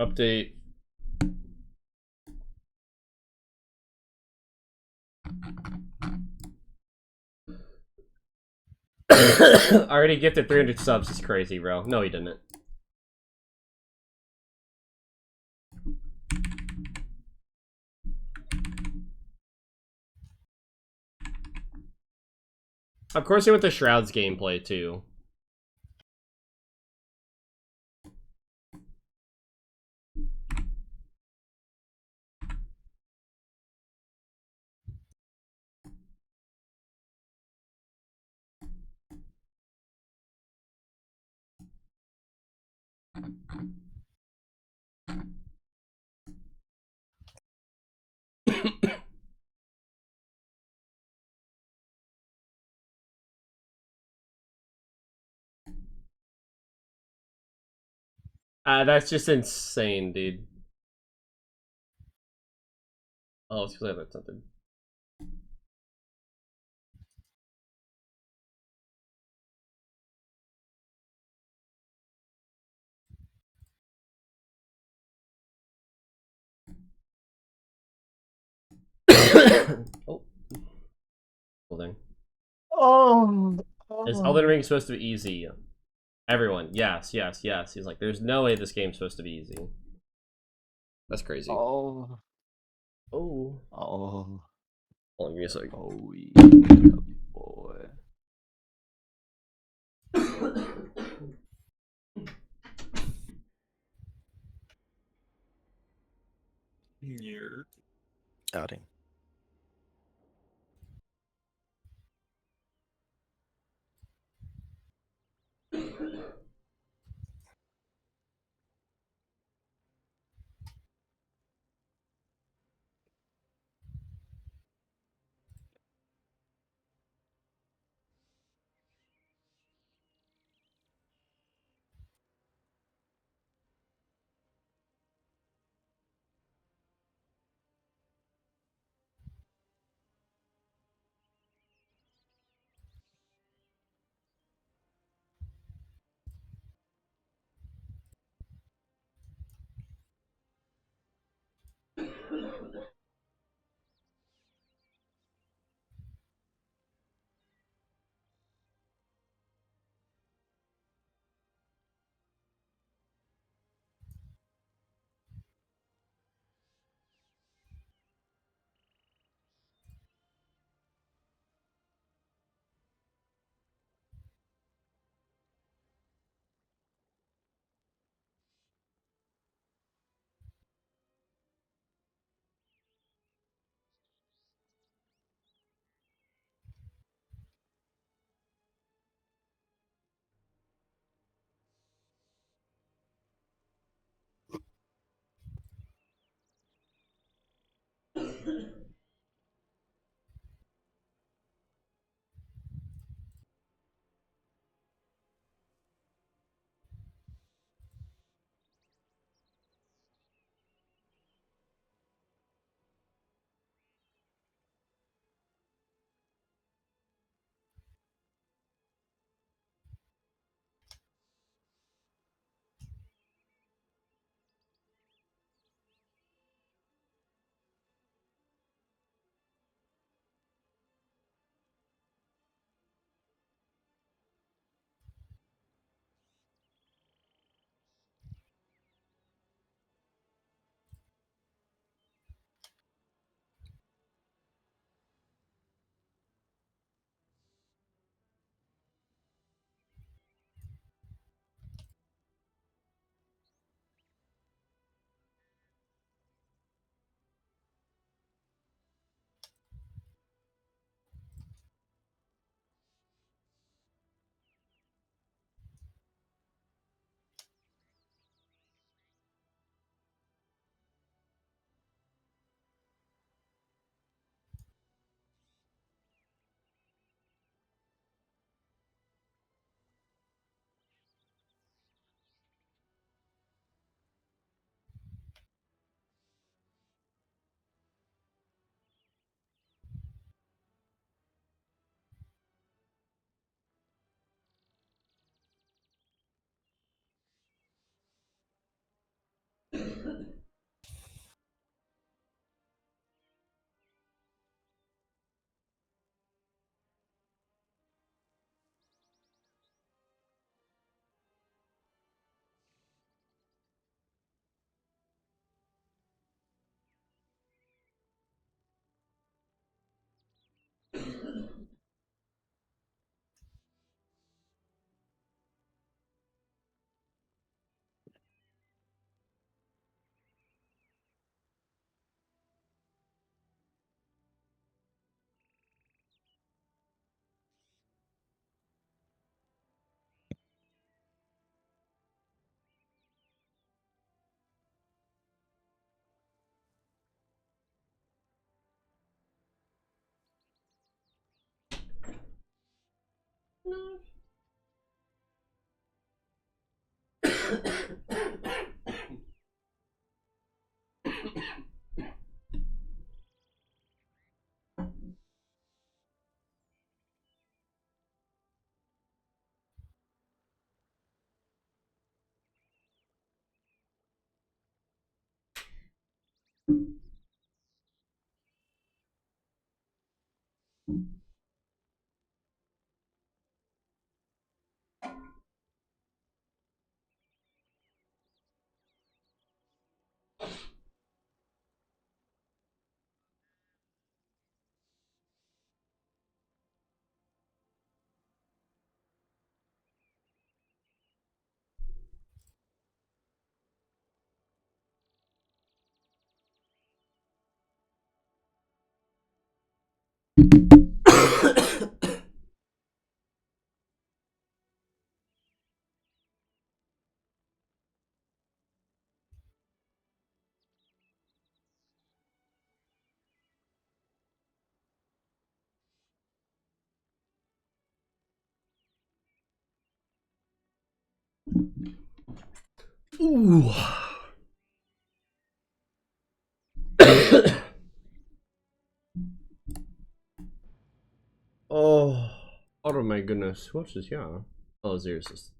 Update. Already gifted 300 subs is crazy, bro. No, he didn't. Of course, he went to Shroud's gameplay too. That's just insane, dude. Oh, it's because I learned something. Oh, cool thing. Oh, Is Elden Ring supposed to be easy? Everyone, yes, yes, yes. He's like, there's no way this game's supposed to be easy. That's crazy. oh, Oh. oh, Hold on, give me a second. oh, yeah, boy. Outing. Ooh. Oh, oh my goodness. What's this? Yeah. Oh, Xerxes.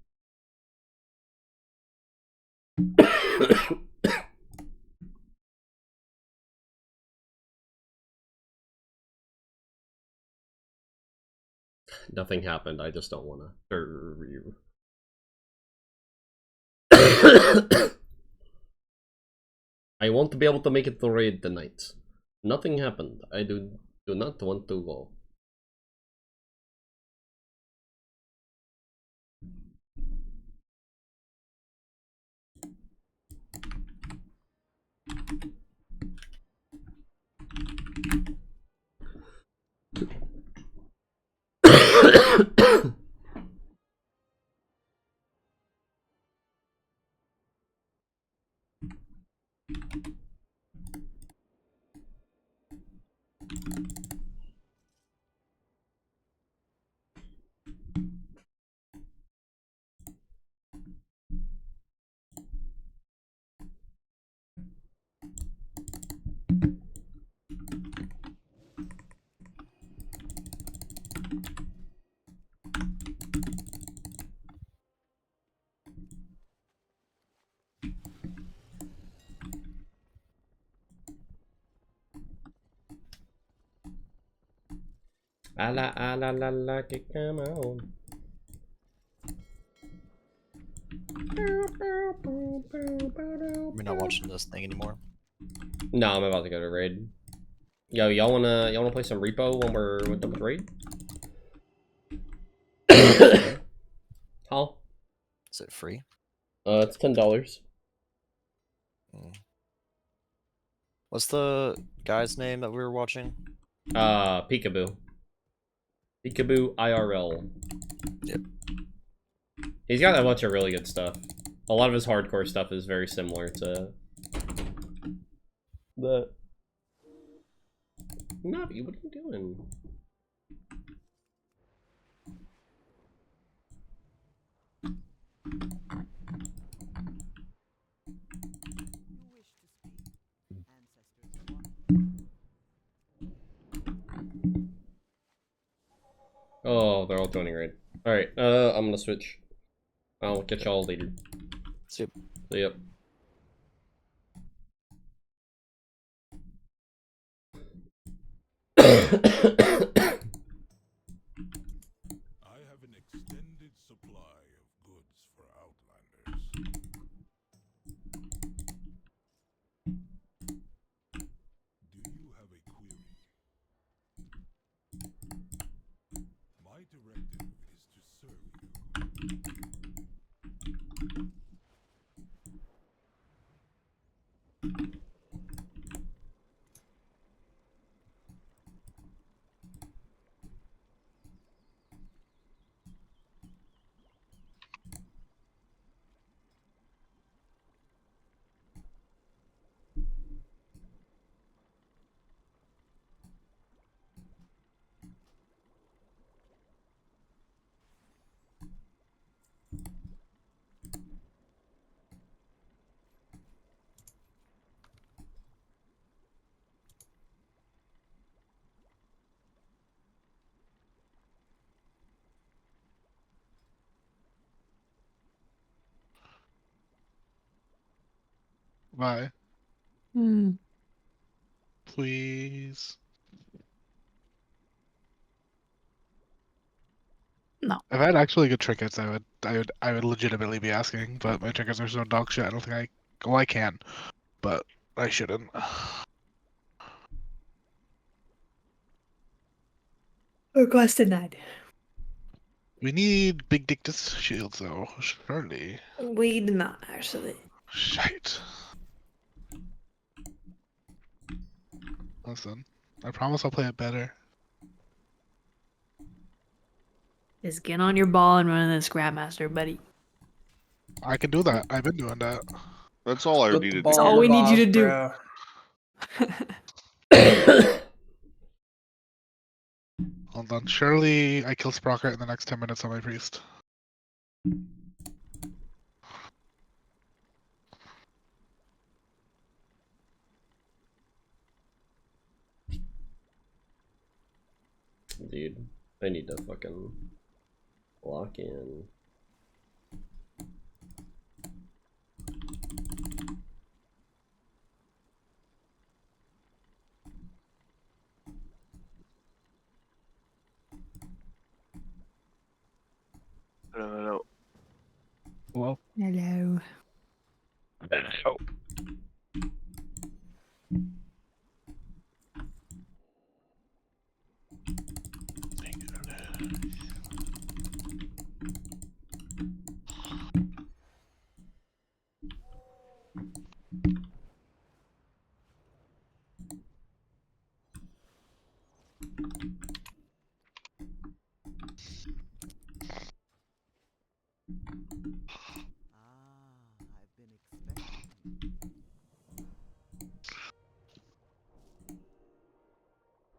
Nothing happened. I just don't want to serve you. I want to be able to make it to raid tonight. Nothing happened. I do not want to go. Ala ala la la, come on. We're not watching this thing anymore. No, I'm about to go to raid. Yo, y'all wanna play some repo when we're done with raid? Huh? Is it free? It's $10. What's the guy's name that we were watching? Peekaboo. Peekaboo IRL. Yep. He's got a bunch of really good stuff. A lot of his hardcore stuff is very similar to the. Navi, what are you doing? Oh, they're all joining raid. Alright, I'm gonna switch. I'll catch y'all later. See Yep. I have an extended supply of goods for Outlanders. Do you have a query? My directive is to serve you. Bye. Hmm. Please. No. If I had actually good trinkets, I would legitimately be asking, but my trinkets are so dog shit. I don't think well, I can, but I shouldn't. Request denied. We need big dictus shields though, surely. We do not actually. Shite. Listen, I promise I'll play it better. Just get on your ball and run this Grandmaster, buddy. I can do that. I've been doing that. That's all I Put the needed. ball That's in all the we need you box, to do. bro. Hold on. Surely I kill Sprocket in the next 10 minutes on my priest. Dude, I need to fucking lock in. No. Well, Hello.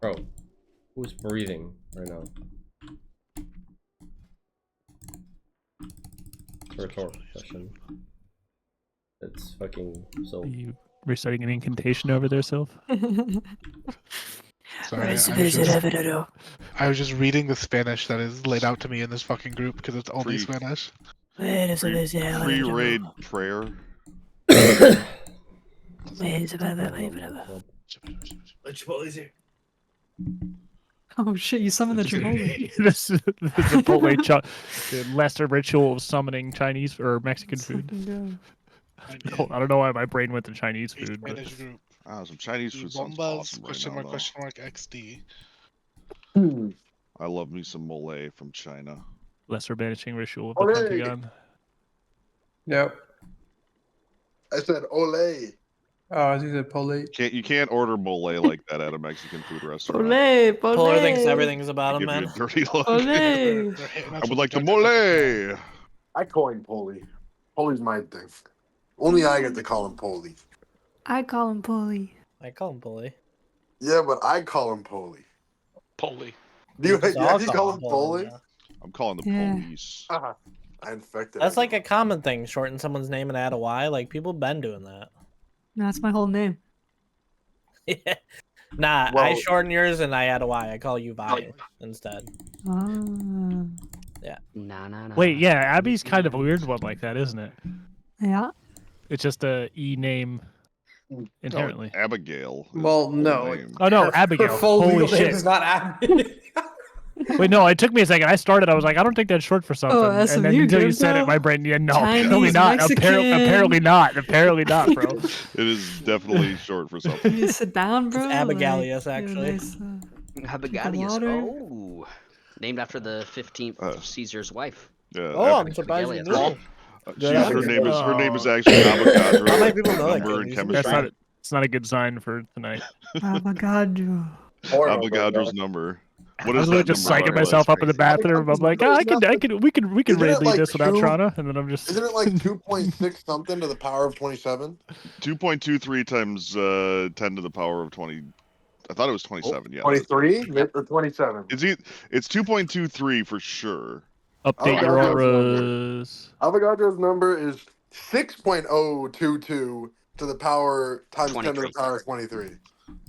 Bro, who's breathing right now? It's a rhetorical question. It's fucking so. Are you reciting an incantation over there, Sylph? sorry. I was just reading the Spanish that is laid out to me in this fucking group because it's only Free. Spanish. Free raid prayer. Oh shit, you summoned the Chipotle. This is the Chipotle the lesser ritual of summoning Chinese or Mexican food. I don't know why my brain went to Chinese A food, but Spanish group. Ah, some Chinese food sounds Bombas, awesome right question now, mark, though. question mark, XD. I love me some mole from China. lesser banishing ritual of the Ole! Pentagon. Yep. I said ole. Oh, I think the Pole. You can't order mole like that at a Mexican food restaurant. Polar thinks everything's about They him, give you man. a dirty look. Ole! I would like the mole. I call him Polly. Polly's my thing. Only I get to call him Polly. I call him Polly. I call him Polly. Yeah, but I call him Polly. Polly. Do you Just all actually call him Polly? yeah. I'm calling the Yeah. police. I infected That's like a everyone. common thing, shorten someone's name and add a Y. Like, people been doing that. That's my whole name. Nah, I Well- shorten yours and I add a Y. I call you Vi instead. Ah. Nah. Wait, yeah, Abby's kind of a weird one like that, isn't it? Yeah. It's just a E name No, inherently. Abigail. is Well, the full no. name. Oh no, Her Abigail. full Holy legal name shit. is not Abby. Wait, no, it took me a second. I started, I was like, I don't think that's short for something. that's and then SMU, until you dude, said bro. it, my brain, yeah, no, Chinese, apparently not. Mexican. Apparently not. Apparently not, bro. It is definitely short for something. You sit down, bro. Abigalius, like, actually. nice, Habigalius. water. Oh. Named after the 15th Caesar's wife. Yeah, Oh, I'm surprised you Abigalius. knew. her name is actually Avogadro. How many people know that Number kid? in He's chemistry. That's not. It's not a good sign for tonight. Avocado. Avogadro's number. What I is was literally that just number? psyching myself up in the bathroom. I'm like, we can Isn't raid it like this without two- Trana, and then I'm just. Isn't it like 2.6 something to the power of 27? 2.23 times 10 to the power of 20. I thought it was 27. Yeah. 23 or 27? It's 2.23 for sure. Update your Avogadro's auras. Avogadro's number is 6.022 to the power times 10 to the 23. power of 23.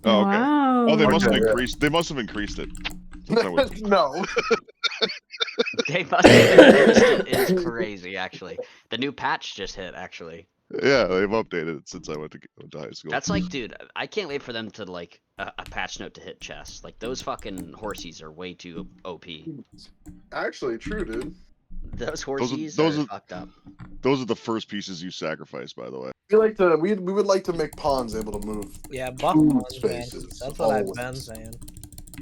Oh, okay. Wow. Oh, they must have Okay. increased. They must have increased it. Since I was- No. They must have increased it. It's crazy, actually. The new patch just hit, actually. Yeah, they've updated it since I went to high school. That's like, dude, I can't wait for them to like a patch note to hit chess. Like those fucking horsies are way too OP. Actually, true, dude. Those horsies those are are- fucked up. Those are the first pieces you sacrifice, by the way. We would like to make pawns able to move. Yeah, buff Food pawns, man. spaces, That's what I've always. been saying.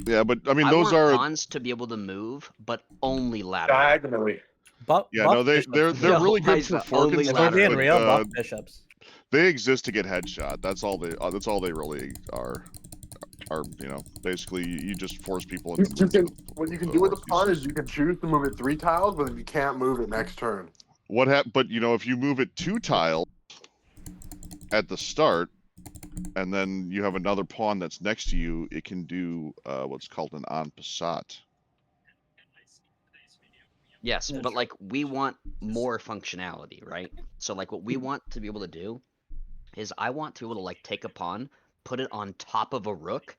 Yeah, but I mean, I those want are. pawns to be able to move, but only laterally. Diagonally. Yeah, no, they're Yo, really good Isa, for only forking If we're stuff, being but, real, buff bishops. they exist to get headshot. That's all they. That's all they really are. Are basically you just force people into. What you can do with the pawn is you can choose to move it 3 tiles, but you can't move it next turn. But if you move it 2 tiles at the start, and then you have another pawn that's next to you, it can do what's called an en passant. Yes, but like we want more functionality, right? So like what we want to be able to do is I want to be able to like take a pawn, put it on top of a rook,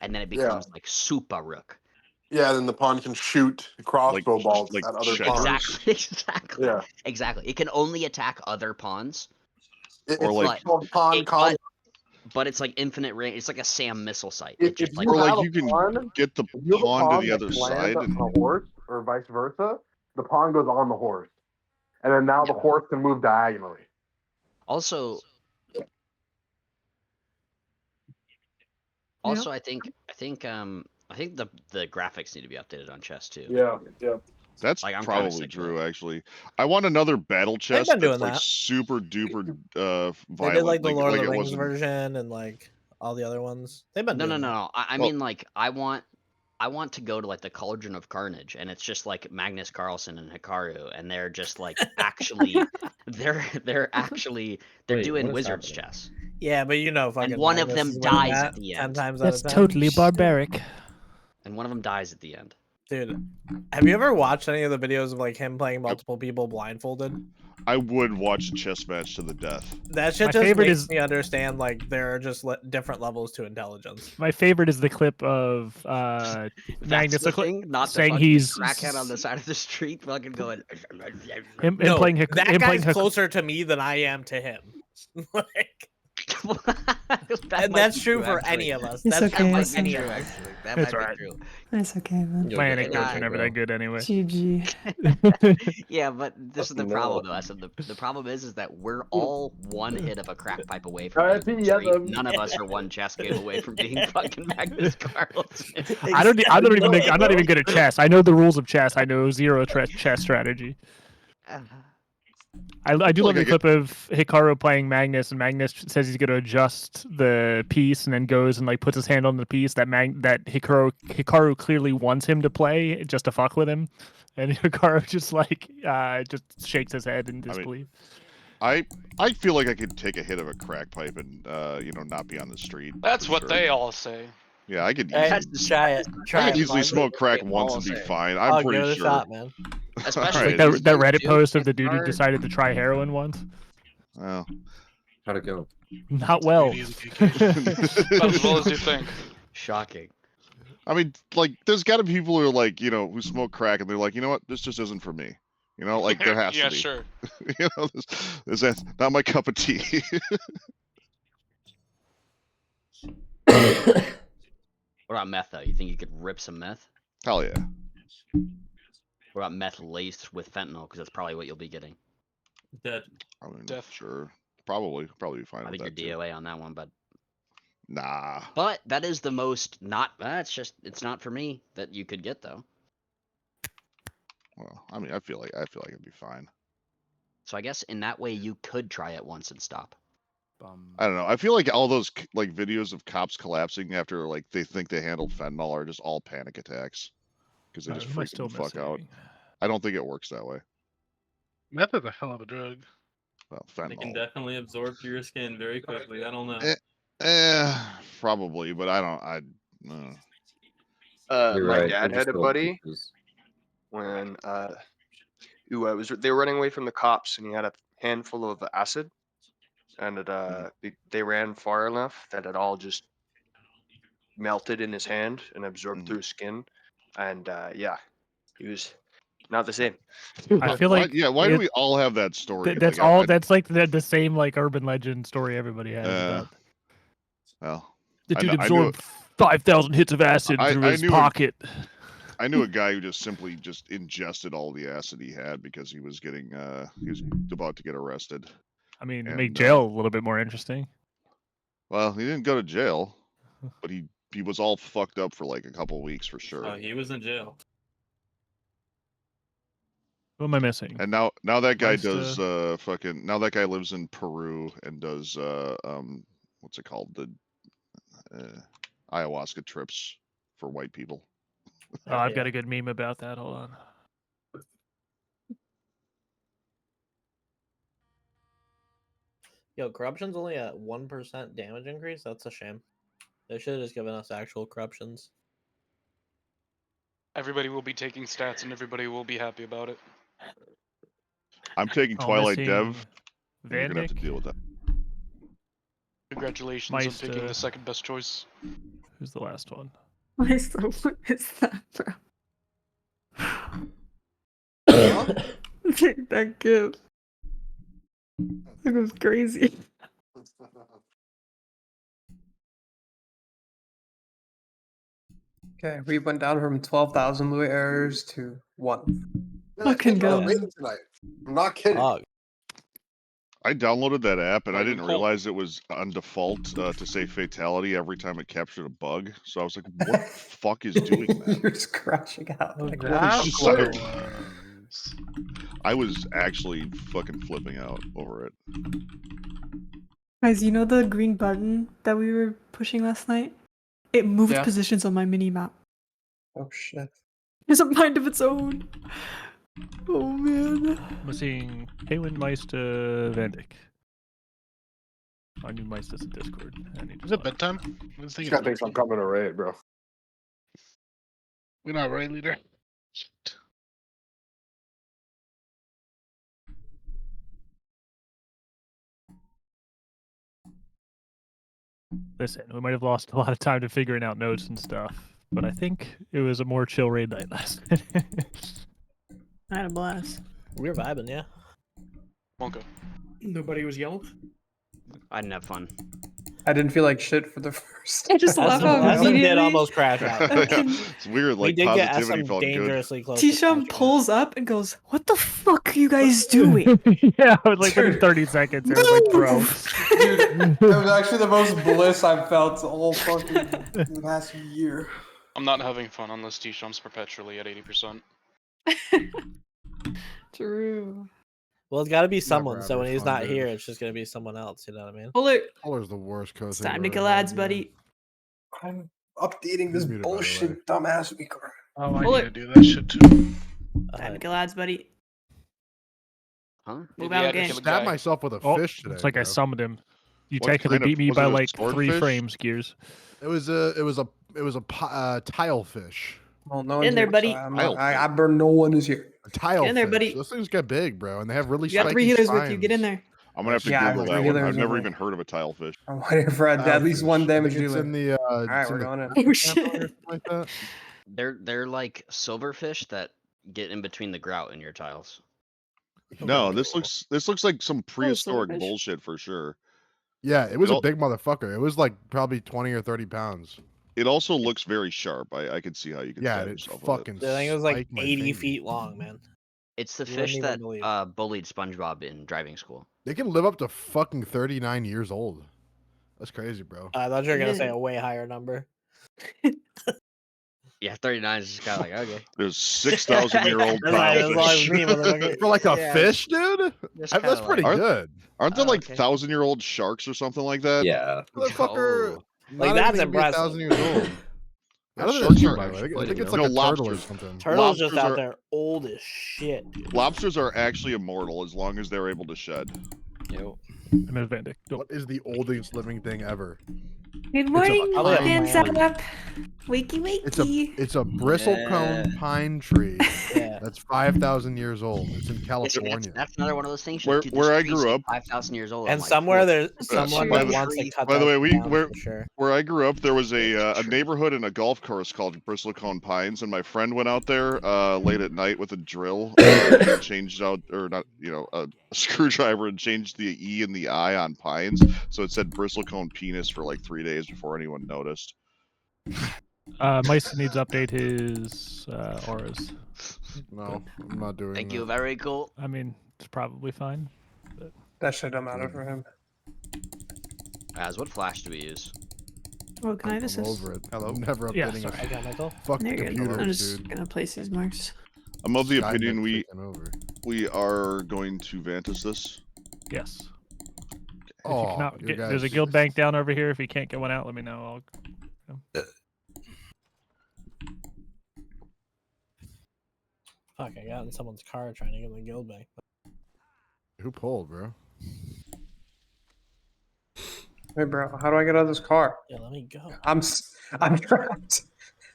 and then it becomes like super rook. Yeah, then the pawn can shoot crossbow balls like at other checkers? pawns. Exactly. Yeah. Exactly. It can only attack other pawns. It's like- called pawn combo. But it's like infinite range. It's like a SAM missile site. If It just you like Or like have a you can pawn, get the if you have a pawn to the that other can land side on and a horse or vice versa, the pawn goes on the horse, and then now the horse can move diagonally. also I think the graphics need to be updated on chess too. Yeah. that's Like, I'm kinda probably sick of true. Actually, I want another battle chest been that's doing like that. super duper They violent. did like the Lord of it the Rings wasn't- version and like all the other ones. They've been No. doing that. I Well- mean like I want to go to like the Cauldron of Carnage, and it's just like Magnus Carlsen and Hikaru, and they're just like actually they're Wait, doing what is wizards happening? chess. Yeah, but fucking one of Magnus them is winning dies that at the 10 end. times That's out of 10. totally barbaric. And one of them dies at the end. Dude, have you ever watched any of the videos of like him playing multiple people blindfolded? I would watch a chess match to the death. That shit My just favorite makes is- me understand like there are just different levels to intelligence. My favorite is the clip of That's Magnus the thing, not the saying fucking he's crackhead on the side of the street fucking going. him No, playing that him guy's playing closer to me than I am to him. Like, That and might that's be true for actually. any of us. It's That's okay, true for it's any okay. of us. Actually, that It's might alright. be true. It's okay, man. You'll My get it anecdotes are eventually, never bro. that good anyway. GG. Yeah, but this is the No. problem though. I said the problem is that we're all one hit of a crack pipe away Alright, from being yeah, straight. None of us are one chess game away from being fucking Magnus Carlsen. I'm not even good at chess. I know the rules of chess. I know zero chess strategy. I do love the clip of Hikaru playing Magnus, and Magnus says he's going to adjust the piece, and then goes and like puts his hand on the piece that Hikaru clearly wants him to play just to fuck with him, and Hikaru just like just shakes his head in disbelief. I feel like I could take a hit of a crack pipe and not be on the street. That's for what sure. they all say. Yeah, I could. Hey, try it. I Try could it. easily smoke crack They once all and be say. fine. I'm I'll give pretty it a sure. shot, man. Especially Alright. Like that Reddit dude, post of the it's dude who hard. decided to try heroin once. Well, How'd it go? Not well. Not as well as you think. Shocking. I mean, like, there's got to be people who are like, who smoke crack, and they're like, you know what, this just isn't for me. Like there has Yeah, to be. sure. This is not my cup of tea. What about meth though? You think you could rip some meth? Hell yeah. What about meth laced with fentanyl? Because that's probably what you'll be getting. Dead. I mean, Death. sure. Probably be fine I with think that. you're too. DOA on that one, but Nah. that is the most not. It's not for me that you could get though. Well, I mean, I feel like it'd be fine. So I guess in that way you could try it once and stop. I don't know. I feel like all those like videos of cops collapsing after like they think they handled fentanyl are just all panic attacks because they just Am I freak still the fuck out. missing? I don't think it works that way. Meth is a hell of a drug. Well, They can fentanyl. definitely absorb through your skin very quickly. I don't know. Probably, but I don't. You're My right, dad they're had just a little buddy pieces. when they were running away from the cops, and he had a handful of acid, and they ran far enough that it all just melted in his hand and absorbed through his skin, and yeah, he was not the same. I feel like why do we all have that story? that's Like, all. That's like the same like urban legend story everybody has. About. Well, The I dude know- I absorbed 5,000 hits of acid through his knew pocket. I knew a guy who just simply just ingested all the acid he had because he was getting he was about to get arrested. I mean, to And, make jail a little bit more interesting. Well, he didn't go to jail, but he was all fucked up for like a couple weeks for sure. Oh, he was in jail. What am I missing? And now that guy Wants does now that guy lives in Peru and does what's it called, the ayahuasca trips for white people. Oh, I've got a good meme about that. Hold on. Yo, corruption's only at 1% damage increase. That's a shame. They should have just given us actual corruptions. Everybody will be taking stats and everybody will be happy about it. I'm taking Oh, Twilight missing Dev. And you're gonna have to Vandik? deal with that. Congratulations on picking the second best choice. Who's the last one? What is that, bro? That gift. It was crazy. Okay, we went down from 12,000 Louis errors to 1. Fucking go. go. Tonight. I'm not kidding. I downloaded that app and I Not even didn't cold. realize it was on default to say fatality every time it captured a bug. So I was like, what the fuck is doing that? You're just crashing out. Like, That what? was- I was actually fucking flipping out over it. Guys, you know the green button that we were pushing last night? It moved Yeah. positions on my mini map. Oh shit. There's a mind of its own. Oh man. I'm seeing Haywin Meister Vandik. I knew Meister's in Discord. I need to Is it find- bedtime? I was This thinking guy thinks I'm coming to raid, bro. we're not right, leader. Shit. Listen, we might have lost a lot of time to figuring out notes and stuff, but I think it was a more chill raid night last night. I had a blast. We were vibing, yeah. Wonka. Nobody was yelled. I didn't have fun. I didn't feel like shit for the first. I just left out SM did immediately. almost crash out. It's weird, We like did get positivity SM felt good. dangerously close. to Tisham crashing pulls up and goes, "What the fuck are you guys doing?" Yeah, it was like within 30 seconds, it was like, bro. Dude, that was actually the most bliss I've felt all fucking the past year. I'm not having fun unless T-Shum's perpetually at 80%. True. Well, it's got to be Never someone. So when having he's fun, not dude. here, it's just gonna be someone else. You know what I mean? Pull it. Color's the worst code. It's time to kill ads, buddy. I'm updating this muted, by the way. bullshit dumbass week. Oh, I Pull need it. to do that shit too. Time to kill ads, buddy. Huh? Move Maybe out I had to again. kill a Stabbed guy. myself with a Oh, fish today. it's like I bro. summoned him. You What technically kind of- beat me was by it a like 3 swordfish? frames, Gears. It was a tile fish. Well, no In one's there, here, buddy. so I'm not- I burn. No one is here. A tile Get in there, fish. buddy. Those things get big, bro, and they have really You got 3 spiky healers with you. Get in spines. there. I'm gonna have to Yeah, I Google have that one. regulars I've never only. even heard of a tilefish. I'm waiting for at least one damage It's dealer. in the. All right, we're going in. Oh shit. Something like that. They're like silverfish that get in between the grout in your tiles. No, this looks like some prehistoric silverfish. bullshit for sure. Yeah, it was Well- a big motherfucker. It was like probably 20 or 30 pounds. It also looks very sharp. I could see how you could Yeah, stab it yourself with fucking. it. The thing was like spiked my 80 finger. feet long, man. It's the You wouldn't fish even that believe. bullied SpongeBob in driving school. They can live up to fucking 39 years old. That's crazy, bro. I thought you were gonna say Yeah. a way higher number. Yeah, 39 is just kind of like okay. There's 6,000-year-old That's why it was always tilefish. me, motherfucker. For like a Yeah. fish, dude. Just That's kinda pretty like- good. Aren't there Oh, like okay. 1,000-year-old sharks or something like that? Yeah. Motherfucker. Oh. Like, not that's even be impressive. 1,000 years old. Yeah, I don't know sharks that's are true, by the way. actually I think it's pretty like good. a No, turtle or lobsters. something. Turtles just Lobsters out are- there old as shit, dude. Lobsters are actually immortal as long as they're able to shed. Yo. I'm in Vandik. What is the oldest living thing ever? Good morning, Probably a hands lamb. up. Wakey wakey. It's a bristlecone pine tree. Yeah. That's 5,000 years old. It's in California. That's another one of those things. Where- dude, where this I tree's grew like up- 5,000 years old. I'm And like, somewhere cool. there's By someone the- that wants to cut By the that way, down where for sure. where I grew up, there was a neighborhood and a golf course called Bristlecone Pines, and my friend went out there late at night with a drill, and changed out or not, a screwdriver, and changed the E and the I on Pines, so it said Bristlecone Penis for like 3 days before anyone noticed. Meister needs to update his auras. No, I'm not doing Thank that. you. Very cool. I mean, it's probably fine. But... That shit don't matter for him. As what flash do we use? Oh, can I have I'm assist? over it. I'm never Yeah, updating sorry. I got Michael. Fuck There you go. computers, I'm just dude. gonna place these marks. I'm of the Skynet's opinion taking over. we are going to Vantis this. Yes. Oh, There's a guild bank down over here. If you can't get one out, let me know. Fuck, I got in someone's car trying to get my guild back. Who pulled, bro? Hey, bro, how do I get out of this car? Yeah, let me go. I'm trapped.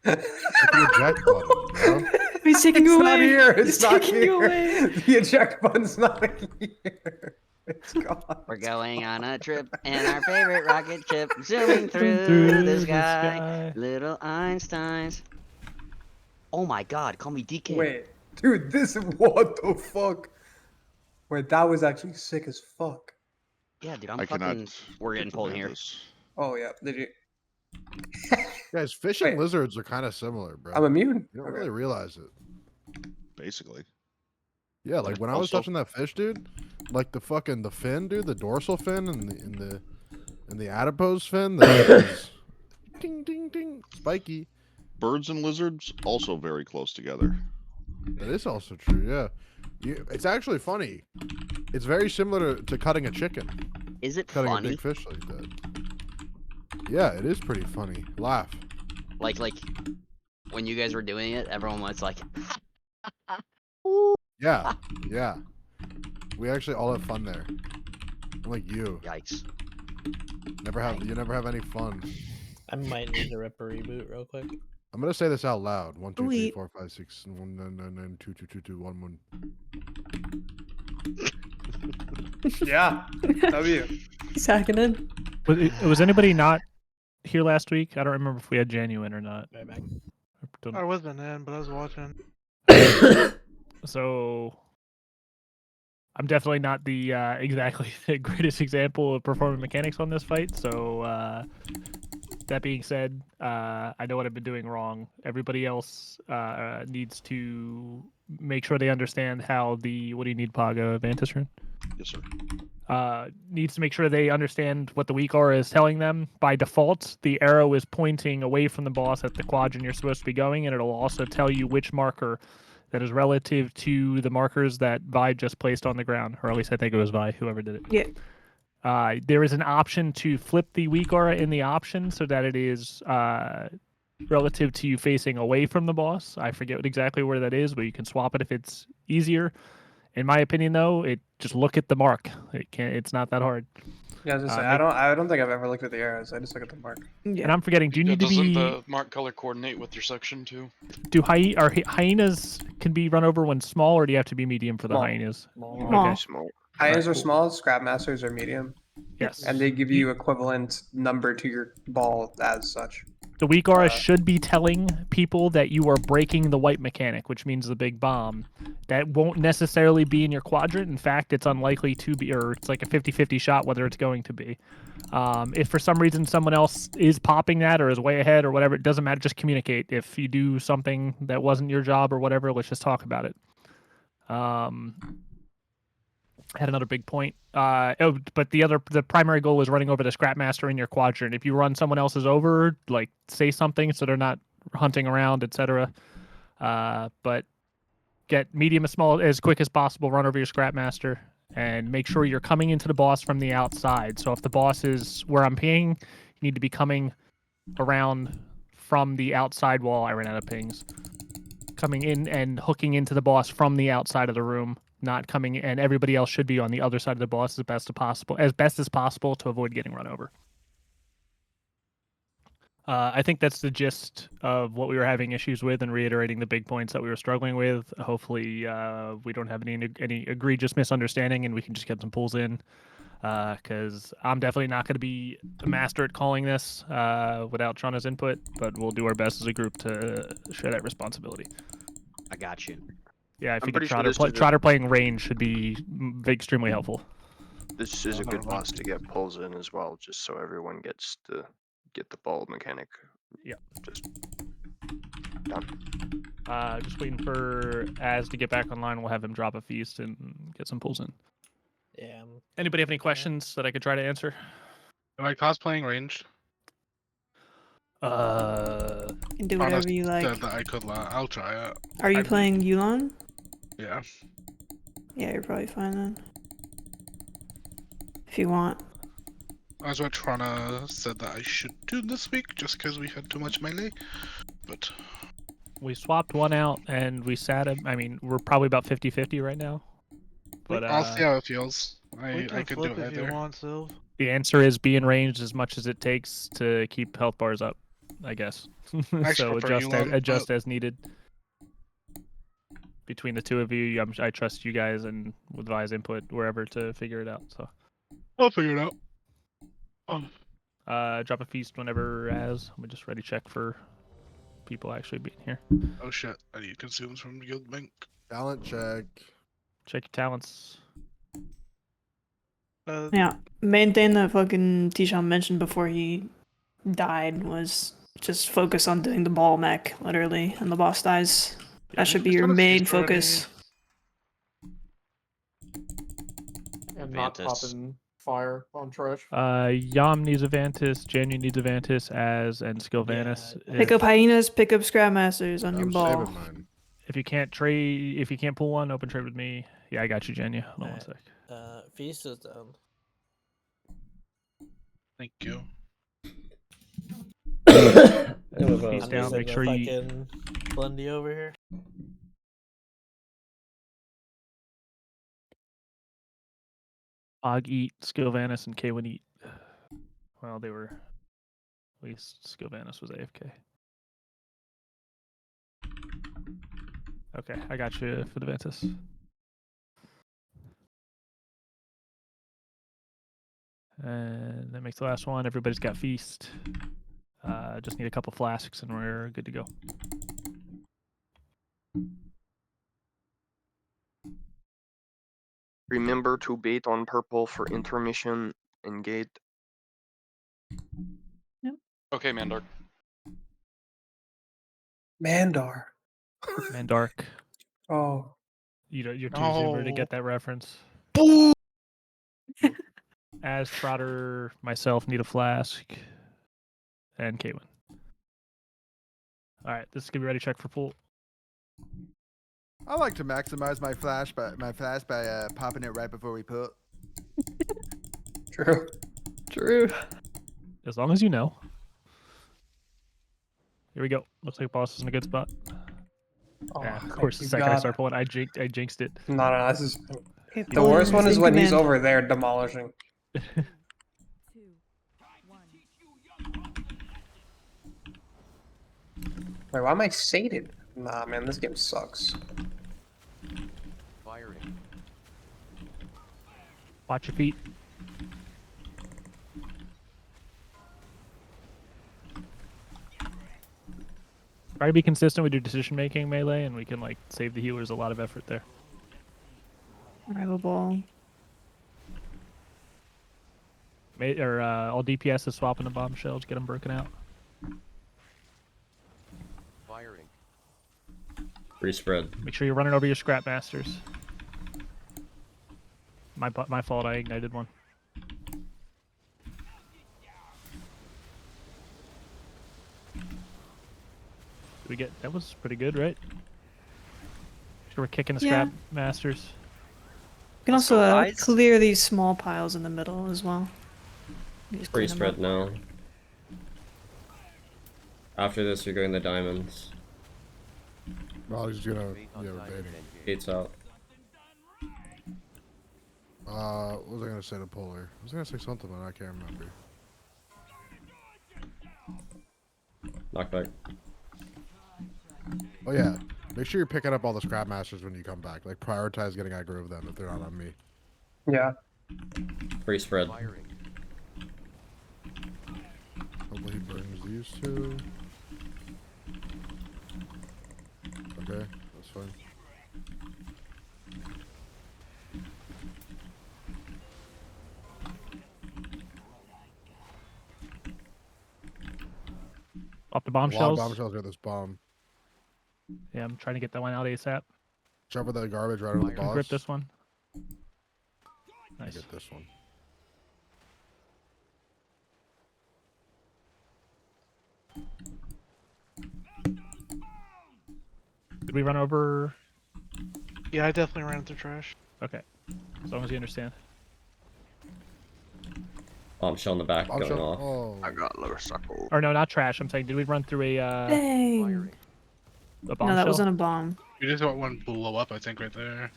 Hit the eject button, bro. He's taking you It's away. not here. It's He's not taking you here. away. The eject button's not here. It's gone. We're going on a trip in our favorite rocket ship, zooming through the sky. Little Einsteins. Oh my God! Call me DK. Wait, dude, this is what the fuck? Wait, that was actually sick as fuck. Yeah, dude, I'm I fucking. cannot We're getting pulled here. Vantis. Oh yeah, did you? Guys, fish and Wait. lizards are kind of similar, bro. I'm immune. You don't Okay. really realize it. Basically. Yeah, like when I was Also- touching that fish, dude, like the fin, dude, the dorsal fin and the adipose fin, that was ding ding ding spiky. Birds and lizards also very close together. That is also true, yeah. It's actually funny. It's very similar to cutting a chicken. Is it Cutting funny? a big fish like that. Yeah, it is pretty funny. Laugh. Like when you guys were doing it, everyone was like, Yeah, yeah. We actually all have fun there. Unlike you. "Yikes!" You never have any fun. I might need to rip a reboot real quick. I'm gonna say this out loud. 1, 2, 3, Wait. 4, 5, 6, 1, 9, 9, 9, 2, 2, 2, 2, 1, 1. Yeah. W. He's hacking in. Was anybody not here last week? I don't remember if we had Genuine or not. Right back. I wasn't in, but I was watching. So I'm definitely not the exactly the greatest example of performing mechanics on this fight. So that being said, I know what I've been doing wrong. Everybody else needs to make sure they understand how the what do you need, Paga Vantis rune? Yes, sir. Needs to make sure they understand what the weak aura is telling them. By default, the arrow is pointing away from the boss at the quadrant you're supposed to be going, and it'll also tell you which marker that is relative to the markers that Vi just placed on the ground, or at least I think it was Vi, whoever did it. Yeah. There is an option to flip the weak aura in the option so that it is relative to you facing away from the boss. I forget exactly where that is, but you can swap it if it's easier. In my opinion, though, just look at the mark. It's not that hard. Yeah, I was just say, I don't think I've ever looked at the arrows. I just look at the mark. And I'm forgetting. Do you need to Doesn't be? the mark color coordinate with your section too? Are hyenas can be run over when small, or do you have to be medium for the Small. hyenas? Small. Okay. Small. Hyenas are small, scrap masters are medium. Yes. And they give you equivalent number to your ball as such. The weak aura should be telling people that you are breaking the white mechanic, which means the big bomb. That won't necessarily be in your quadrant. In fact, it's unlikely to be, or it's like a 50-50 shot whether it's going to be. If for some reason someone else is popping that or is way ahead or whatever, it doesn't matter. Just communicate. If you do something that wasn't your job or whatever, let's just talk about it. Had another big point. But the primary goal was running over the Scrapmaster in your quadrant. If you run someone else's over, like say something so they're not hunting around, etc. But get medium as small as quick as possible. Run over your Scrapmaster and make sure you're coming into the boss from the outside. So if the boss is where I'm pinging, you need to be coming around from the outside wall. I ran out of pings. Coming in and hooking into the boss from the outside of the room. Not coming, and everybody else should be on the other side of the boss as best as possible to avoid getting run over. I think that's the gist of what we were having issues with, and reiterating the big points that we were struggling with. Hopefully, we don't have any egregious misunderstanding, and we can just get some pulls in. Because I'm definitely not going to be a master at calling this without Trana's input, but we'll do our best as a group to share that responsibility. I got you. Yeah, if I'm you get pretty sure Trotter, this is a- Trotter playing range should be extremely helpful. This is a good boss to get pulls in as well, just so everyone gets to get the ball mechanic. Yeah. Just done. Just waiting for Az to get back online. We'll have him drop a feast and get some pulls in. Yeah. Anybody have any questions that I could try to answer? Am I cosplaying ranged? You can do whatever you like. Said that I could. I'll try it. Are you playing Yulon? Yeah. Yeah, you're probably fine then. If you want. That's what Trana said that I should do this week, just because we had too much melee. But We swapped one out and we sat him. I mean, we're probably about 50-50 right now. But I'll see how it feels. We I can could flip do it if you either. want, Sylv. the answer is be in range as much as it takes to keep health bars up, I guess. So prefer adjust Yulon, as needed. Between the two of you, I trust you guys and with Vi's input wherever to figure it out. So I'll figure it out. drop a feast whenever as. I'm just ready check for people actually being here. Oh shit! I need consumes from Guild Bank. Talent check. Check your talents. Yeah. Main thing that fucking Tishan mentioned before he died was just focus on doing the ball mech, literally, and the boss dies. That should be your main focus. And not popping fire on trash. Yam needs Avantis, Janu needs Avantis, as and Skilvanis. Pick up hyenas, pick up scrap masters on your ball. If you can't trade, if you can't pull one, open trade with me. Yeah, I got you, Janu. Hold on one sec. Feast is done. Thank you. Feast down. Make sure you. Fucking Blendy over here. Og eat, Skilvanis, and K1 eat. Well, they were. At least Skilvanis was AFK. Okay, I got you for the Ventus. And that makes the last one. Everybody's got feast. Just need a couple flasks and we're good to go. Remember to bait on purple for intermission and gate. Okay, Mandark. Mandar. Mandark. Oh. You're too zoomer to No. get that reference. As Trotter, myself need a flask, and Kaywin. All right, this is gonna be ready. Check for pull. I like to maximize my flash by popping it right before we put. True. True. As long as you know. Here we go. Looks like boss is in a good spot. Oh, yeah, of thank course, the you, second I God. start pulling, I jinxed it. No, this is Okay, the worst one is when he's over there demolishing. Wait, why am I sated? Nah, man, this game sucks. Firing. Watch your feet. Try to be consistent with your decision making, Melee, and we can like save the healers a lot of effort there. I have a ball. All DPS is swapping the bombshells, get them broken out. Firing. Free spread. Make sure you're running over your scrap masters. My fault, I ignited one. Did we get that was pretty good, right? Sure we're kicking the Yeah. scrap masters. You can also clear these small piles in the middle as well. You just Free clean them spread up. now. After this, you're going the diamonds. Oh, he's gonna baiting. Gates out. What was I gonna say to Polar? I was gonna say something, but I can't remember. Knockback. Oh yeah. Make sure you're picking up all the scrap masters when you come back. Like prioritize getting aggro of them if they're not on me. Yeah. Free spread. Hopefully he brings these two. Okay, that's fine. Off the A lot of bombshells. bombshells got this bomb. Yeah, I'm trying to get that one out ASAP. Shovel that garbage right over the boss. Grip this one. Nice. Get this one. Did we run over? Yeah, I definitely ran through trash. Okay, as long as you understand. Bombshell in the back going Bombshell? off. Oh. I got lower suckle. Or no, not trash. I'm saying, did we run through a Dang. bombshell? No, that wasn't a bomb. You just got one blow up, I think, right there.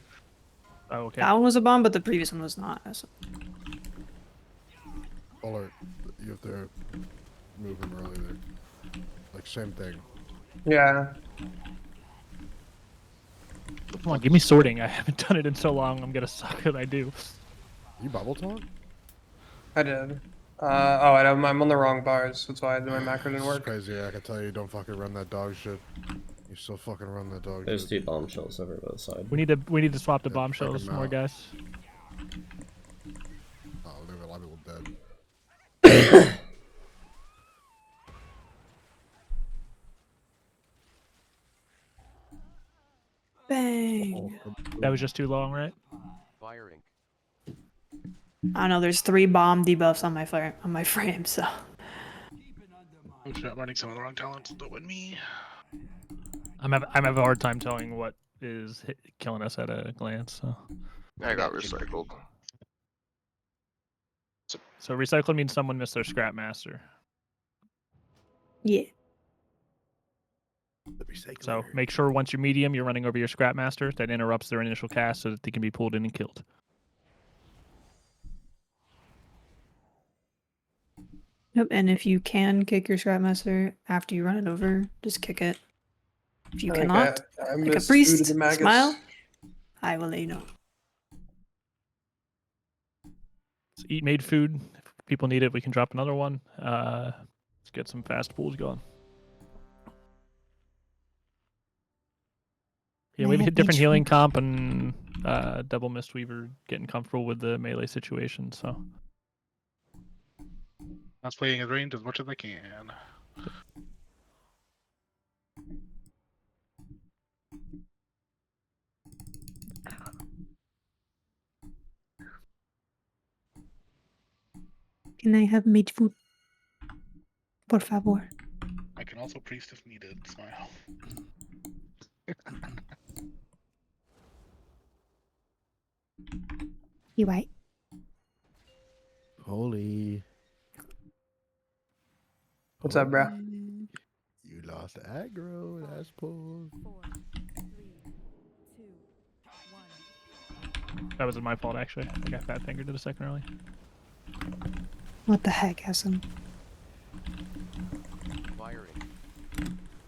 Oh, okay. That one was a bomb, but the previous one was not. Alert. You have to move him early there. Like same thing. Yeah. Come on, give me sorting. I haven't done it in so long. I'm gonna suck when I do. You bubble taunt? I did. I'm on the wrong bars. That's why my macro didn't work. Crazy, I can tell you don't fucking run that dog shit. You still fucking run that dog There's shit. 2 bombshells over both sides. We need to swap the Yeah, bombshells check 'em more, out. guys. Oh, there were a lot of people dead. Bang. That was just too long, right? Firing. I don't know. There's 3 bomb debuffs on my frame, so. I'm just not running some of the wrong talents. Don't win me. I'm having a hard time telling what is killing us at a glance. So. I got recycled. So recycle means someone missed their scrap master. Yeah. So make sure once you're medium, you're running over your scrap master. That interrupts their initial cast so that they can be pulled in and killed. Yep, and if you can kick your scrap master after you run it over, just kick it. If you Okay, cannot, I like a missed priest, Food of the Magus. smile, I will let you know. So eat made food. If people need it, we can drop another one. Let's get some fast pools going. Yeah, we have a Mad different beach healing food. comp and double Mistweaver getting comfortable with the melee situation. So Not playing at range as much as I can. Can I have made food? Por favor. I can also priest if needed. Smile. You right? Holy. What's up, bro? You lost aggro, that's poor. that wasn't my fault actually. I got fat fingered to the second early. What the heck, Hassan? Firing.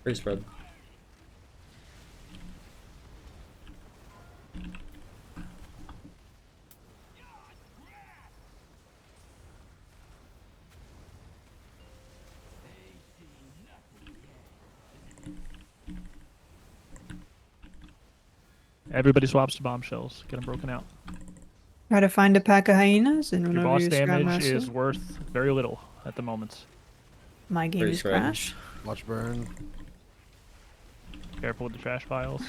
Free spread. Everybody swaps to bombshells. Get them broken out. Try to find a pack of hyenas and run Your over boss your scrap damage master. is worth very little at the moment. My game Free is spread. crash. Watch burn. Careful with the trash piles.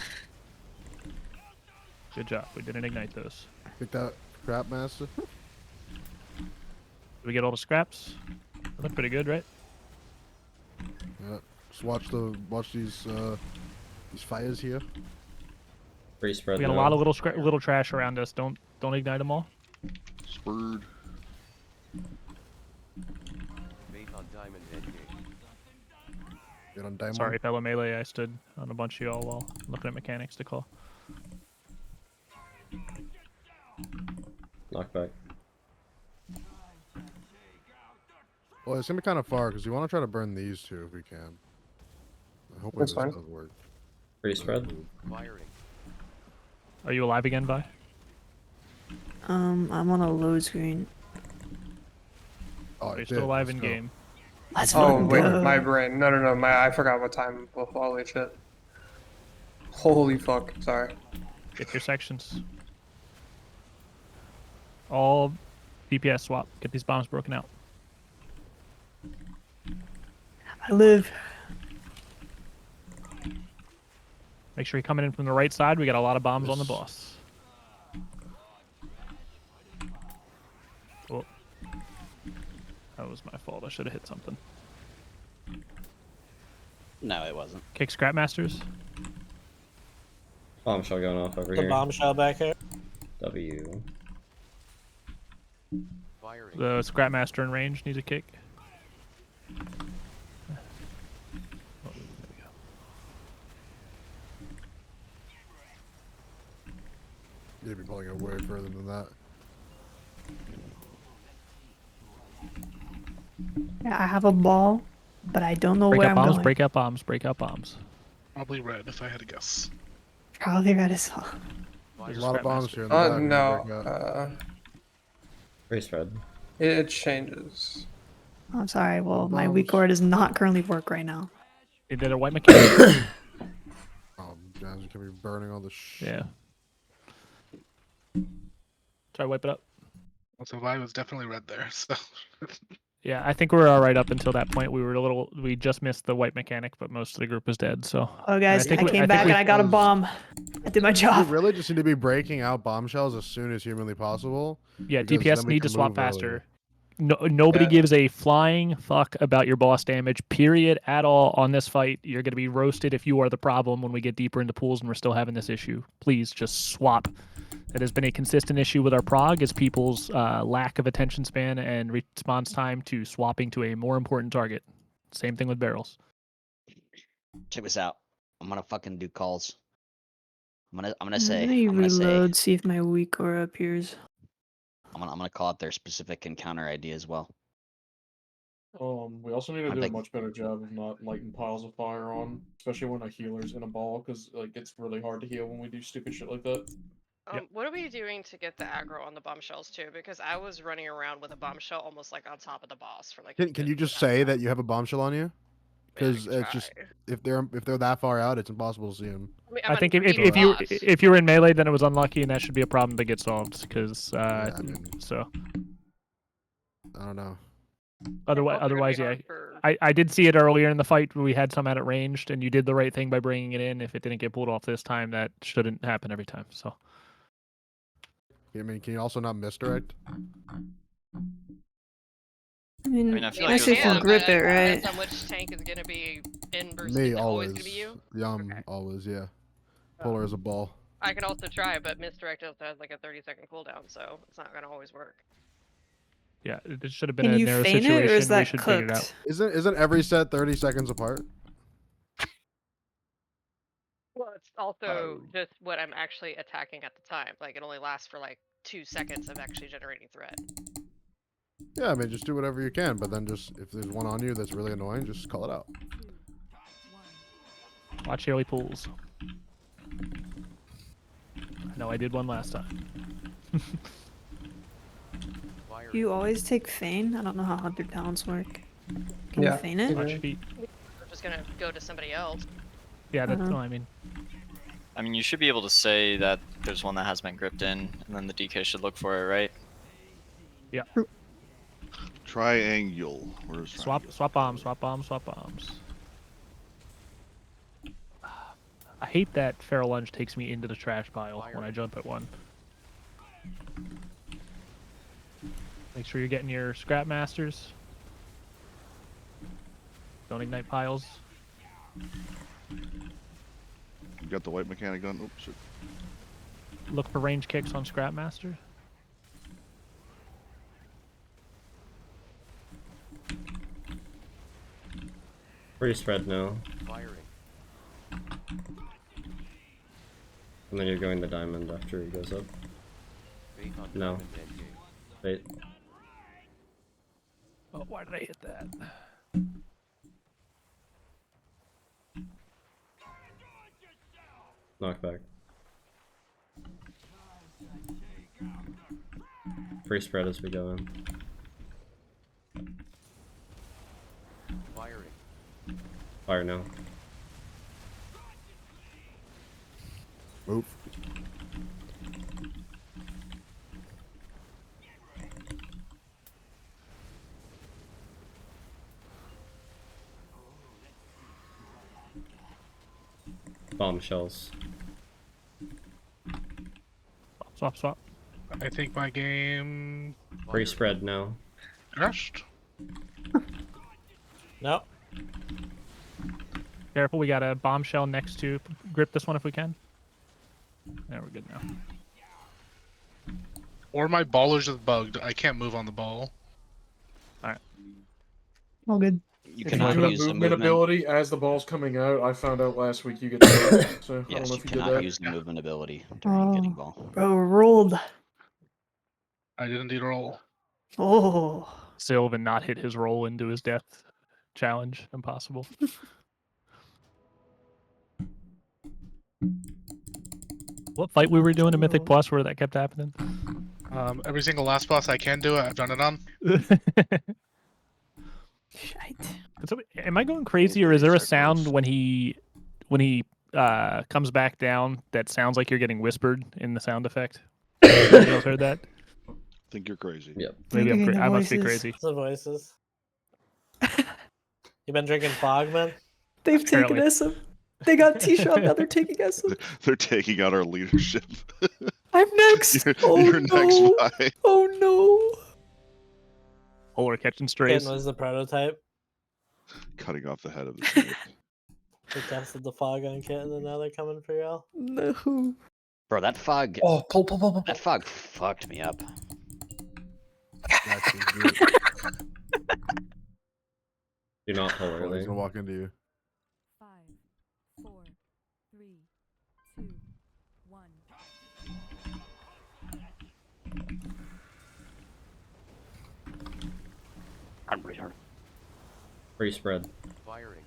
Good job. We didn't ignite those. Pick that scrap master. Did we get all the scraps? They look pretty good, right? Yeah. Just watch these fires here. Free spread. We got a now. lot of little trash around us. Don't ignite them all. Spurred. Bait on diamond head gate. Get on diamond. Sorry, fellow melee. I stood on a bunch of y'all while looking at mechanics to call. Knockback. Well, it's gonna be kind of far because you want to try to burn these two if we can. Hopefully That's this fine. does work. Free spread. Firing. Are you alive again, Vi? I'm on a load screen. Oh, Are you it still did. alive Let's in go. game? Let's Oh fucking wait, go. my brain. No. I forgot what time. Well, holy shit. Holy fuck. Sorry. Get your sections. All DPS swap. Get these bombs broken out. I live. Make sure you're coming in from the right side. We got a lot of bombs on the Yes. boss. Oh. That was my fault. I should have hit something. No, it wasn't. Kick Scrap Masters. Bombshell going off over The here. bombshell back here. W. Firing. The Scrap Master in range needs a kick. Oh, there we go. You'd be pulling it way further than that. Yeah, I have a ball, but I don't know Break where out I'm bombs, going. break out bombs, break out bombs. Probably red if I had to guess. Probably red as well. There's a lot of Scrap bombs Master. here in the back. when you No. break out. Free spread. It changes. I'm sorry. Well, my Bombs. weak core does not currently work right now. You did a white mechanic. Oh, guys, you can be burning all the shit. Yeah. Try to wipe it up. Also, Vi was definitely red there, so. Yeah, I think we were all right up until that point. We just missed the white mechanic, but most of the group was dead. So. Oh, guys, I think came back and I got a bomb. I did my You job. really just need to be breaking out bombshells as soon as humanly possible. Yeah, because DPS then we need to can swap move faster. earlier. No, nobody Yeah. gives a flying fuck about your boss damage, period, at all on this fight. You're going to be roasted if you are the problem when we get deeper into pools and we're still having this issue. Please just swap. It has been a consistent issue with our prog is people's lack of attention span and response time to swapping to a more important target. Same thing with barrels. Check this out. I'm gonna fucking do calls. I'm gonna Let say me I'm gonna say reload, see if my weak core appears. I'm gonna call out their specific encounter ID as well. We also need to I'm do a like- much better job of not lighting piles of fire on, especially when a healer's in a ball, because like it's really hard to heal when we do stupid shit like that. What are we doing to get the aggro on the bombshells too? Because I was running around with a bombshell almost like on top of the boss for like. Can you just say that you have a bombshell on you? Because it's just if they're that far out, it's impossible to see them. I mean, I think I'm if you were in melee, then it was unlucky, and that should be a problem that gets solved. Because Yeah, I mean, so I don't know. otherwise, yeah. I did see it earlier in the fight. We had some at it ranged, and you did the right thing by bringing it in. If it didn't get pulled off this time, that shouldn't happen every time. So. I mean, can you also not misdirect? I mean, I feel unless like you can grip it, right? Depends on which tank is gonna be in versus Me is it always always. gonna be you. Yum always. Yeah. Polar as a ball. I can also try, but misdirect also has like a 30-second cooldown, so it's not gonna always work. Yeah, it should have been Can a you narrow feign it, situation. or is We that should figure it out. cooked? Isn't every set 30 seconds apart? Well, it's also just what I'm actually attacking at the time. Like it only lasts for like 2 seconds of actually generating threat. Yeah, I mean, just do whatever you can, but then just if there's one on you that's really annoying, just call it out. Watch early pools. I know I did one last time. You always take feign? I don't know how 100 pounds work. Can you feign it? Watch feet. We're just gonna go to somebody else. Yeah, that's Uh-huh. no, I mean. I mean, you should be able to say that there's one that has been gripped in, and then the DK should look for it, right? Yeah. Triangle. Where's Swap bombs, swap bombs, swap bombs. I hate that Feral Lunge takes me into the trash pile when I jump at one. Make sure you're getting your Scrap Masters. Don't ignite piles. You got the white mechanic done? Oops. Shit. Look for range kicks on Scrap Master. Free spread now. Firing. And then you're going the diamond after he goes up. Bait on No. diamond endgame. Wait. Oh, why did I hit that? Knockback. Free spread as we go in. Firing. Fire now. Move. Bombshells. Swap, swap. I think my game Free spread now. crashed. No. Careful, we got a bombshell next to grip this one if we can. There, we're good now. Or my ball is just bugged. I can't move on the ball. Alright. All good. You If cannot you do a use the movement movement. ability as the ball's coming out. I found out last week you get that. So I don't Yes, know you if you did cannot that. use the movement ability during getting ball. Bro, rolled. I didn't do roll. Oh. Sylvan not hit his roll into his death challenge. Impossible. What fight we were doing in Mythic Plus where that kept happening? Every single last boss I can do it, I've done it on. So, am I going crazy, or is there a sound when he comes back down that sounds like you're getting whispered in the sound effect? Have you guys heard that? I think you're crazy. Yep. Maybe I'm Thinking the I must be voices. crazy. It's the voices. You been drinking fog, man? They've taken Apparently. SM. They got T-Shot, now they're taking SM. They're taking out our leadership. I'm next. You're next, no. bye. Oh no. Or catching strays. Kitten was the prototype. Cutting off the head of the snake. They tested the fog on Kitten, and now they're coming for y'all. No. Bro, that fog. Oh, pull. That fog fucked me up. Do not pull Oh, he's early. gonna walk into you. 5, 4, 3, 2, 1. I'm retarded. Free spread. Firing.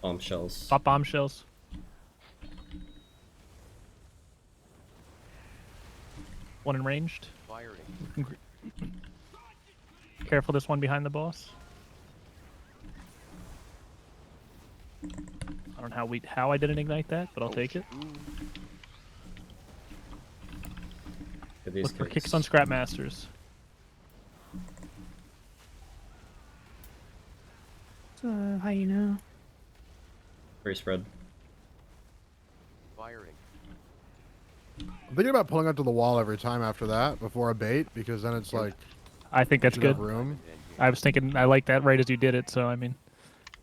Bombshells. Pop bombshells. One in ranged. Firing. Careful, this one behind the boss. I don't know how I didn't ignite that, but I'll take it. Get these Look for kicks. kicks on Scrap Masters. Hyena. Free spread. Firing. I'm thinking about pulling up to the wall every time after that before a bait, because then it's like I think that's you should have good. room. I was thinking I like that right as you did it, so I mean.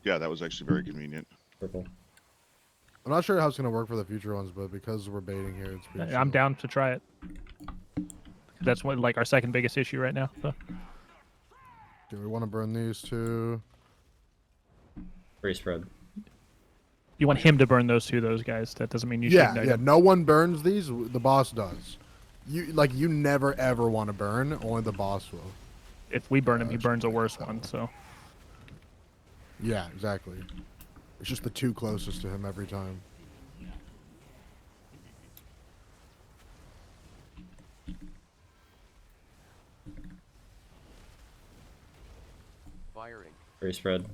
Yeah, that was actually very convenient. Purple. I'm not sure how it's gonna work for the future ones, but because we're baiting here, it's pretty I'm chill. down to try it. That's what like our second biggest issue right now. So. Do we want to burn these two? Free spread. You want him to burn those guys. That doesn't mean you should Yeah, ignite yeah. them. No one burns these. The boss does. You never ever want to burn. Only the boss will. If we burn him, he burns a worse one. So. Yeah, exactly. It's just the two closest to him every time. Firing. Free spread.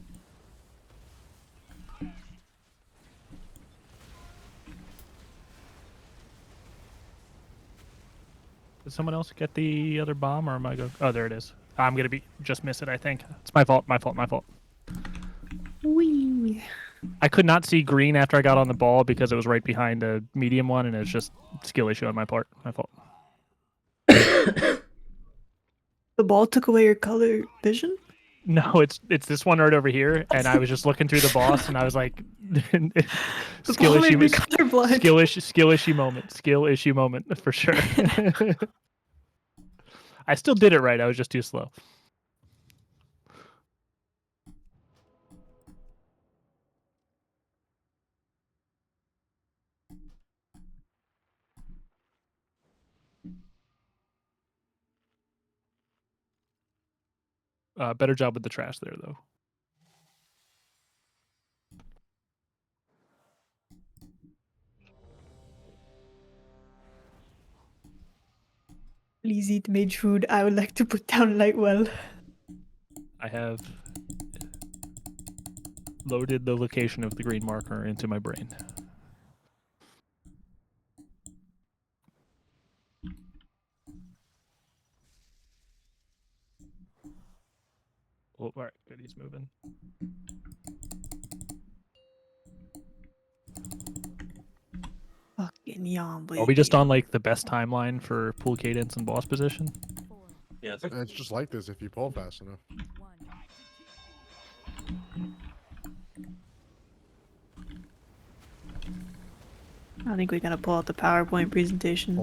Did someone else get the other bomb, or am I going? Oh, there it is. I'm gonna just miss it. I think it's my fault. My fault. Wee. I could not see green after I got on the ball because it was right behind the medium one, and it's just skill issue on my part. My fault. The ball took away your color vision? No, it's this one right over here, and I was just looking through the boss, and I was like, skill ball made issue, me colorblind. skill issue moment for sure. I still did it right. I was just too slow. Better job with the trash there, though. Please eat mage food. I would like to put down Lightwell. I have loaded the location of the green marker into my brain. Oh, alright, good, he's moving. Fucking yawn, Are we just on like the best timeline for pool cadence and boss position? Yeah, It's just like this if you pull fast enough. I think we gotta pull out the PowerPoint presentation.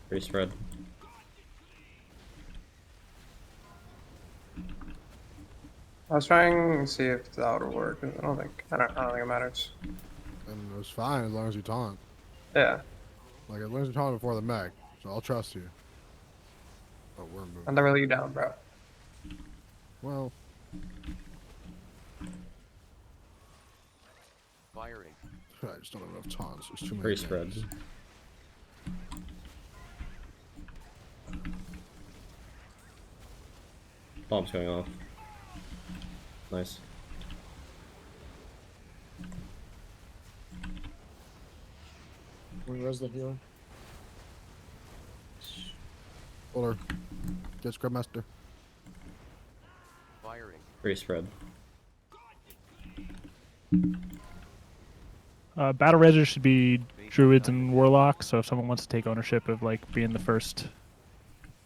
Free spread. I was trying to see if that would work. I don't think it matters. And it was fine as long as you taunt. Yeah. Like as long as you taunt before the mech, so I'll trust you. Oh, we're moving. I'm never let you down, bro. Well, Firing. I just don't have enough taunts. There's too many. Free things. spreads. Bomb's going off. Nice. Where's the healer? Fuller. Get Scrubmaster. Firing. Free spread. Battle Reser should be druids and warlocks, so if someone wants to take ownership of like being the first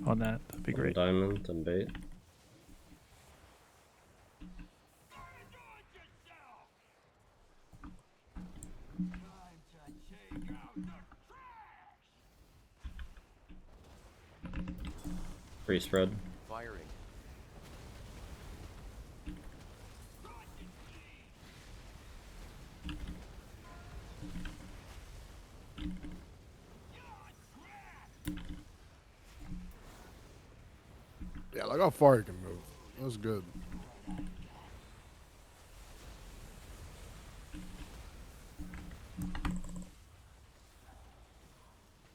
on that, that'd be great. Diamond and bait. Free spread. Firing. Yeah, look how far you can move. That was good.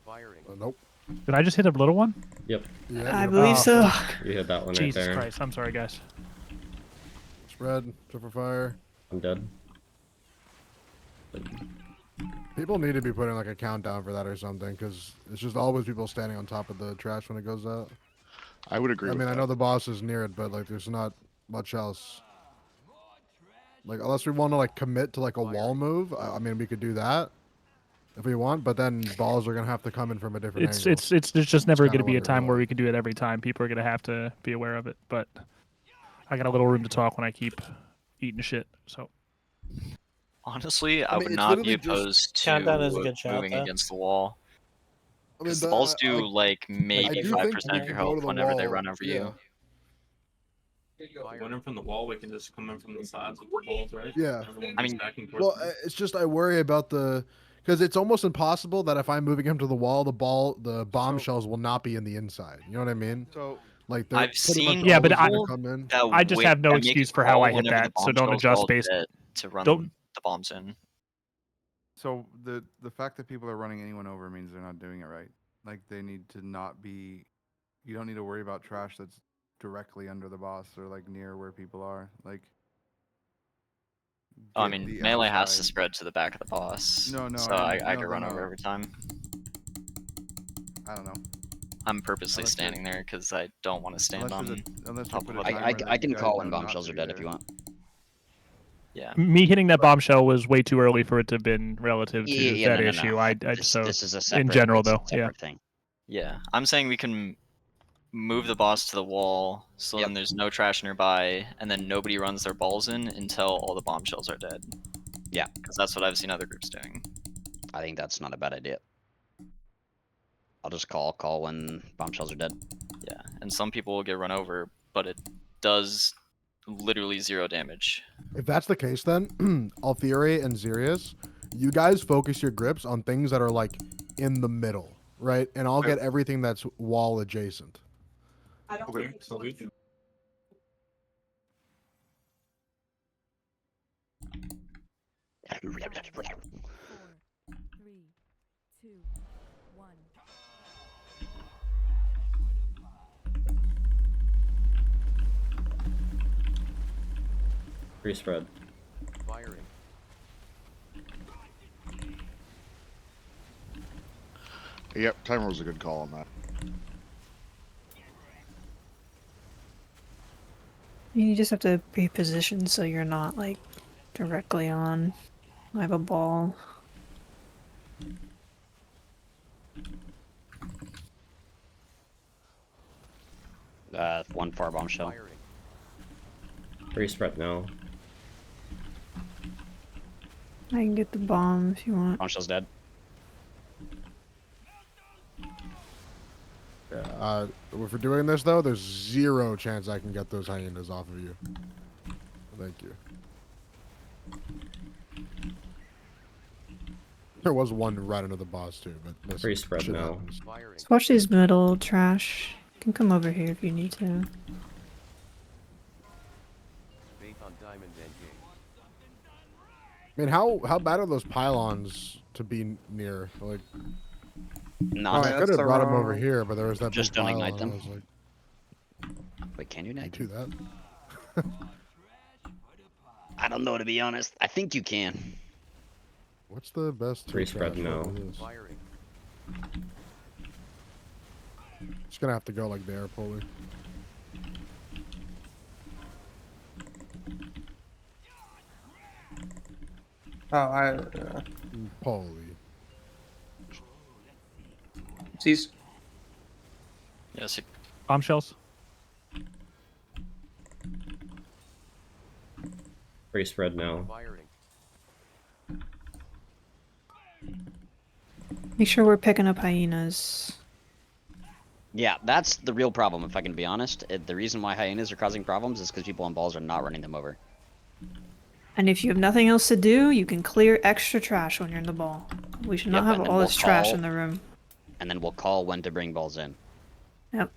Firing. Nope. Did I just hit a little one? Yep. Yeah, I believe so. You hit that one Jesus right there. Christ, I'm sorry, guys. Spread. Triple fire. I'm dead. People need to be putting like a countdown for that or something, because it's just always people standing on top of the trash when it goes out. I would agree. I with mean, that. I know the boss is near it, but like, there's not much else. Like, unless we want to like commit to like a wall move, I mean, we could do that if we want. But then balls are gonna have to come in from a different angle. It's there's just never It's going to kinda be a what time you're where doing. we can do it every time. People are going to have to be aware of it, but I got a little room to talk when I keep eating shit. So Honestly, I mean, would it's not be literally just- opposed to Countdown is a good shout, moving though. against the wall. I mean, Because the balls do I like maybe do 5% think of we your can go health to the whenever they wall, run over yeah. you. Going in from the wall, we can just come in from the sides of the walls, right? Yeah. Everyone I just mean- backing towards Well, them. it's just I worry about because it's almost impossible that if I'm moving him to the wall, the bombshells will not be in the inside. You know what I mean? So Like they're I've pretty much seen Yeah, but always gonna people come in. that I just have no that make excuse a for how call I hit whenever that, the so don't bombshells are adjust all based- dead to run don't- the bombs in. So the fact that people are running anyone over means they're not doing it right. Like they need to not be. You don't need to worry about trash that's directly under the boss or like near where people are. Like. I get mean, the melee has to outside. spread to the back of the boss. No, no, So I I know, could no, run no. over every time. I don't know. I'm purposely Unless you're- standing there because I don't want to stand Unless on there's unless you top put of a a timer I that can you call guys when know not bombshells to are be dead if there. you want. Yeah. me hitting that bombshell was way too early for it to have been relative to Yeah, that no, no, issue. no. I This, just so this is a in separate, general it's a though, yeah. separate thing. Yeah, I'm saying we can move the boss to the wall so then there's no trash nearby, and then nobody runs their balls in until all the bombshells are dead. Yeah. Because that's what I've seen other groups doing. I think that's not a bad idea. I'll just call when bombshells are dead. Yeah, and some people will get run over, but it does literally 0 damage. If that's the case, then Alfieri and Xerius, you guys focus your grips on things that are like in the middle, right? And I'll get everything that's wall adjacent. Okay, so we can. 4, 3, 2, 1. Free spread. Firing. Yep, timer was a good call on that. You just have to be positioned so you're not like directly on. I have a ball. One far bombshell. Free spread now. I can get the bomb if you want. Bombshell's dead. Yeah, if we're doing this though, there's 0 chance I can get those hyenas off of you. Thank you. There was one right under the boss too, but listen, Free spread shit now. happens. Let's watch these middle trash. You can come over here if you need to. Faith on diamond and king. I mean, how bad are those pylons to be near? Like, Nah, I could have brought them over here, but there was that Just big don't pylon. ignite them. I was like, Wait, can you ignite do them? that. I don't know, to be honest. I think you can. What's the best Free two spread trash now. over this? Firing. Just gonna have to go like there, Poly. Oh, Poly. Cease. Yes. Bombshells. Free spread now. Firing. Make sure we're picking up hyenas. Yeah, that's the real problem, if I can be honest. The reason why hyenas are causing problems is because people on balls are not running them over. And if you have nothing else to do, you can clear extra trash when you're in the ball. We should not Yep, have and then all we'll this trash call- in the room. And then we'll call when to bring balls in. Yep.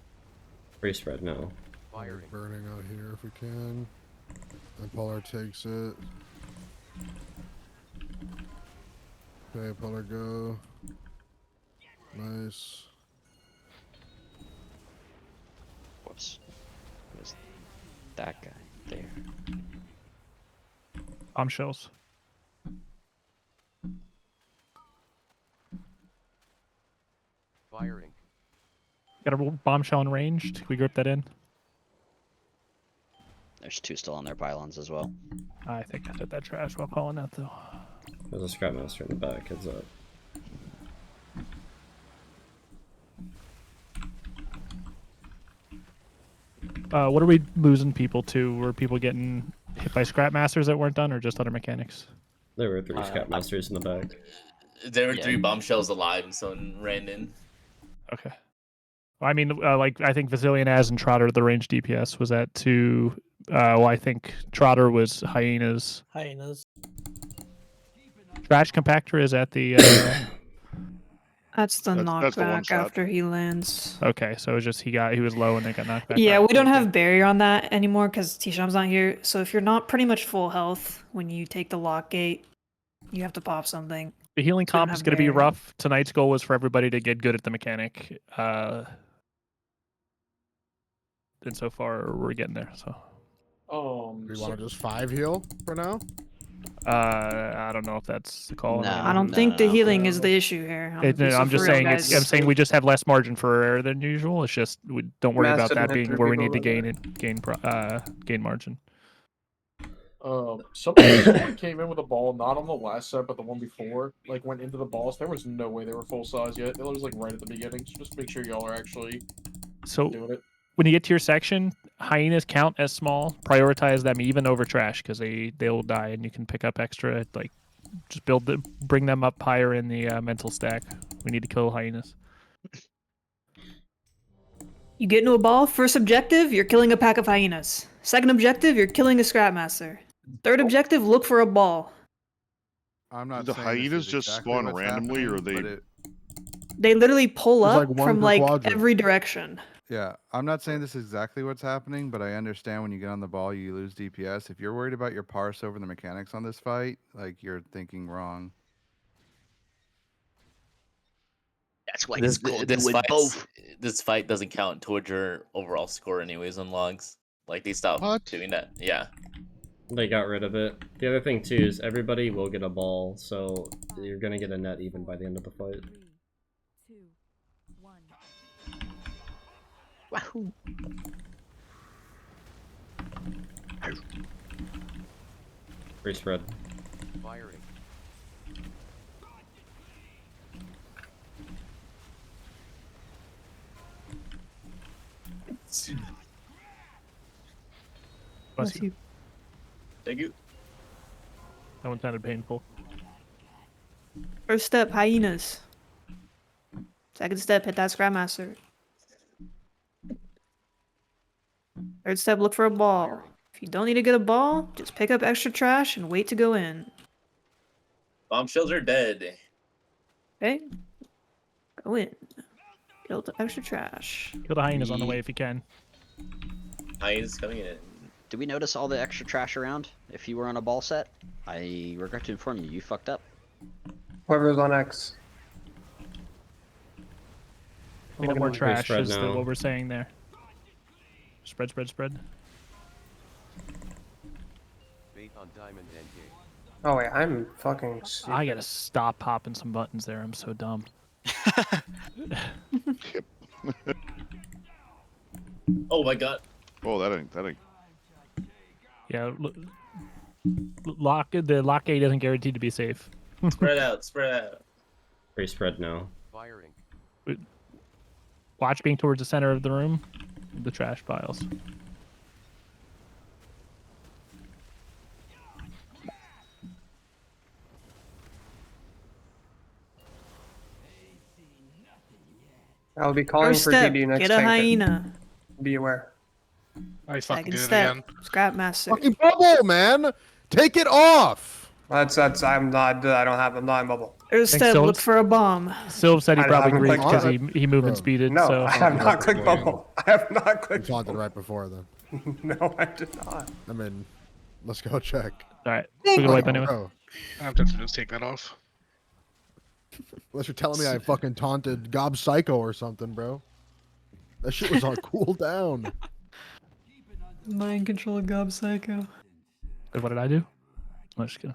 Free spread now. Firing. Burning out here if we can. And Polar takes it. Okay, Polar go. Nice. Whoops. Where's that guy? There. Bombshells. Firing. Got a bombshell in range. Can we grip that in? There's 2 still on their pylons as well. I think I did that trash while calling that though. There's a scrap master in the back. Heads up. What are we losing people to? Were people getting hit by scrap masters that weren't done, or just other mechanics? There were 3 scrap masters in the back. There were 3 bombshells alive and someone ran in. Okay. Well, I mean, like I think Vasilian Az and Trotter, the range DPS was at 2. Well, I think Trotter was hyenas. Hyenas. Trash compactor is at the. That's the That's the one knockback shot. after he lands. Okay, so it was just he was low and they got knocked back. Yeah, up. we don't have barrier on that anymore because Tisham's not here. So if you're not pretty much full health when you take the lock gate, you have to pop something. The healing We don't comp is have going to be barrier. rough. Tonight's goal was for everybody to get good at the mechanic. And so far we're getting there. So Do you want to just 5 heal for now? I don't know if that's the call. I don't think the healing is the issue here. I'm just saying I'm saying we just have less margin for error than usual. It's just we don't worry Mass about that didn't hit being 3 where we people need to that gain margin. Someone came in with a ball, not on the last set, but the one before. Like went into the balls. There was no way they were full size yet. It was like right at the beginning. So just make sure y'all are actually So doing it. when you get to your section, hyenas count as small. Prioritize them even over trash because they'll die, and you can pick up extra. Like just bring them up higher in the mental stack. We need to kill hyenas. You get into a ball, first objective, you're killing a pack of hyenas. Second objective, you're killing a scrapmaster. Third objective, look for a ball. I'm not Do the saying this hyenas is just exactly spawn what's randomly, or happening, they? but They literally pull There's up like one from per like quadrant. every direction. Yeah, I'm not saying this is exactly what's happening, but I understand when you get on the ball, you lose DPS. If you're worried about your parse over the mechanics on this fight, like you're thinking wrong. That's why This you gotta this do it fight both. this fight doesn't count towards your overall score anyways on logs. Like they stopped doing that. Yeah. They got rid of it. The other thing too is everybody will get a ball, so you're gonna get a net even by the end of the fight. 3, 2, 1. Wahoo! Free spread. Firing. Bless you. Thank you. That one sounded painful. First step, hyenas. Second step, hit that Scrapmaster. Third step, look for a ball. If you don't need to get a ball, just pick up extra trash and wait to go in. Bombshells are dead. Okay? Go in. Kill the extra trash. Kill the hyenas on the way if you can. Hyenas coming in. Did we notice all the extra trash around? If you were on a ball set, I regret to inform you, you fucked up. Whoever's on X. We need more trash spread is now. what we're saying there. Spread, spread, spread. Faith on diamond and game. Oh wait, I'm fucking stupid. I gotta stop popping some buttons there. I'm so dumb. Oh my god. Oh, that ain't. Yeah, the lock A doesn't guarantee to be safe. Spread out, spread out. Free spread now. Firing. Watch being towards the center of the room. The trash piles. I'll be calling First for step, DD next get a tank. hyena. Be aware. I fucking Second did it step, again. Scrapmaster. Fucking bubble, man. Take it off. That's I'm not in bubble. Third step, look for a bomb. Sylv said he I probably haven't agreed clicked because he moved and Bro. speeded. No, so. I have not clicked bubble. I have not You clicked taunted bubble. right before then. No, I did not. I mean, let's go check. All right, we're gonna wipe anyway. Bro, I'm tempted to just take that off. unless you're telling me I fucking taunted Gob Psycho or something, bro. That shit was on cooldown. Mind control Gob Psycho. What did I do? I'm just kidding.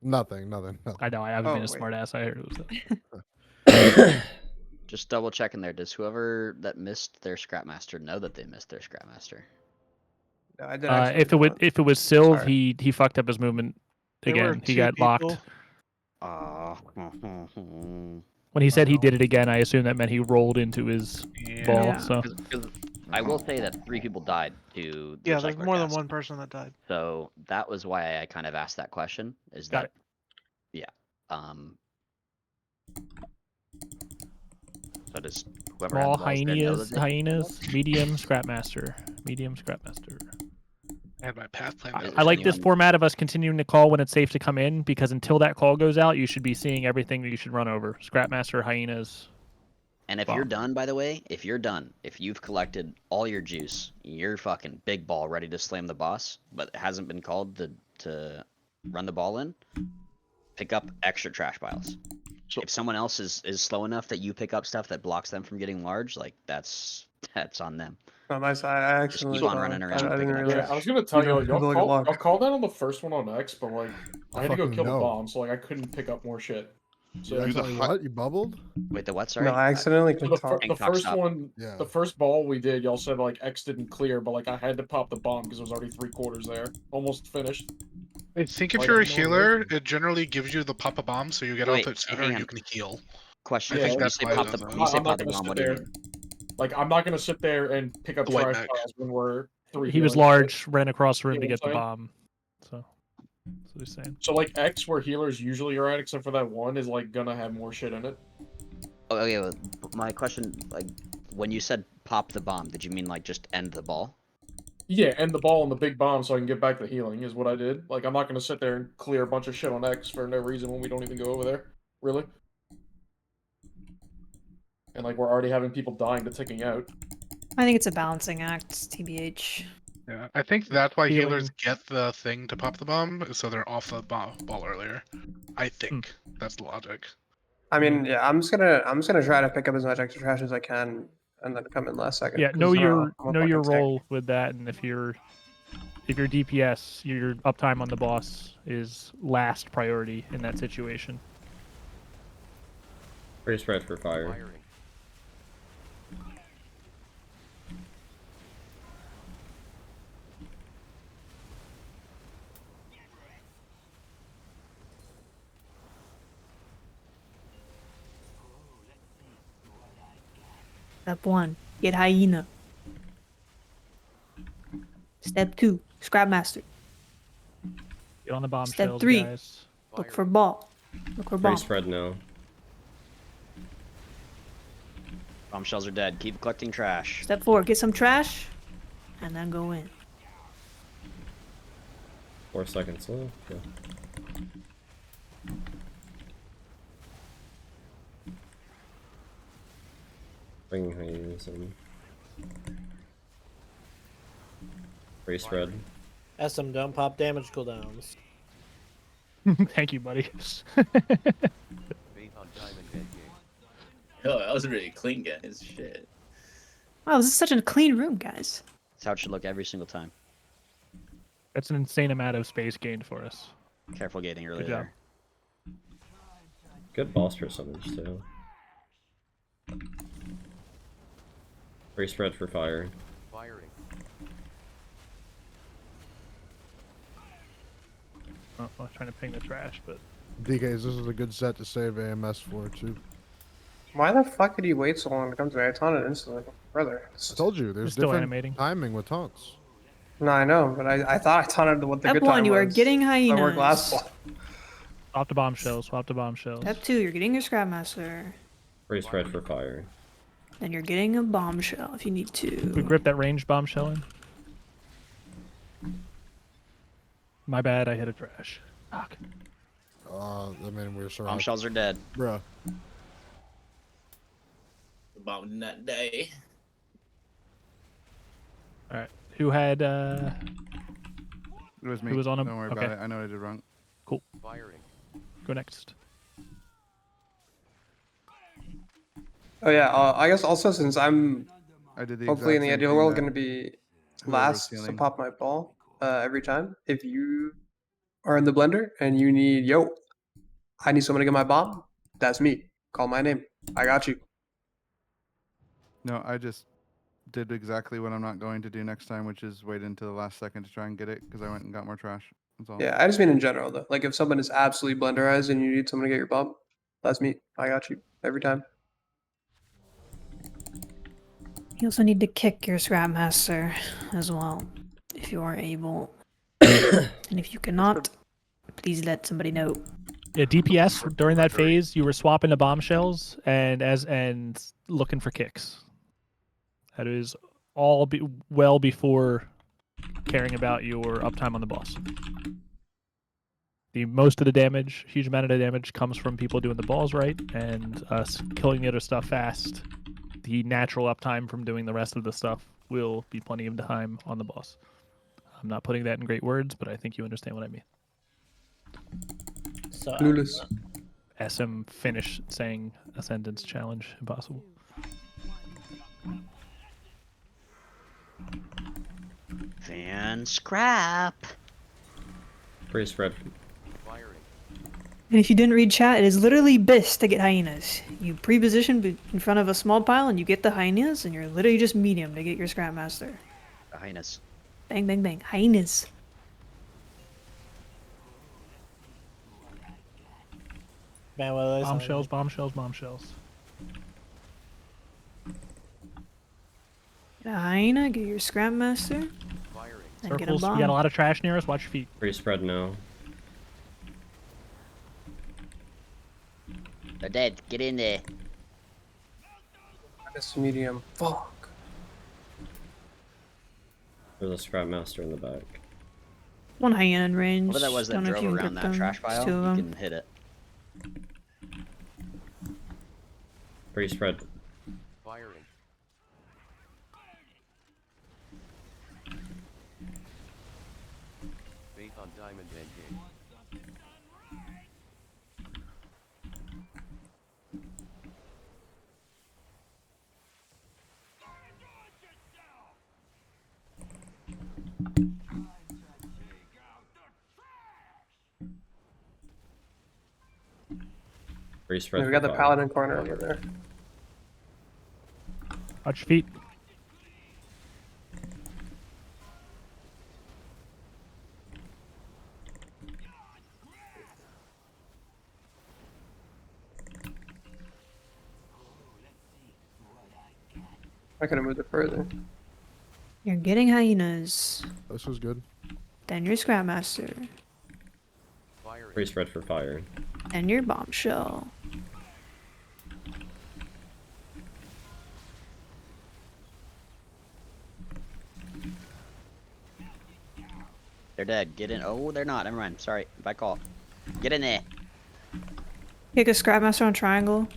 Nothing. I know I haven't been a wait. smart ass. I heard it was Just double checking there. Does whoever that missed their Scrapmaster know that they missed their Scrapmaster? No, I did actually if it was Sylv, Sorry. he fucked up his movement There were again. He two got people. locked. When he said he did it again, I assumed that meant he rolled into his ball. Yeah. So I will say that 3 people died to the Yeah, there's recycler more than gas. one person that died. So that was why I kind of asked that question. Is Got that it. yeah? So does whoever small had the balls there know that hyenas, they- medium Scrapmaster, medium Scrapmaster. I had my path plan. Is I like this anyone- format of us continuing to call when it's safe to come in because until that call goes out, you should be seeing everything that you should run over. Scrapmaster, hyenas. And if you're done, by the way, if you've collected all your juice, you're fucking big ball ready to slam the boss, but it hasn't been called to run the ball in, pick up extra trash piles. So- if someone else is slow enough that you pick up stuff that blocks them from getting large, like that's on them. On my side, I actually keep on running around I picking didn't up realize. trash. I was gonna tell you, People y'all get locked. call that on the first one on X, but like I had to go fucking kill the know. bomb, so like I couldn't pick up more shit. So You accidentally what? You bubbled? Wait, the what? Sorry. No, I accidentally So clicked the, top. the first one, Yeah. the first ball we did, y'all said like X didn't clear, but like I had to pop the bomb because it was already 3/4 there, almost finished. I think if Like, you're a no healer, it generally gives you the pop a bomb, so you get Wait, off it sooner hang and you on. can heal. Question: I Yeah, think when you that's say why it pop does the that. when you say I'm pop not the gonna bomb, sit what do you there. mean? Like I'm not gonna sit there and pick up The white trash mag. piles when we're 3. He was healing. large, ran across the room You to know get the what I'm bomb. So that's what he's saying. So like X, where healers usually are at, except for that one, is like gonna have more shit in it. Oh, okay. Well, my question, like, when you said pop the bomb, did you mean like just end the ball? Yeah, and the ball and the big bomb so I can get back to healing is what I did. Like I'm not gonna sit there and clear a bunch of shit on X for no reason when we don't even go over there. Really? and like we're already having people dying to ticking out. I think it's a balancing act, TBH. Yeah, I think that's why Healing. healers get the thing to pop the bomb, so they're off the ball earlier. I think that's the logic. I mean, yeah, I'm just gonna try to pick up as much extra trash as I can, and then come in last second. Yeah, 'cause know I don't your I'm a know your fucking tank. role with that, and if you're DPS, your uptime on the boss is last priority in that situation. Pretty spread for fire. Firing. Step 1, get hyena. Step 2, scrap master. Get on the bomb Step shells, 3, guys. look for ball. Look for bomb. Pretty spread now. Bombshells are dead. Keep collecting trash. Step 4, get some trash, and then go in. 4 seconds left. Yeah. Bringing hyenas in. Pretty spread. SM, don't pop damage cooldowns. Thank you, buddy. Faith on diamond endgame. Oh, that was really clean, guys. Shit. Wow, this is such a clean room, guys. That's how it should look every single time. That's an insane amount of space gained for us. Careful gating early Good job. there. Good boss percentage too. Pretty spread for fire. Firing. Oh, I was trying to ping the trash, but DKs, this is a good set to save AMS for too. Why the fuck did you wait so long to come to me? I taunted instantly, brother. I told you, there's still different animating. timing with taunts. No, I know, but I thought I taunted what the Step good 1, time you are was. getting I worked last hyenas. one. swap the bombshells. Swap the bombshells. Step 2, you're getting your scrap master. Pretty spread for fire. Then you're getting a bombshell if you need We to. grip that ranged bombshell in. My bad, I hit a trash. Fuck. I mean, we're surrounded. Bombshells are dead. Bruh. The bomb did not die. All right. Who had? It was me. Who was on him? Don't worry Okay. about it. I know what I did wrong. Cool. Firing. Go next. Oh yeah, I guess also since I'm I did the hopefully in exact the same ideal thing world that going to be whoever was last to healing. pop my ball every time. If you are in the blender and you need, yo, I need someone to get my bomb, that's me. Call my name. I got you. No, I just did exactly what I'm not going to do next time, which is wait until the last second to try and get it because I went and got more trash. That's all. Yeah, I just mean in general though. Like if someone is absolutely blenderized and you need someone to get your bomb, that's me. I got you every time. You also need to kick your scrap master as well, if you are able. And if you cannot, please let somebody know. Yeah, DPS during that phase, you were swapping the bombshells and looking for kicks. That is all well before caring about your uptime on the boss. The most of the damage, huge amount of the damage, comes from people doing the balls right and us killing the other stuff fast. The natural uptime from doing the rest of the stuff will be plenty of time on the boss. I'm not putting that in great words, but I think you understand what I mean. So, Clueless. SM finish saying a sentence challenge impossible. Fan scrap. Pretty spread. Firing. And if you didn't read chat, it is literally BIS to get hyenas. You pre-position in front of a small pile and you get the hyenas, and you're literally just medium to get your scrap master. Highness. Bang, bang, bang. Hyenas. Man, what are those Bombshells, bombshells, bombshells. Get a hyena, get your scrap master, Firing. and get a Circles, we bomb. got a lot of trash near us. Watch your feet. Pretty spread now. They're dead. Get in there. This medium. Fuck. There's a scrap master in the back. One hyena in range. Whatever that was that Don't know if drove you can around get that them. trash There's pile, two of you them. can hit it. Pretty spread. diamond endgame. Free spread. We got for the fire. paladin corner over there. Watch your feet. I could have moved it further. You're getting hyenas. This was good. Then your Scrapmaster. Free spread for fire. And your Bombshell. They're dead. Get in. Oh, they're not. Never mind. Sorry. If I call. Get in there. Kick a Scrapmaster on triangle.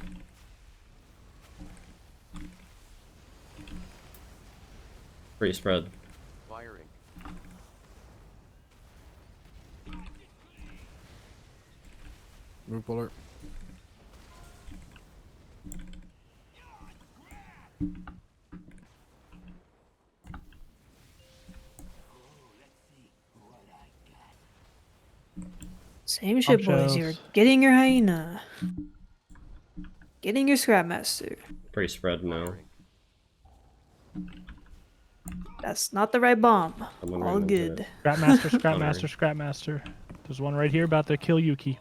Free spread. Firing. Move puller. Same shit, boys. You're Bombshells. getting your hyena. Getting your Scrapmaster. Free spread. No. That's not the right bomb. Someone All ran into good. it. Scrapmaster, Sorry. Scrapmaster, Scrapmaster. There's one right here about to kill Yuki.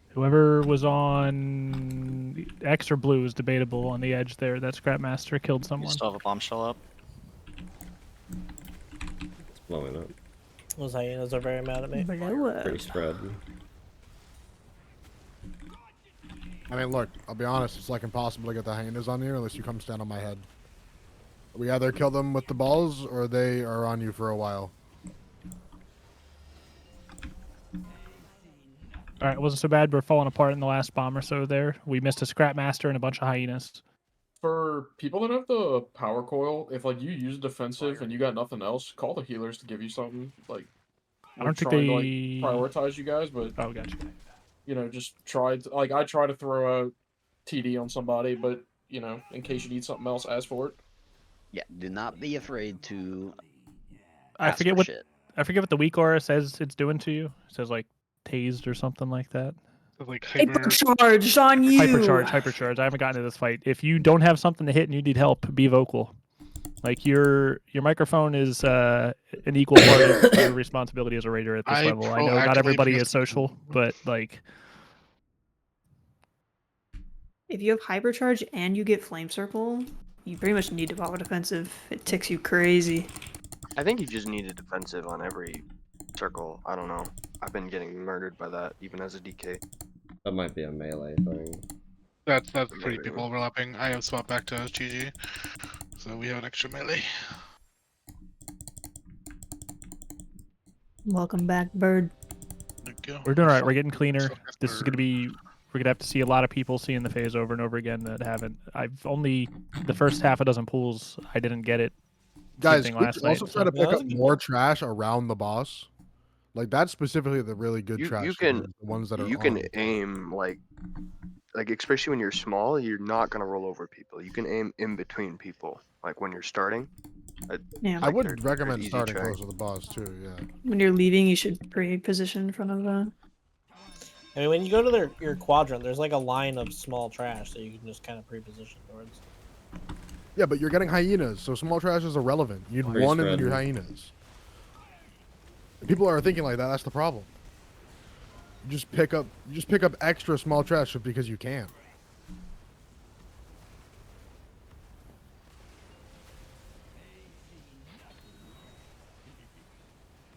Whoever was on X or blue is debatable on the edge there. That Scrapmaster killed You someone. still have a bombshell up. It's blowing up. Those hyenas are very mad at me. Blow up. Free spread. I mean, look, I'll be honest, it's like impossible to get the hyenas on here unless you come stand on my head. We either kill them with the balls or they are on you for a while. Alright, it wasn't so bad. We're falling apart in the last bomb or so there. We missed a Scrapmaster and a bunch of hyenas. For people that have the power coil, if like you use defensive and you got nothing else, call the healers to give you something. Like, I don't think trying to, they- like, prioritize you guys, but Oh, gotcha. you know, just try to, like, I try to throw a TD on somebody, but you know, in case you need something else, ask for it. Yeah. Do not be afraid to. I ask forget for what shit. I forget what the weak aura says it's doing to you. It says like tased or something like that. Like Hypercharged on you. Hypercharge. I haven't gotten to this fight. If you don't have something to hit and you need help, be vocal. Like your microphone is an equal part of your responsibility as a raider at this I level. I know not proactively everybody press is social, but like If you have Hypercharge and you get Flame Circle, you pretty much need to pop a defensive. It ticks you crazy. I think you just need a defensive on every circle. I don't know. I've been getting murdered by that even as a DK. That might be a melee thing. That's pretty people overlapping. I have swapped back to GG, so we have an extra melee. Welcome back, Bird. we're doing all right. We're getting cleaner. This is gonna be. We're gonna have to see a lot of people seeing the phase over and over again that haven't. I've only the first half a dozen pools. I didn't get it. Guys, thing we last can also night, try to so- pick up more trash around the boss. Like that's specifically the really good You trash. can the ones that are you can on. aim like especially when you're small, you're not gonna roll over people. You can aim in between people, like when you're starting. Yeah. I like, would they're recommend easy starting track. close to the boss too. Yeah. When you're leaving, you should pre-position in front of I mean, when you go to your quadrant, there's like a line of small trash that you can just kind of pre-position towards. Yeah, but you're getting hyenas, so small trash is irrelevant. You need Pretty one and then your spread. hyenas. People are thinking like that. That's the problem. You just pick up extra small trash just because you can.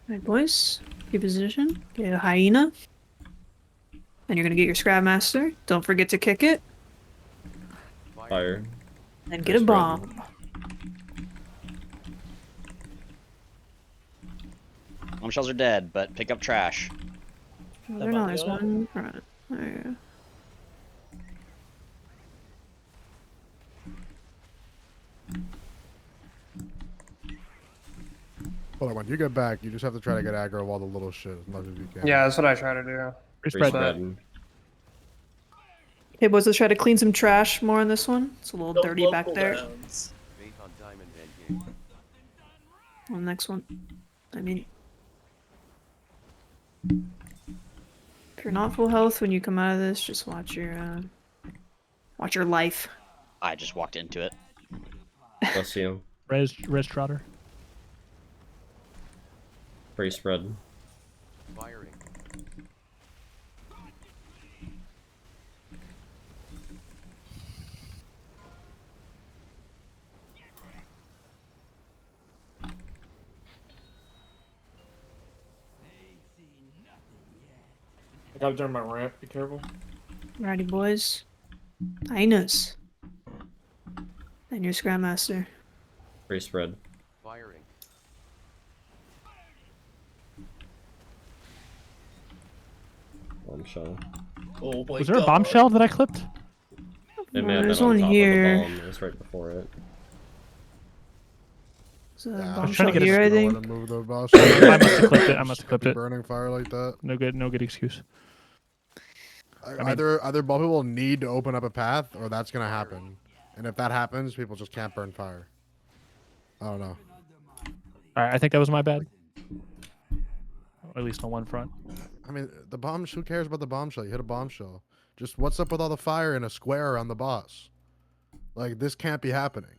Alright, boys. Pre-position. Get a hyena. Then you're gonna get your Scrapmaster. Don't forget to kick it. Fire. And get a bomb. Bombshells are dead, but pick up trash. Oh, they're not. There's one in front. There you go. Hold on, when you get back, you just have to try to get aggro of all the little shit as much as you can. Yeah, that's what I try to do. Free spread. Okay, boys, let's try to clean some trash more on this one. It's a little dirty back there. Faith on diamond and game. On the next one. I mean, if you're not full health when you come out of this, just watch your life. I just walked into it. Bless you. Res Trotter. Free spread. Firing. I gotta turn my ramp. Be careful. Alrighty, boys. Hyenas. And your Scram Master. Free spread. Firing. Bombshell. Oh my Was there a bombshell that I clipped? It may have there's been on one top here. of the bomb. It was right before it. There's a Yeah, I was trying to bombshell get a here, I I think. want to move the boss. I must have clipped it. I must have clipped it. Burning fire like that. No good excuse. mean- Either ball people need to open up a path, or that's gonna happen. And if that happens, people just can't burn fire. I don't know. Alright, I think that was my bad. At least on one front. I mean, the bomb. Who cares about the bombshell? You hit a bombshell. Just what's up with all the fire in a square around the boss? Like this can't be happening.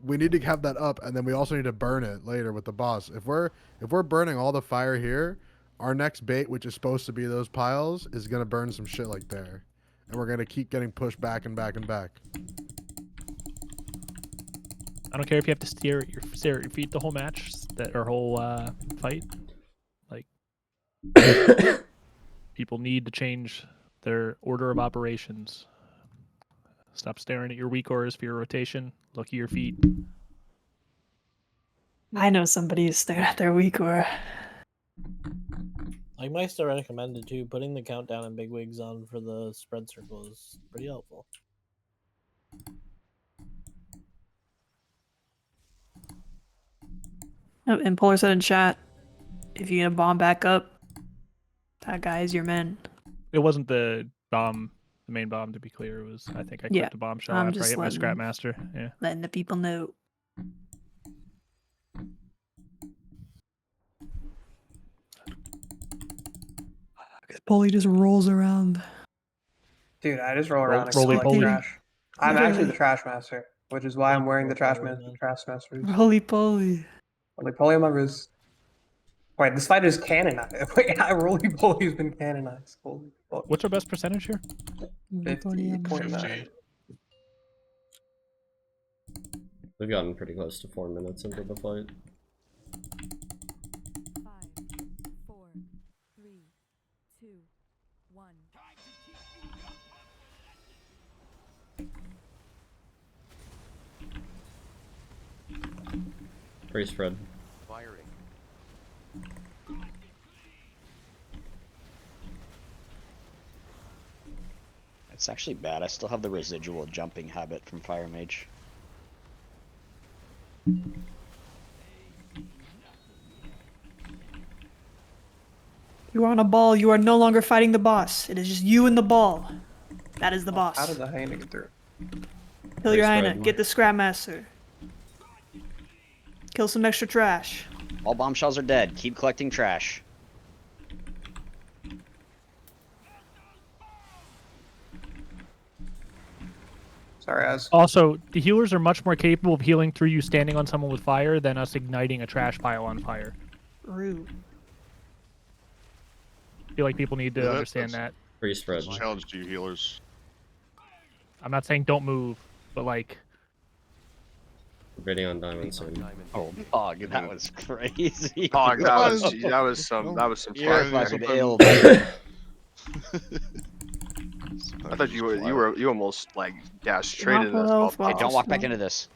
We need to have that up, and then we also need to burn it later with the boss. If we're burning all the fire here, our next bait, which is supposed to be those piles, is gonna burn some shit like there, and we're gonna keep getting pushed back and back and back. I don't care if you have to stare at your feet the whole match, or whole fight. Like, people need to change their order of operations. Stop staring at your weak auras for your rotation. Look at your feet. I know somebody who's staring at their weak aura. Like Meister recommended too, putting the countdown and big wigs on for the spread circle is pretty helpful. Oh, and Polar said in chat, if you get a bomb back up, that guy is your man. It wasn't the bomb, the main bomb, to be clear. It was, I think I clipped Yeah, a bombshell I'm after I just hit my letting- Scrap Master. Yeah. Letting the people know. Polly just rolls around. Dude, I just roll Roll- around and roly collect poly. trash. I'm actually Literally. the trash master, which is why I'm wearing the trash master. Roly poly. Roly poly on my wrist. Wait, this fighter's canonized. Wait, Roly poly's been canonized. Holy fuck. What's our best percentage here? 50.9. We've gotten pretty close to 4 minutes into the fight. 5, 4, 3, 2, 1. Free spread. Firing. It's actually bad. I still have the residual jumping habit from Fire Mage. You are on a ball. You are no longer fighting the boss. It is just you and the ball. That is the boss. How did the hyena get through? Kill your Free hyena. spread. Get the Scrap Master. Kill some extra trash. All bombshells are dead. Keep collecting trash. Sorry, Az. Also, the healers are much more capable of healing through you standing on someone with fire than us igniting a trash pile on fire. Rude. I feel like people need to Yeah, understand that's- that. Free spread. Challenge to you healers. I'm not saying don't move, but like, Video on diamond soon. Oh, Pog, that was crazy. Pog, that was some You're fire. fucking ill. I thought you almost like dashed straight into this. Hey, don't walk back into this.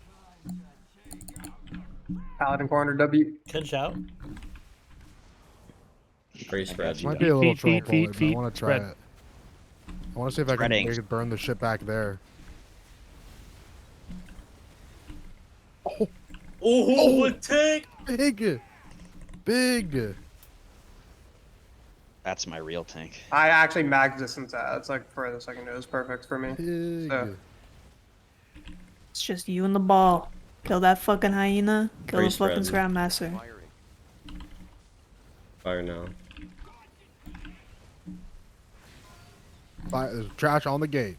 Paladin corner W. Good shout. Free spread. Might be a little troll feet, poly, feet, but I feet, want to try spread. it. I want to see if I can Spreading. make it burn the shit back there. Oh, what tank? Big. Big. That's my real tank. I actually max distance at. It's like furthest I can do. It's perfect for me. So, It's just you and the ball. Kill that fucking hyena. Kill Free the fucking spread. Scram Master. Fire now. There's trash on the gate.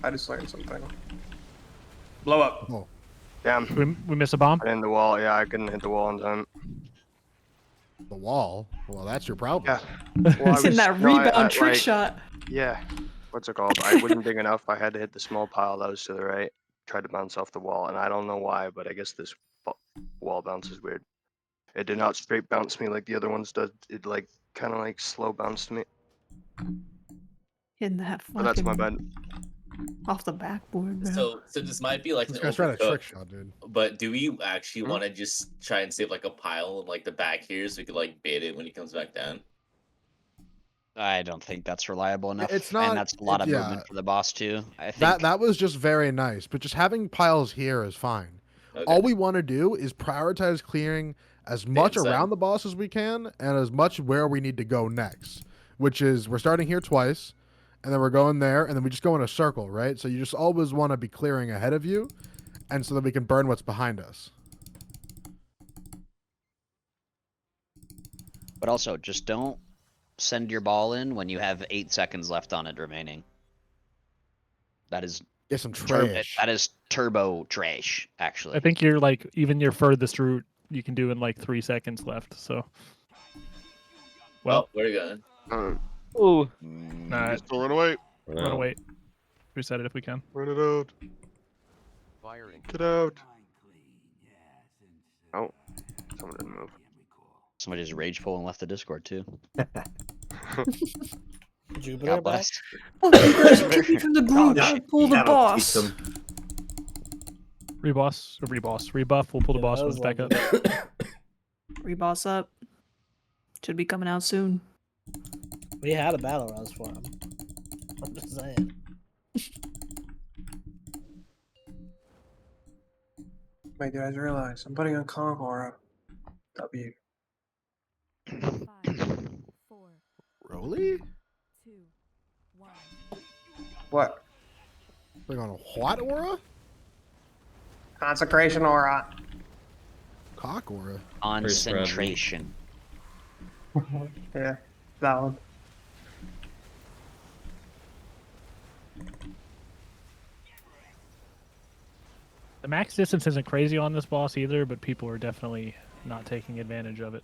I just learned something. Blow up. Oh. Damn. We missed a bomb. I hit the wall. Yeah, I couldn't hit the wall in time. The wall? Well, that's your problem. Yeah. Well, It's in that rebound trick shot. Yeah. What's it called? I wasn't big enough. I had to hit the small pile that was to the right. Tried to bounce off the wall, and I don't know why, but I guess this wall bounce is weird. It did not straight bounce me like the other ones did. It like kind of like slow bounced me. Hitting that But that's my fucking bad. off the backboard, bro. So this might be like This an guy's trying to overcooked, trick shot, dude. but do we actually want to just try and save like a pile in like the back here so we could like bait it when he comes back down? I don't think that's reliable enough. It's not- and that's a lot of yeah. movement for the boss too. I think That was just very nice, but just having piles here is fine. Okay. All we want to do is prioritize clearing as much inside. around the boss as we can and as much where we need to go next, which is we're starting here twice and then we're going there and then we just go in a circle, right? So you just always want to be clearing ahead of you and so that we can burn what's behind us. But also, just don't send your ball in when you have 8 seconds left on it remaining. That is Get some trash. That is turbo trash, actually. I think you're like even your furthest route you can do in like 3 seconds left. So. Well, where are you going? Ooh. Just throw it away. Run away. Reset it if we can. Run it out. Firing. Get out. Oh, someone didn't move. Somebody just rage pull and left the Discord too. Jupiter God back? bless. Oh, you guys kicked me from the group. Oh, I'll pull the that'll boss. teach them. Rebuff. We'll pull the boss that when it's was back up. Reboss up. Should be coming out soon. We had a battle rouse for him. I'm just saying. Wait, did I realize I'm putting on Conqueror. W. 5, 4, Really? 2, 1. What? We're going to what aura? Consecration aura. Cock aura. Concentration. Yeah, that one. The max distance isn't crazy on this boss either, but people are definitely not taking advantage of it.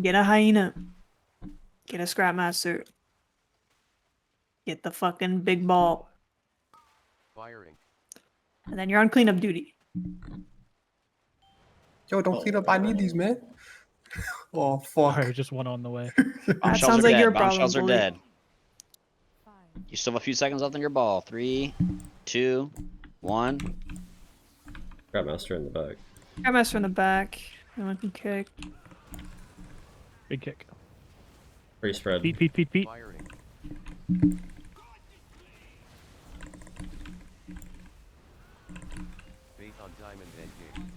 Get a hyena. Get a Scrap Master. Get the fucking big ball. Firing. And then you're on cleanup duty. Yo, don't clean up. I need these, man. Oh, fuck. Alright, just one on the way. Bombshells sounds are like dead. your problem, Bombshells are bully. dead. You still have a few seconds left on your ball. 3, 2, 1. Got Master in the back. Scrap Master in the back. No one can kick. Big kick. Free spread. Feet. Firing. Faith on Diamond and King.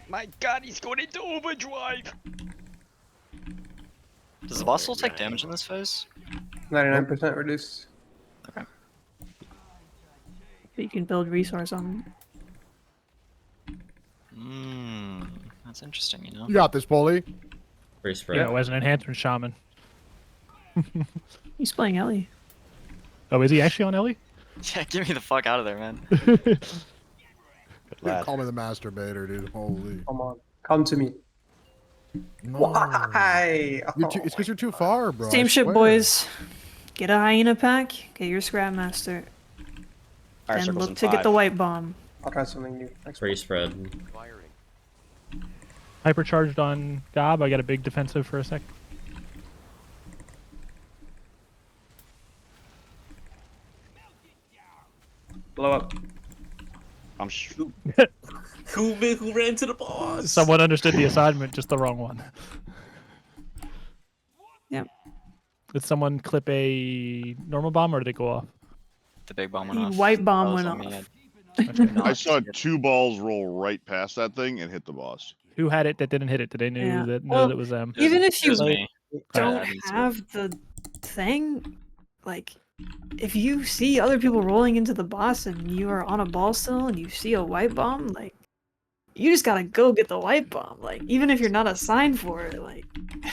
My god, he's going into overdrive! Does the boss still take damage in this phase? 99% reduced. But you can build resource on That's interesting, you know? You got this, Polly. Free spread. Yeah, as an enhancement shaman. He's playing Ellie. Oh, is he actually on Ellie? Yeah, get me the fuck out of there, man. They call me the masturbator, dude. Holy. Come on. Come to me. No. Why? It's because you're too far, bro. I Same shit, swear. boys. Get a hyena pack. Get your Scrap Master. Alright, Then circles look in to get 5. the white bomb. I'll try something new. Free spread. Firing. Hypercharged on Gob. I got a big defensive for a sec. Blow up. I'm sh- Who ran to the boss? Someone understood the assignment, just the wrong one. Yep. Did someone clip a normal bomb or did it go off? The big bomb went The off. white bomb That was went on me. off. I saw 2 balls roll right past that thing and hit the boss. Who had it that didn't hit it? Did they know Yeah. that Well, it was them? Even if you was me. don't I didn't see it. have the thing, like, if you see other people rolling into the boss and you are on a ball still and you see a white bomb, like, you just gotta go get the white bomb. Like, even if you're not assigned for it, like,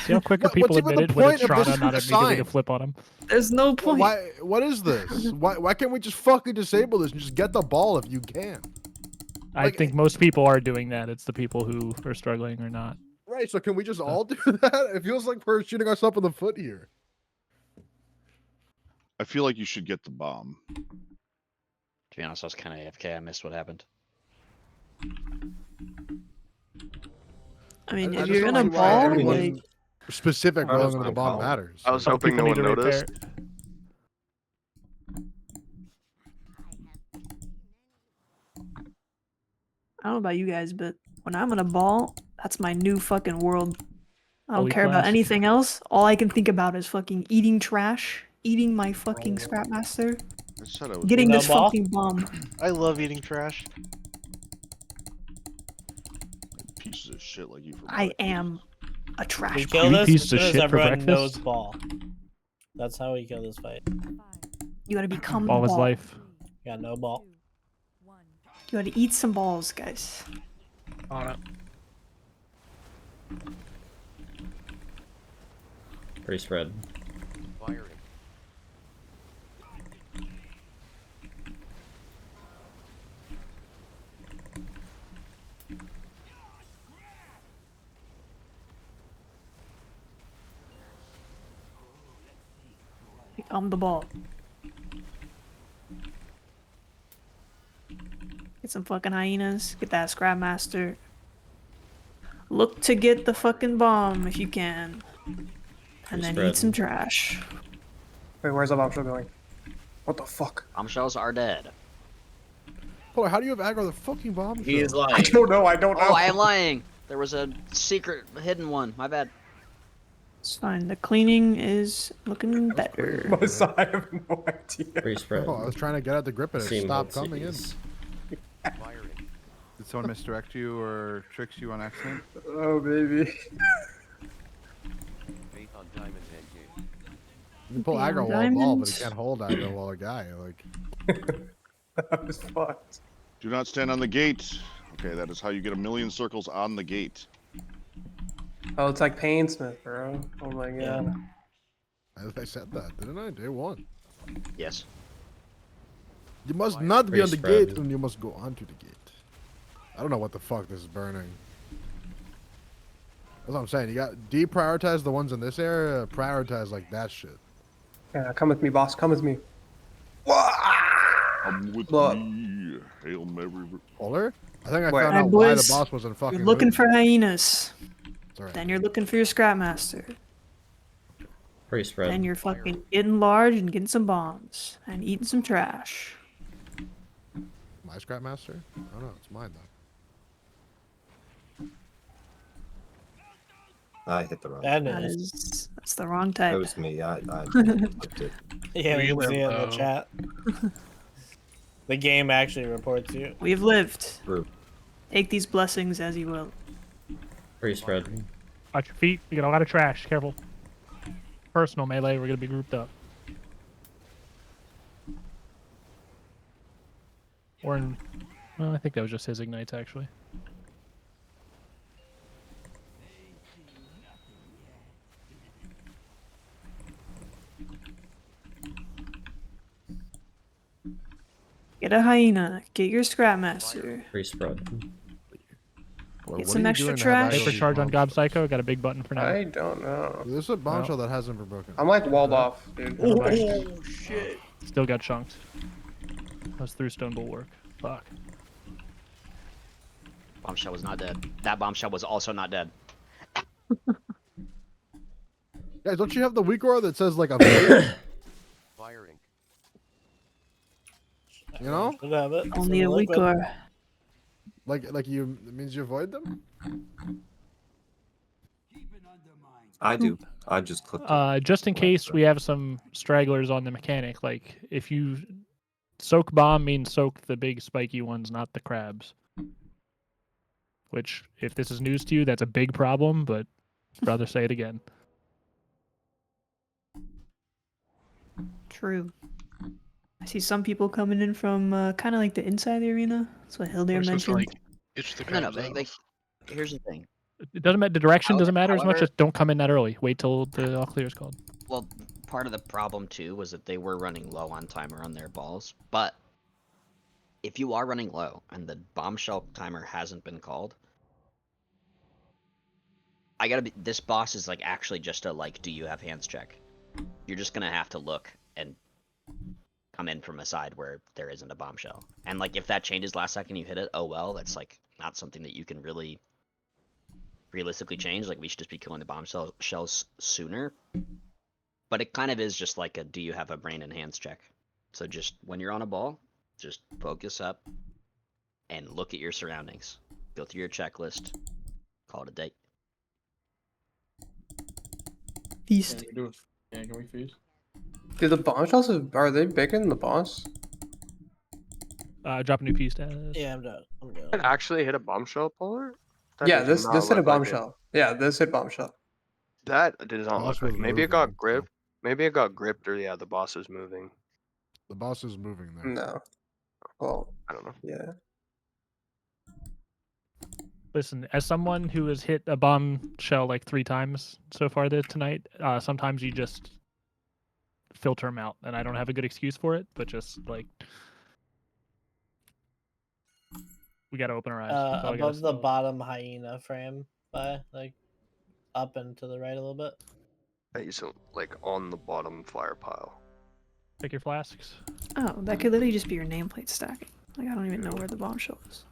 See how quicker What's people even the admitted when it's point of this Trana not immediately to assigned? flip on him? there's no point. Why? What is this? Why can't we just fucking disable this and just get the ball if you can? I think most people are doing that. It's the people who are struggling or not. Right. So can we just all do that? It feels like we're shooting ourselves in the foot here. I feel like you should get the bomb. To be honest, I was kind of AFK. I missed what happened. I mean, I if just you're don't gonna see why ball, everyone like, specific I was rolling into the bomb matters. I was Some hoping no people one need to repair noticed. it. I don't know about you guys, but when I'm gonna ball, that's my new fucking world. I don't Holy care about class. anything else. All I can think about is fucking eating trash, eating my fucking Scrapmaster, I said I was getting No this ball? fucking bomb. I love eating trash. pieces of shit like you for I am a We trash kill bomb. this piece as of soon as shit for everyone breakfast? knows ball. That's how we kill this fight. You gotta become Ball the is ball. life. Got no ball. You gotta eat some balls, guys. On it. Pretty spread. Firing. Become the ball. Get some fucking hyenas. Get that Scrapmaster. Look to get the fucking bomb if you can. And then eat some trash. Wait, where's the bombshell going? What the fuck? Bombshells are dead. Boy, how do you have aggro the fucking bomb? He is shell? lying. I don't know. I don't know. Oh, I am lying. There was a secret hidden one. My bad. It's fine. The cleaning is looking better. I have no idea. Pretty spread. Oh, I was trying to get at the grip and it Seam stopped hook coming in. sees. Firing. Did someone misdirect you or tricks you on accident? Oh, baby. Faith on diamond and game. You can pull Damn aggro while a ball, but diamonds. he can't hold aggro while a guy. Like, That was fucked. Do not stand on the gate. Okay, that is how you get a million circles on the gate. Oh, it's like Painsmith, bro. Oh my god. I said that, didn't I? Day one. Yes. You must not be Pretty on the spread. gate, and you must go onto the gate. I don't know what the fuck this is burning. That's what I'm saying. You got deprioritize the ones in this area. Prioritize like that shit. Yeah, come with me, boss. Come with me. Come with Blow up. me. Hail Mary. Polar? I think I Wait. found Alright, out why the boys, boss wasn't fucking. You're looking moving. for hyenas. It's alright. Then you're looking for your Scrapmaster. Pretty spread. Then you're fucking getting large and getting some bombs. And eating some trash. My Scrapmaster? Oh no, it's mine though. I hit the wrong. That That is. is, that's the wrong type. That was me. I flipped it. Yeah, we can Really, see it in the though. chat. The game actually reports you. We've lived. True. Take these blessings as you will. Pretty spread. Watch your feet. You got a lot of trash. Careful. Personal melee. We're gonna be grouped up. Or in. Well, I think that was just his ignites actually. Get a hyena. Get your Scrapmaster. Pretty spread. Well, Get what some are you extra doing to have trash. aggro Paper these charge on bombs? Gob Psycho. Got a big button for now. I don't know. This is a bombshell that hasn't been broken. I'm like walled off, dude. Oh shit! Still got chunked. That was through stone bulwark. Fuck. Bombshell was not dead. That bombshell was also not dead. Guys, don't you have the weak aura that says like a Firing. you know? Should have it. Only a weak liquid. or. Like you it means you avoid them? I do. I just clicked it. Just in case we have some stragglers on the mechanic, like if you soak bomb means soak the big spiky ones, not the crabs. Which, if this is news to you, that's a big problem, but I'd rather say it again. True. I see some people coming in from kind of like the inside of the arena. That's what Hildir mentioned. It's the No, no, crabs out. like here's the thing. It doesn't matter. The direction doesn't matter as much. however- Just don't come in that early. Wait till the all clear is called. Well, part of the problem too was that they were running low on timer on their balls. But if you are running low and the bombshell timer hasn't been called, I gotta be. This boss is like actually just a like, do you have hands check? You're just gonna have to look and come in from a side where there isn't a bombshell. And like if that changes last second, you hit it. Oh well, that's like not something that you can really realistically change. Like we should just be killing the bombshell shells sooner. But it kind of is just like a do you have a brain and hands check. So just when you're on a ball, just focus up and look at your surroundings. Go through your checklist. Call it a day. Feast. Can we do it? Yeah, can we feast? Dude, the bombshells are they bigger than the boss? Drop a new piece. Yeah, I'm done. It actually hit a bombshell puller? That Yeah, does this not hit a look like it. bombshell. Yeah, this hit bombshell. That does not Boss look like. was Maybe it moving, got gripped. Maybe it got gripped, or yeah, the boss is moving. The boss is moving there. No. Well, I don't know. yeah. Listen, as someone who has hit a bombshell like 3 times so far tonight, sometimes you just filter them out, and I don't have a good excuse for it, but just like we gotta open our eyes. That's all I gotta Above the say. bottom hyena frame, by like up and to the right a little bit. So like on the bottom fire pile. Pick your flasks. Oh, that could literally just be your nameplate stacking. Like I don't even know where the bombshell is.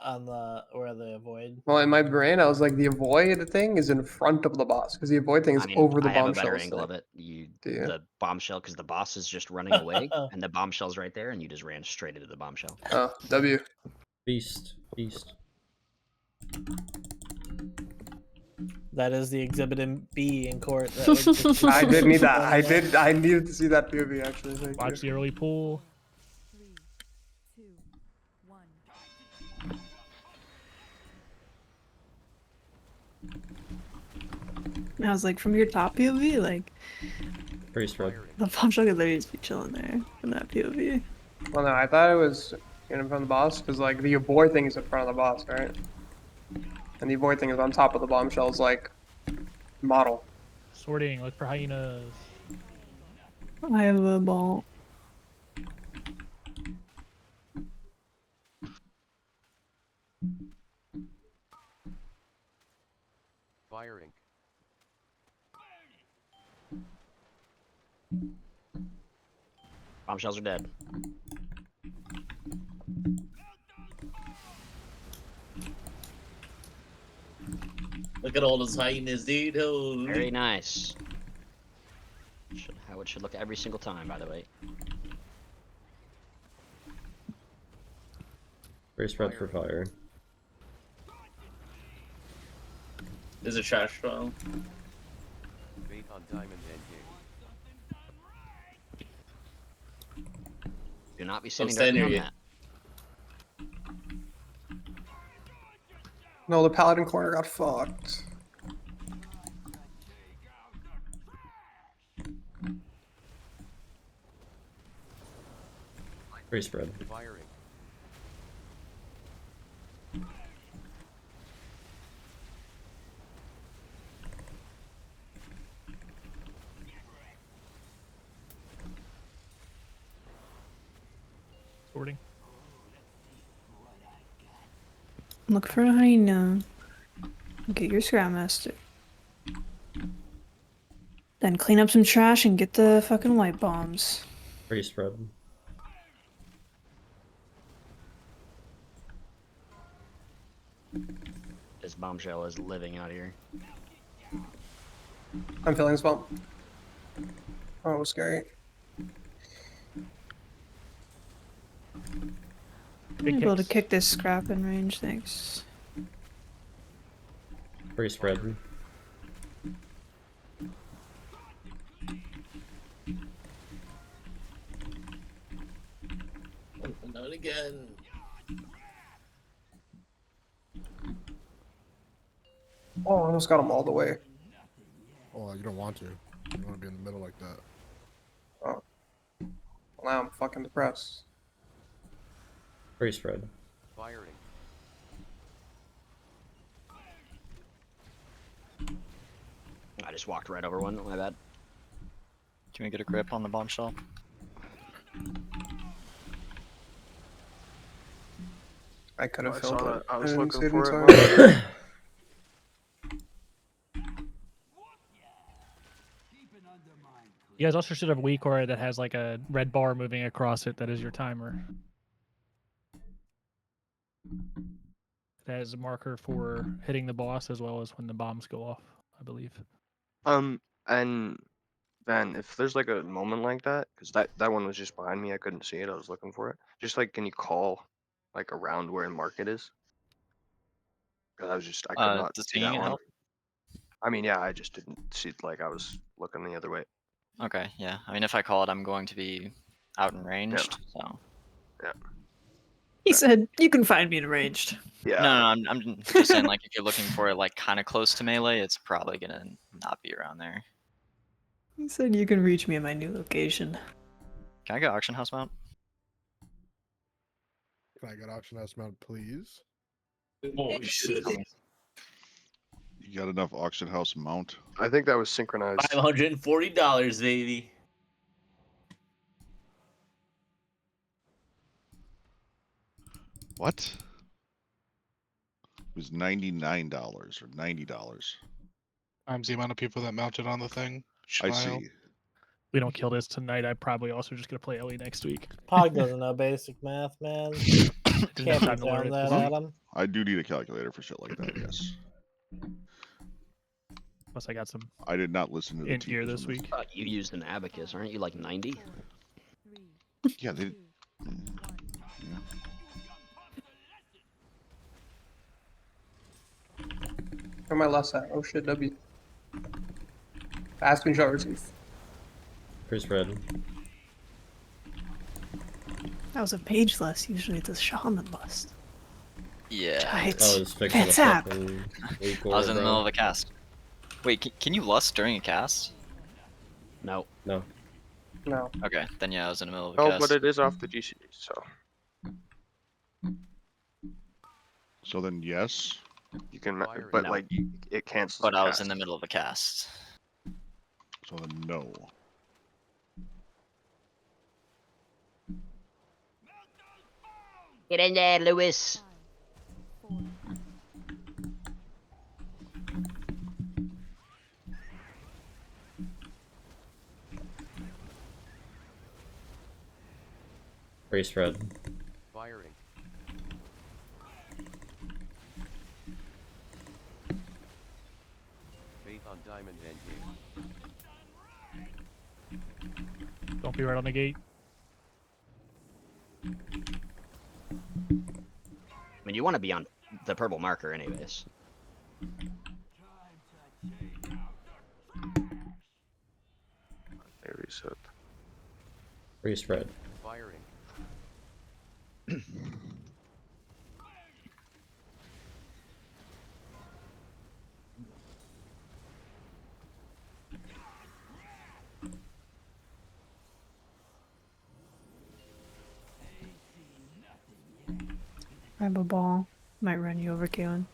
On the where the avoid. Well, in my brain, I was like, the avoid thing is in front of the boss because the avoid thing is I mean, over the I have a bombshell. better angle of it. You the bombshell because the boss is just running away and the bombshell's right there, and you just ran straight into the bombshell. Oh, W. Beast. That is the exhibit in B in court. That was just- I did need that. I needed to see that POV actually. Thank Watch you. the early pool. 3, 2, 1. And I was like, from your top POV, like Pretty spread. the bombshell could literally just be chilling there from that POV. Well, no, I thought it was in front of the boss because like the avoid thing is in front of the boss, right? And the avoid thing is on top of the bombshells, like model. Sorting. Look for hyenas. I have a ball. Firing. Bombshells are dead. Look at all those hyenas, dude. Holy. Very nice. How it should look every single time, by the way. Very spread for fire. There's a trash pile. Bait on diamond and game. Do not be sitting stand directly near on you. that. No, the paladin corner got fucked. Very spread. Firing. Sorting. Look for a hyena. Get your Scrap Master. Then clean up some trash and get the fucking white bombs. Very spread. This bombshell is living out here. I'm feeling this bump. Oh, it was scary. I'm able to kick this scrap in range, thanks. Very spread. Not again. Oh, I almost got him all the way. Oh, you don't want to. You don't want to be in the middle like that. Oh. Now I'm fucking depressed. Free spread. Firing. I just walked right over one. My bad. Can we get a grip on the bombshell? I could have I filled saw it. that. I was didn't looking see for in it. time. You guys also should have a weak aura that has like a red bar moving across it that is your timer. That is a marker for hitting the boss as well as when the bombs go off, I believe. And then if there's like a moment like that, because that one was just behind me, I couldn't see it. I was looking for it. Just like, can you call like around where the market is? Because I could not Does see seeing that it one. help? I mean, yeah, I just didn't see it. Like I was looking the other way. Okay, yeah. I mean, if I call it, I'm going to be out in ranged, so. Yeah. He said, "You can find me in ranged." Yeah. No, I'm just saying, like, if you're looking for it, like, kind of close to melee, it's probably gonna not be around there. He said, "You can reach me at my new location." Can I get auction house mount? Can I get auction house mount, please? Oh shit. You got enough auction house mount? I think that was synchronized. $540, baby. What? It was $99 or $90. Times the amount of people that mounted on the thing. I Smile. see. We don't kill this tonight. I'm probably also just gonna play Ellie next week. Pog doesn't know basic math, man. Didn't Can't have be time to learn down it. that, this week. Adam. I do need a calculator for shit like that, yes. Plus, I got some I did not listen to the in gear teachers this on week. You used an abacus, aren't you? Like 90? Yeah, they. Where my left side? Oh shit, W. Fast and short receive. Free spread. That was a page less. Usually it's a shaman bust. Yeah. Right. I was fixing a It's up. fucking weak I was in the aura, middle bro. of a cast. Wait, can you lust during a cast? No. No. No. Okay, then yeah, I was in the middle of a Oh, cast. but it is off the GC, so So then, yes. you can. But No. like, it cancels. But the I was cast. in the middle of a cast. So then, no. Get in there, Lewis. Free spread. Firing. Faith on diamond endgame. Don't be right on the gate. I mean, you want to be on the purple marker anyways. There we sit. Free spread. Firing. I have a ball. Might run you over, Kaylin.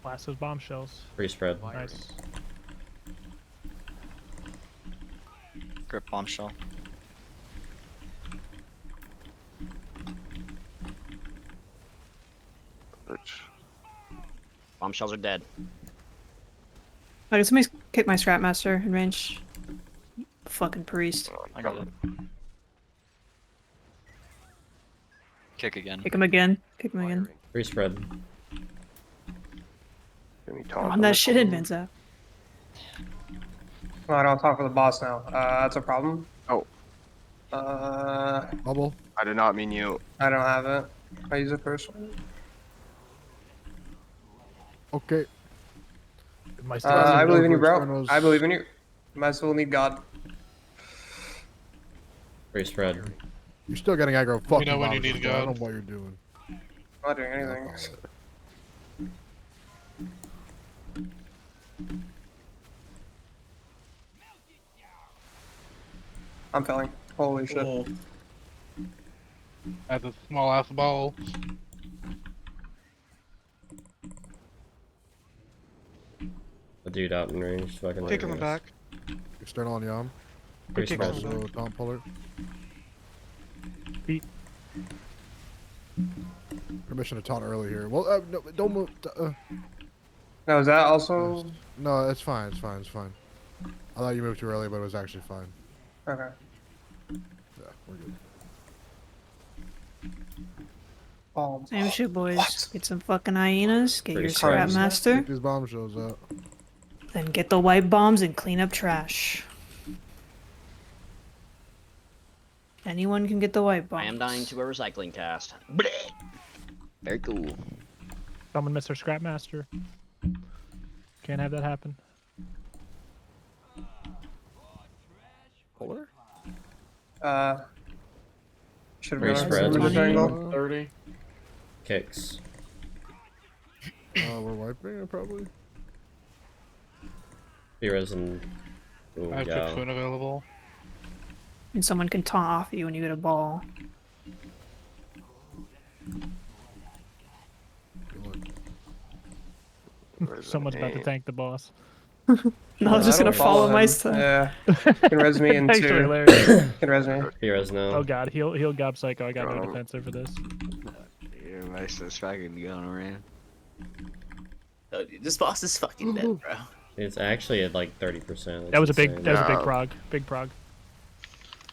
Blast those bombshells. Free spread. Nice. Grip bombshell. Bombshells are dead. Like, somebody kick my scrap master in range. Fucking priest. I got it. Kick again. Kick him again. Kick him again. Free spread. On that shit in Vince app. Oh, I don't talk for the boss now. That's a problem. Oh. Bubble. I did not mean you. I don't have it. I use it personally. Okay. I believe in you, bro. I believe in you. Might still need God. Free spread. You're still getting aggro. Fucking know when you need to I go. don't know what you're doing. I'm not doing anything. I'm failing. Holy shit. That's a small ass ball. The dude out in range. Fucking Kick him in the back. External on Yam. Free Kick spread. him in the back. Don't pull it. Beat. Permission to taunt early here. Well, no, don't move. Now is that also? No, it's fine. It's fine. It's fine. I thought you moved too early, but it was actually fine. Okay. Yeah, we're good. Oh, Same shit, boys. Get some fucking hyenas. Get your Pretty scrap crazy. master. Get these bombshells out. Then get the white bombs and clean up trash. Anyone can get the white bombs. I am dying to a recycling cast. Bleh. Very cool. Summon Mr. Scrapmaster. Can't have that happen. Puller? Should Free be spread. 30. Kicks. We're wiping it probably. Heroes and. Ooh, I have yeah. quick food available. And someone can taunt off you when you get a ball. Someone's about to name? thank the boss. No, I'm just I gonna don't follow my him. style. Yeah. Can res me Thanks for into. hilarious. Can res me. Heroes now. Oh god, he'll gob psycho. I got no defensive for this. Yeah, my sister's fucking going around. Oh, dude, this boss is fucking dead, bro. It's actually at like 30%. That was a big insane. that was a big prog. Big prog.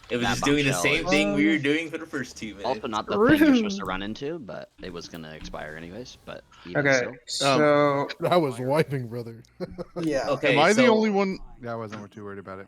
It was That just doing the bombshell same is- thing we were doing for the first 2 minutes. Also not the thing you're supposed to run into, but it was gonna expire anyways. But even Okay, still. so That was wiping, brother. Yeah. Okay, Am I the so- only one Yeah, I wasn't too worried about it.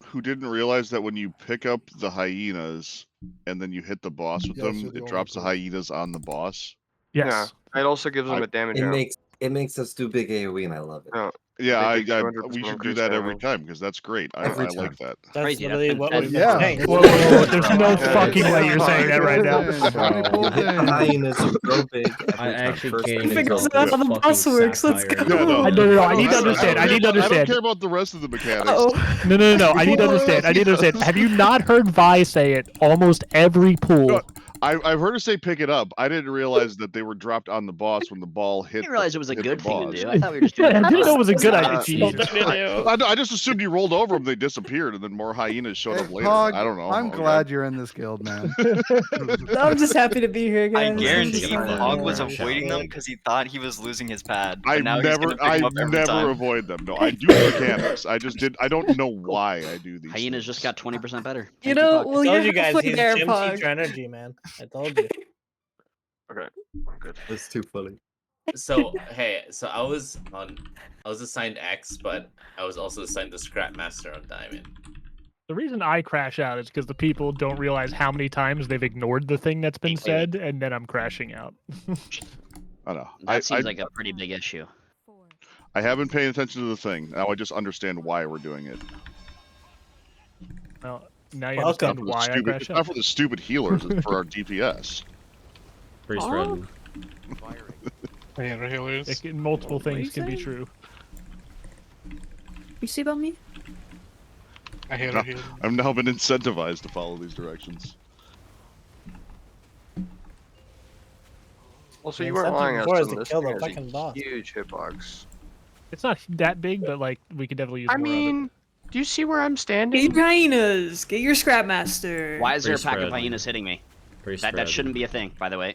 who didn't realize that when you pick up the hyenas and then you hit the boss with Yes, them, you're the it only drops the person. hyenas on the boss? Yes. Yeah, it also gives them I- a damage It arrow. makes us do big AoE, and I love it. Yeah. Yeah, They do 200% we should do increased that every damage. time because that's great. I Every like that. That's Crazy, that's literally been what said. we've Yeah. been saying. Whoa, whoa, whoa, there's no Yeah, fucking way you're saying that right now. Hyenas are so big. I actually can't He even figures tell out if how the it's boss fucking works. Let's satire go. or No, not. No, I need to don't understand. I need to I don't understand. care about the rest of the mechanics. Oh. No. I need to understand. I need to understand. Have you not heard Vi say it almost every pool? No, I've heard her say pick it up. I didn't realize that they were dropped on the boss when the ball I hit. didn't realize it was a hit good the thing to boss. do. I thought we were just doing I it. for didn't know it fun. was a good Uh, idea. Jesus. I just assumed you rolled over them, they disappeared, and then more hyenas showed Hey, up later. Pog, I don't know. I'm Okay. glad you're in this guild, man. I'm just happy to be here, I guys. guarantee Yeah. Pog was Yeah. avoiding them because he thought he was losing his pad. But I now he's gonna pick I him up every never time. avoid them. No, I do the mechanics. I just did. I don't know why I do these. Hyenas things. just got 20% better. You Thank know, Puck. well, I told you're you guys, halfway he's there, gym Pog. teacher energy, man. I told you. Okay, good. That's too funny. So hey, so I was assigned X, but I was also assigned the Scrap Master on Diamond. The reason I crash out is because the people don't realize how many times they've ignored the thing that's been said, and then I'm crashing out. I know. That seems like a pretty big issue. I have been paying attention to the thing. Now I just understand why we're doing it. Well, now you Welcome. understand why I Stupid, crash it's not out. for the stupid healers. It's for our DPS. Free spread. Yeah, healers. Multiple What are you things can be saying? true. You see about me? I hate No, it. I've now been incentivized to follow these directions. Also, The you weren't incentive lying. before Us is to this kill the thing has a fucking boss. huge hitbox. It's not that big, but like we could definitely use I more of it. mean, do you see where I'm standing? Get your hyenas. Get your scrap master. Why is there a Free pack of spread. hyenas hitting me? Free That spread. shouldn't be a thing, by the way.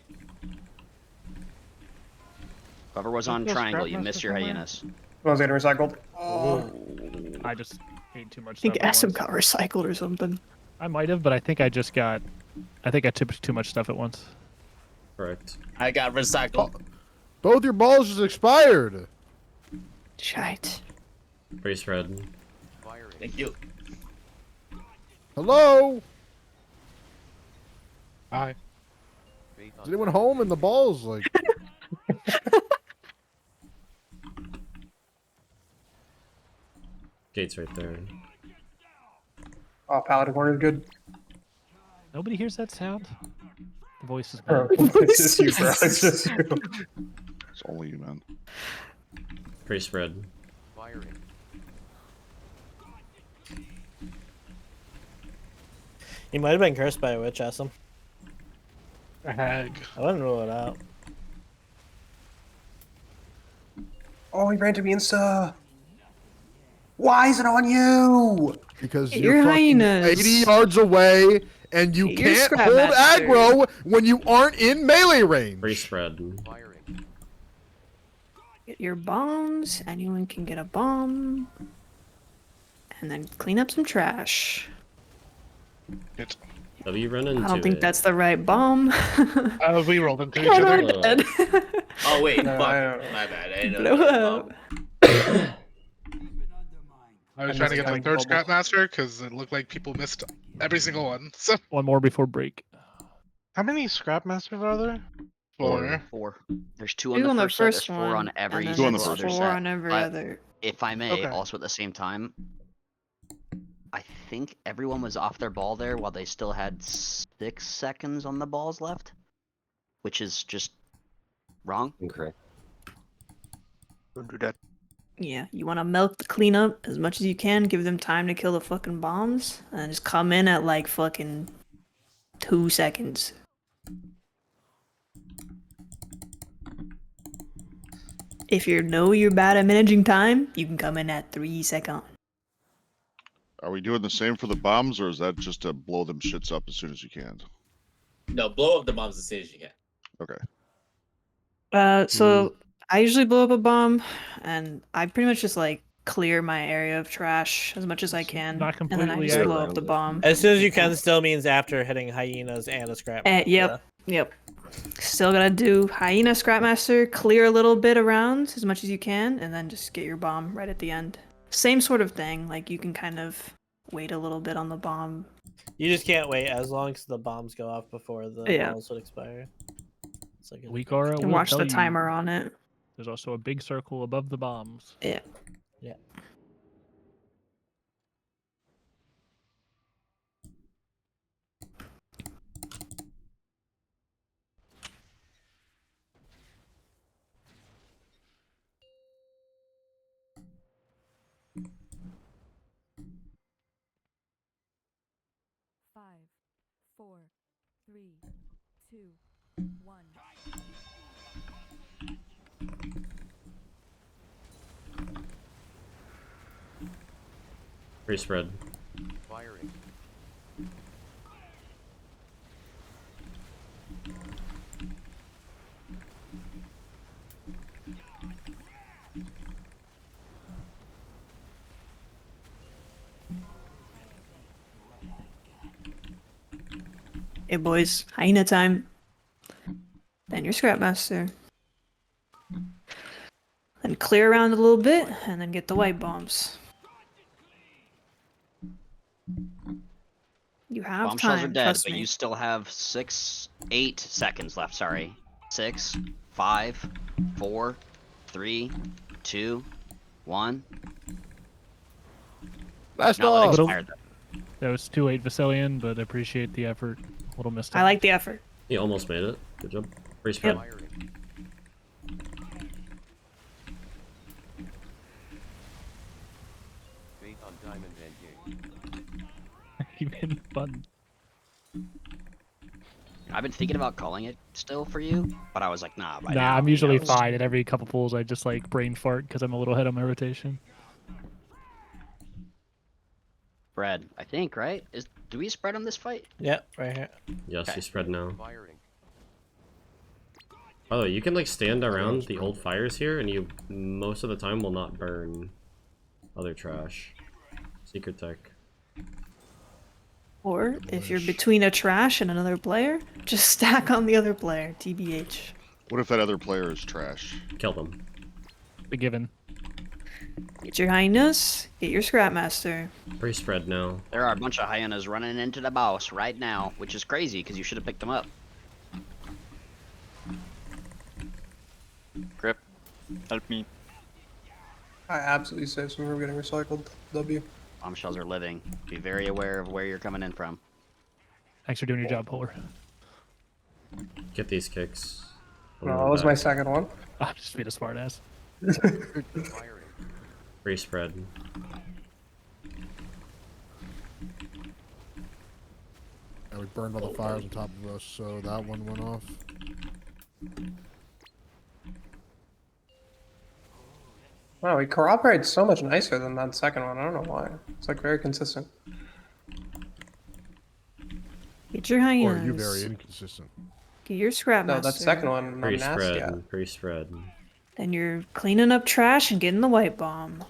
Whoever was on Is there a triangle, scrap you missed master your somewhere? hyenas. One's getting recycled. I just ate too much I think stuff. at Asim once. got recycled or something. I might have, but I think I just got. I think I took too much stuff at once. Correct. I got recycled. Both your balls just expired. Shite. Free spread. Thank you. Hello? Hi. Is anyone home? And the balls like. Gate's right there. Oh, Paladin corner is good. Nobody hears that sound. The voice is Bro, gone. it's just you, bro. It's just you. It's only you, man. Pre-spread. Firing. He might have been cursed by a witch, Essam. A hag. I wouldn't rule it out. Oh, he ran to me insta. Why is it on you? Because Get you're your fucking hyenas. 80 yards away and you Get your can't scrap hold master. aggro when you aren't in melee range. Pre-spread. Firing. Get your bombs. Anyone can get a bomb. And then clean up some trash. It, W run into I don't think it. that's the right bomb. we rolled into each Oh, other. we're dead. Oh wait, No, fuck. I don't- My bad. I didn't know. Blow that up. was I was And trying to this get my time third bubble. scrap master because it looked like people missed every single one. So One more before break. how many scrap masters are there? 4. 4. There's 2 Two on the first first set. There's 4 one, on every and Two then on the it's single first other 4 set. on every But other. if I may, Okay. also at the same time, I think everyone was off their ball there while they still had 6 seconds on the balls left, which is just wrong. Incorrect. Don't do that. Yeah, you want to milk the cleanup as much as you can. Give them time to kill the fucking bombs, and then just come in at like fucking 2 seconds. If you know you're bad at managing time, you can come in at 3 seconds. Are we doing the same for the bombs, or is that just to blow them shits up as soon as you can? No, blow up the bombs as soon as you can. Okay. So I usually blow up a bomb, and I pretty much just like clear my area of trash as much as I can, Not and then I completely just blow up around the it. bomb. As soon as you can still means after hitting hyenas and a scrap. Yep. Still gotta do hyena scrapmaster, clear a little bit around as much as you can, and then just get your bomb right at the end. Same sort of thing. Like you can kind of wait a little bit on the bomb. You just can't wait as long as the bombs go off before the Yeah. balls would expire. It's like a- Weekara You can will watch tell the you timer on it. There's also a big circle above the bombs. Yeah. Yeah. Five, four, three, two, one. Pre-spread. Firing. Hey boys, hyena time. Then your scrapmaster. Then clear around a little bit, and then get the white bombs. You have Bomb shells are time, dead, trust but me. you still have 8 seconds left. Sorry. 6, 5, 4, 3, 2, 1. Last Not letting off. Little- expire that. That was 2-8 Vasilian, but I appreciate the effort. A little missed. I like the effort. You almost made it. Good job. Pre-spread. Firing. Fate on diamond endgame. Even fun. I've been thinking about calling it still for you, but I was like, nah. By Nah, now, I'm he usually knows. fine. At every couple pulls, I just like brain fart because I'm a little ahead on my rotation. Brad, I think, right? Do we spread on this fight? Yep, right here. Yes, Okay. you spread now. Firing. By the way, you can like stand around the old fires here, and you most of the time will not burn other trash. Secret tech. Or if you're between a trash and another player, just stack on the other player. TBH. What if that other player is trash? Kill them. The given. Get your hyenas. Get your scrapmaster. Pre-spread now. There are a bunch of hyenas running into the boss right now, which is crazy because you should have picked them up. Grip. Help me. I absolutely saved some from getting recycled. W. Bombshells are living. Be very aware of where you're coming in from. Thanks for doing your job, Polar. Get these kicks. No, that was my second one. I'm just being a smartass. Free spread. Yeah, we burned all the fires on top of us, so that one went off. Wow, he cooperates so much nicer than that second one. I don't know why. It's like very consistent. Get your Or hyenas. are you very inconsistent? Get your scrap No, master. that second one, I'm Free nasty spread. at. Free spread. Then you're cleaning up trash and getting the white bomb.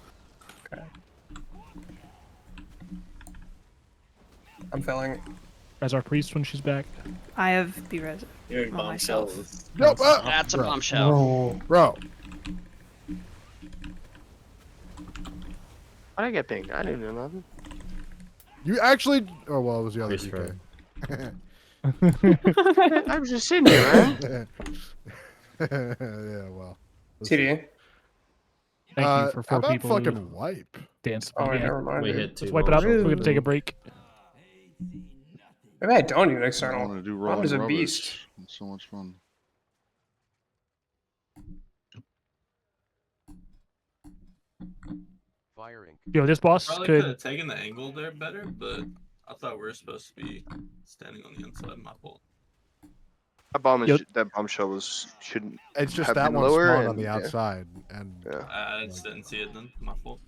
I'm failing. As our priest when she's back. I have B-res Hearing on myself. bombshells. Nope, That's a bro. bombshell. Bro. Why did I get pinged? I didn't do nothing. You actually. Oh, well, it was the other Free DK. I was just sitting here, man. Yeah, well. TD. Thank you for how 4 about people. fucking who wipe? Dance. Oh, Yeah. never mind. We dude. hit 2 Let's wipe it up. bombshells. We're gonna take a break. Maybe I don't need I external. want to do Ron rolling is a rubbish. beast. It's so much fun. Firing. Yo, this boss Probably could could. have taken the angle there better, but I thought we were supposed to be standing on the inside. My fault. That bomb is Yep. that bombshell was shouldn't. It's just have that been one lower spawned on and- the yeah. outside, and Yeah. I just didn't see it then. My fault.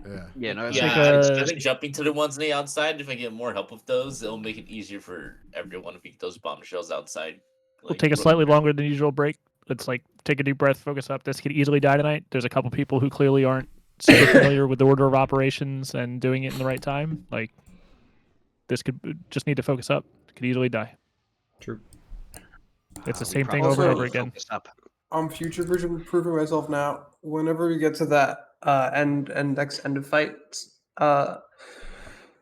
yeah. Yeah, no, it's Yeah, like I a- think jumping to the ones on the outside, if I get more help with those, it'll make it easier for everyone if we get those bombshells outside. We'll take a slightly longer than usual break. Let's like take a deep breath, focus up. This could easily die tonight. There's a couple people who clearly aren't super familiar with the order of operations and doing it in the right time. Like this could just need to focus up. Could easily die. True. It's the We same thing probably over and Also- over again. focused up. I'm future proofing myself now. Whenever we get to that end of fight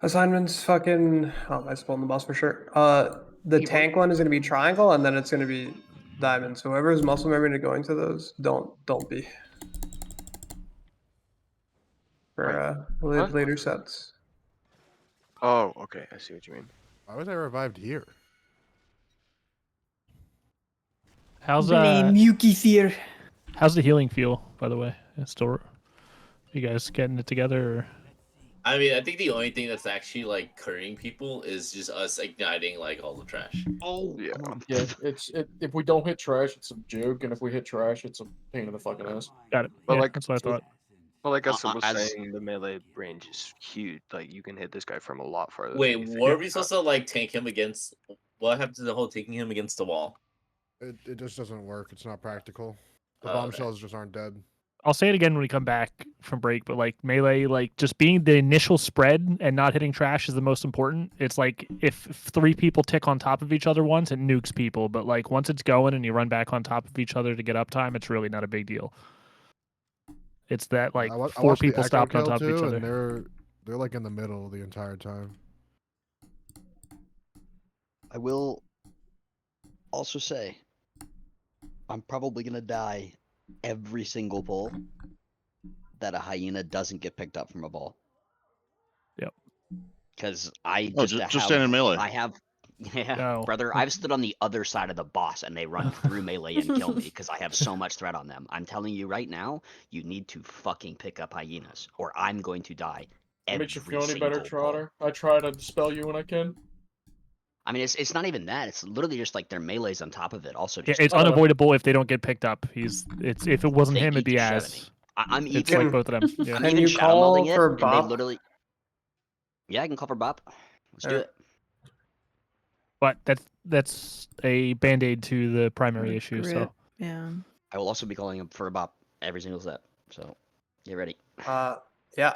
assignments, fucking I spoiled the boss for sure. The tank one is gonna be triangle, and then it's gonna be diamond. So whoever's muscle memory to going to those, don't be. For What? later sets. Oh, okay. I see what you mean. Why was I revived here? How's Blame Yuki Fear. how's the healing feel, by the way? It's still you guys getting it together or... I mean, I think the only thing that's actually like currying people is just us igniting like all the trash. Oh, Yeah. Yeah, if we don't hit trash, it's a joke, and if we hit trash, it's a pain in the fucking ass. Got it. But Yeah, like- that's what I thought. Well, like us was as- saying, the melee range is huge. Like you can hit this guy from a lot farther. Wait, than you think. were we supposed to like tank him against? What happened to the whole taking him against the wall? It just doesn't work. It's not practical. The Oh, okay. bombshells just aren't dead. I'll say it again when we come back from break, but like melee, like just being the initial spread and not hitting trash is the most important. It's like if 3 people tick on top of each other once, it nukes people. But like once it's going and you run back on top of each other to get uptime, it's really not a big deal. It's that like I 4 watched the people Echo stopped on kill top of each too, other. and they're like in the middle the entire time. I will also say I'm probably gonna die every single pull that a hyena doesn't get picked up from a ball. Yep. Because I Oh, just, just stand in melee. I have, yeah, No. brother. I've stood on the other side of the boss and they run through melee and kill me because I have so much threat on them. I'm telling you right now, you need to fucking pick up hyenas, or I'm going to die. That makes you every feel any better, single pull. Trotter? I try to dispel you when I can. I mean, it's not even that. It's literally just like their melee's on top of it. Also, Yeah, just it's unavoidable if they don't get picked up. It's if it wasn't They him, it'd keep be shouting ass. I'm It's even. like both of them. Yeah. I'm Can even you shadow call melding it, for and they Bop? literally. Yeah, I can call for Bop. Let's do Alright. it. But that's a band-aid to the primary issue. So Grip. Yeah. I will also be calling him for a Bop every single set. So get ready. Yeah. It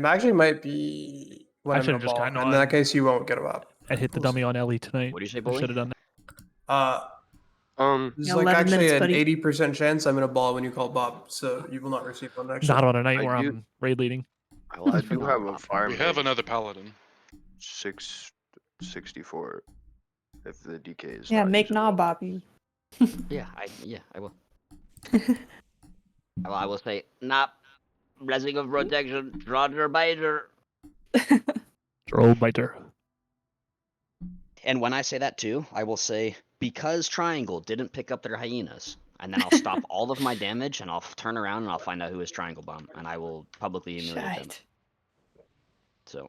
actually might be when I I'm in a should've just ball. gotten In on. that case, you won't get a bop. I hit the dummy on Ellie tonight. What do you say, I Bully? should have done that. There's Yeah, like 11 actually minutes, an buddy. 80% chance I'm in a ball when you call Bob, so you will not receive one next Not time. on a night I where do- I'm raid leading. I do have a fire. We have another paladin. 664. If the DK is Yeah, not make usable. Knob bop you. Yeah, I will. I will say, not blessing of protection, Roger Biter. Troll biter. And when I say that too, I will say because Triangle didn't pick up their hyenas, and then I'll stop all of my damage, and I'll turn around and I'll find out who is Triangle Bomb, and I will publicly humiliate them. Shite. So,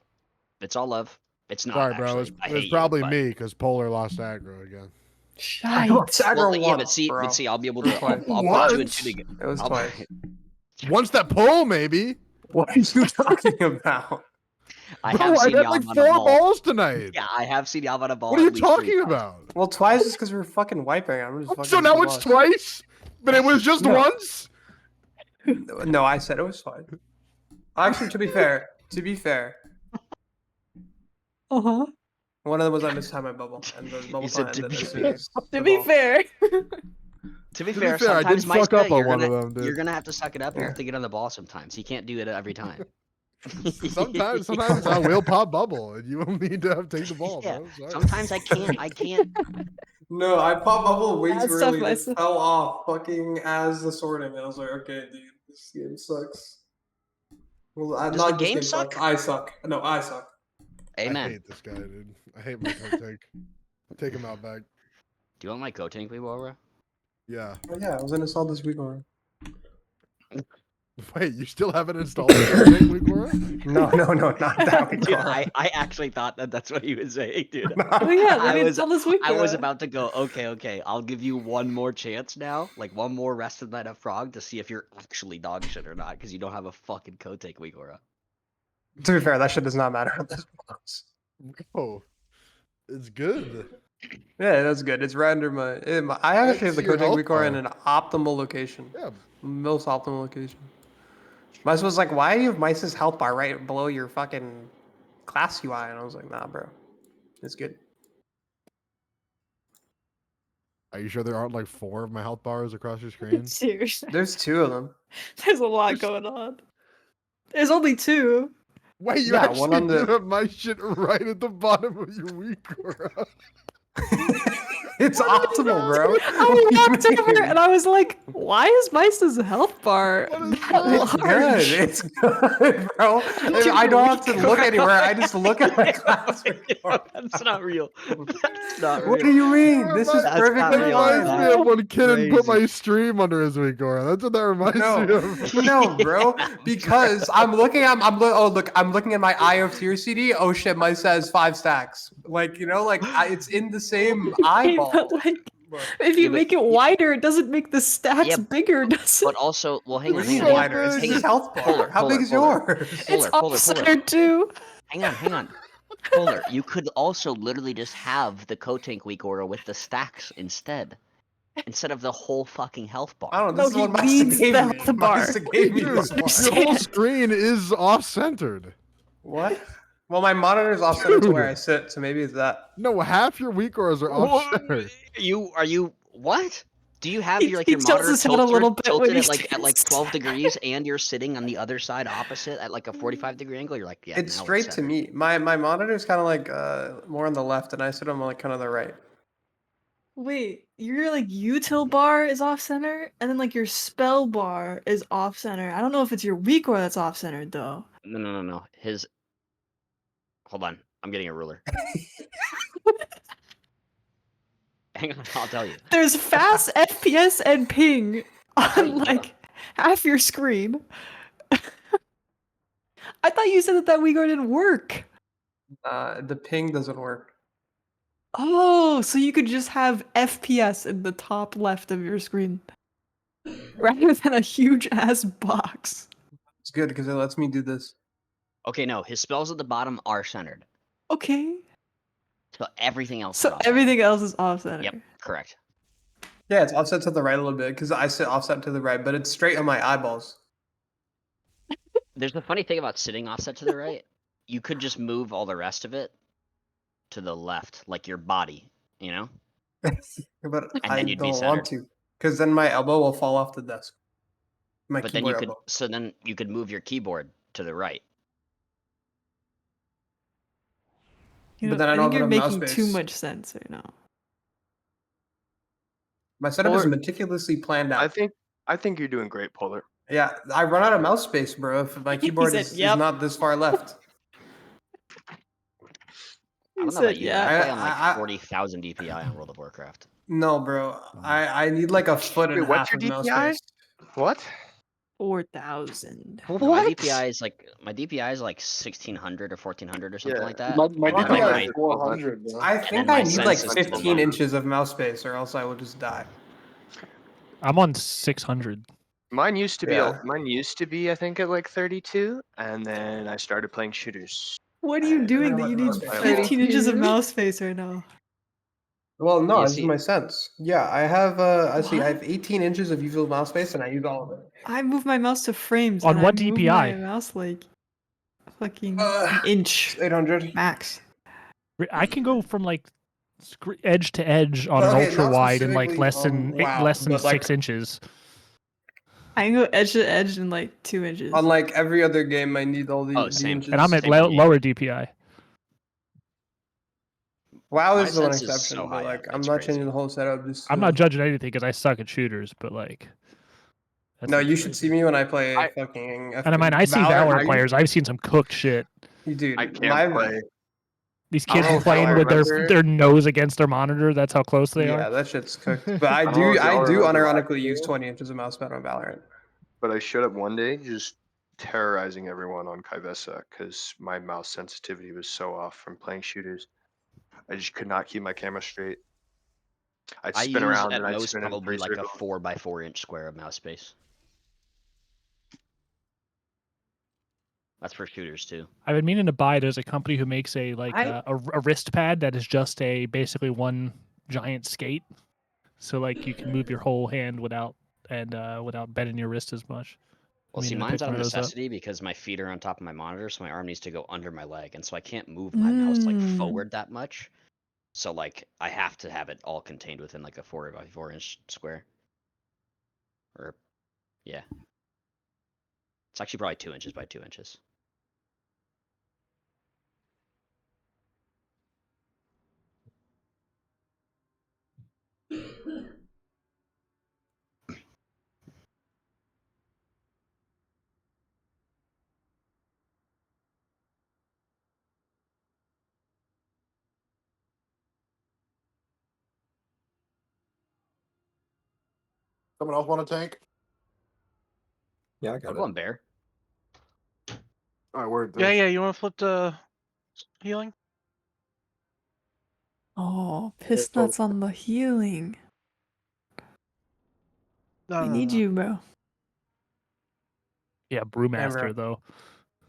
it's all love. It's not. Sorry, bro. Actually. I It's hate you, probably but- me because Polar lost aggro again. Shite. Well, yeah, but see, I'll be able to. I'll put two and two together. It was I'll- twice. Once that pull, maybe. What are you talking about? I Bro, have I seen had Yav like on 4 a ball. balls tonight. Yeah, I have seen Yav on a ball. What are you at least 3 talking times. about? Well, twice is because we're fucking wiping. I'm just fucking So now it's twice? But it was just No. once? No, I said it was fine. Actually, to be fair, Uh-huh. one of them was I missed time my bubble, and the bubble said time to ended be as soon as To the be ball. fair. To be To be fair, fair, I did sometimes fuck Micah, up on you're one gonna, of them, dude. You're gonna have to suck it up and have to get on the ball sometimes. He can't do it every time. Sometimes I will pop bubble, and you will need to take the ball, Yeah. bro. Sorry. Sometimes I can't. No, I popped bubble way That's too tough, early. It myself. fell off fucking as the sorting. And I was like, okay, dude, this game sucks. Well, Does not the this game sucks. suck? I suck. No, I suck. I Amen. hate this guy, dude. I hate my take. Take him out back. Do you want my coat tank, Weebora? Yeah. Oh, yeah, I was gonna install this week already. Wait, you still haven't installed it, Weekora? No, not that Dude, I actually thought that's what he was saying, dude. Oh yeah, I we was, install this week. I was about to go, okay, I'll give you one more chance now, like one more rest of Night of Frog to see if you're actually dog shit or not, because you don't have a fucking coat tank, Weegora. To be fair, that shit does not matter on this box. Oh, it's good. Yeah, that's good. It's right under I actually have the your Kotek health Weekor in bar. an optimal location. Yeah. Most optimal location. Mice was like, why do you have Mice's health bar right below your fucking class UI? And I was like, nah, bro. It's good. Are you sure there aren't like 4 of my health bars across your screen? Seriously. There's 2 of them. There's a lot going on. There's only 2. Wait, you Yeah, actually one on the- do have my shit right at the bottom of your Weekora. It's optimal, bro. I walked over and I was like, why is Mice's health bar that It's large? good. It's good, bro. I don't have to look anywhere. I just look at my class. That's not real. That's not real. What do you mean? This is That's perfectly not That real. fine. reminds me of when Kidden put crazy. my stream under his Weekora. That's what that reminds me of. No, bro. Because I'm looking at I'm looking at my Eye of Tear CD. Oh shit, mine says 5 stacks. Like, you know, like it's in the same eyeball. But, like, if you make it wider, it doesn't make the stacks Yeah, bigger, does it? But also, well, hang on, What do hang you on, mean hang wider? on. It's Hang his on. health bar. Polar, How big is yours? It's Polar. off-centered too. Hang on. Polar, you could also literally just have the Kotank weak order with the stacks instead of the whole fucking health bar. I don't know. This No, is what he Meister needs gave the me. health bar. Meister gave me Dude, this bar. your whole screen is off-centered. What? Well, my monitor's offset to where I sit, so maybe it's that. No, half your Weekoras are off-centered. Are you what? Do you have He- your like he your tilts monitor his head a little bit when tilted he at like stands 12 degrees and you're sitting on the other side opposite at like a 45-degree angle? You're like, yeah. It's now straight to centered. me. My monitor's kind of like more on the left, and I sit on like kind of the right. Wait, your like util bar is off center, and then like your spell bar is off center. I don't know if it's your weak or that's off centered though. No. Hold on. I'm getting a ruler. Hang on, I'll tell you. There's fast FPS and ping on like half your screen. I thought you said that Uyghur didn't work. The ping doesn't work. Oh, so you could just have FPS in the top left of your screen rather than a huge ass box. It's good because it lets me do this. Okay, no, his spells at the bottom are centered. Okay. So everything else is So off. everything else is off center. Yep, correct. Yeah, it's offset to the right a little bit because I sit offset to the right, but it's straight on my eyeballs. There's a funny thing about sitting offset to the right. You could just move all the rest of it to the left, like your body, you know? But And I then you'd be don't want to because then my elbow will fall off the desk. My But then you keyboard could, elbow. so then you could move your keyboard to the right. You But know, then I I don't think have you're enough mouse making too space. much sense right now. My setup is Or- meticulously planned out. I think you're doing great, Polar. Yeah, I run out of mouse space, bro. If my keyboard said, is "Yep." not this far left. I don't know about you. I play on like 40,000 DPI on World of Warcraft. No, bro. I need like a foot and Wait, a what's half your of mouse DPI? space. What? 4,000. No, my DPI is like 1600 or 1400 or something like that. My And then, DPI like, is 400, bro. I and think then I my need like sense is 15 the inches of mouse space, or else I will just die. I'm on 600. Mine used to be Yeah. mine used to be I think at like 32, and then I started playing shooters. What are you doing that you need I 15 inches of 32? mouse space right now? Well, no, You this is see- my sense. Yeah, I have. I see. I What? have 18 inches of usable mouse space, and I use all of it. I move my mouse to frames. On and what I move DPI? my mouse like fucking an inch 800 max. I can go from like edge to edge on an Okay, ultra not wide in like specifically less than on WoW, less than but, like, 6 inches. I can go edge to edge in like 2 inches. On like every other game, I need all the, Oh, the same. inches. And I'm at Same for me. lower DPI. WoW My is the one sense is exception, so but high like up, I'm it's not crazy. changing the whole setup. Just I'm not judging anything because I suck at shooters, but like. that No, seems you should crazy. see me when I play fucking. And I mean, I see Valorant players. I've seen some cooked shit. Dude, I can't play. These I don't kids know are if playing y'all with remember- their nose against their monitor. That's how close they Yeah, are. that shit's cooked. But I I don't know do, if y'all I do remember unironically last use year. 20 inches of mouse pad on Valorant. But I showed up one day just terrorizing everyone on Kivesa because my mouse sensitivity was so off from playing shooters. I just could not keep my camera straight. I'd I spin use around at and I'd most spin in probably three like a circles. 4x4 inch square of mouse space. That's for shooters too. I've been meaning to buy. There's a company who makes a I- a wrist pad that is just a basically one giant skate. So like you can move your whole hand without bending your wrist as much. Well, see, Meaning to mine's pick out of one those up. necessity because my feet are on top of my monitor, so my arm needs to go under my leg, and so I can't move my mouse like forward that much. So like I have to have it all contained within like a 4x4 inch square. Or, yeah, it's actually probably 2 inches by 2 inches. Someone else want a tank? Yeah, I I'm got going it. bear. All right, where? Yeah, you want to flip to healing? Oh, piss nuts on the healing. No, I no, need no. you, bro. Yeah, Brewmaster bro. though.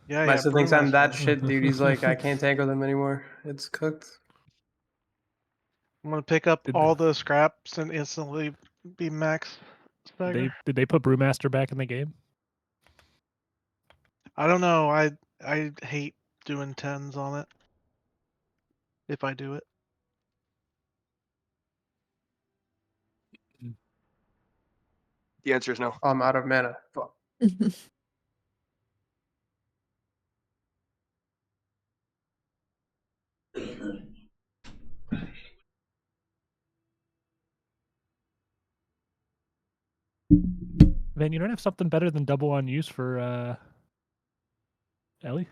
Yeah, My yeah. siblings on that Brewmaster. shit, dude. He's like, I can't tank with him anymore. It's cooked. I'm gonna pick up Did- all the scraps and instantly be max stagger. Did they put Brewmaster back in the game? I don't know. I hate doing 10s on it. If I do it. The answer is no. I'm out of mana. Fuck. Van, you don't have something better than double on use for Ellie?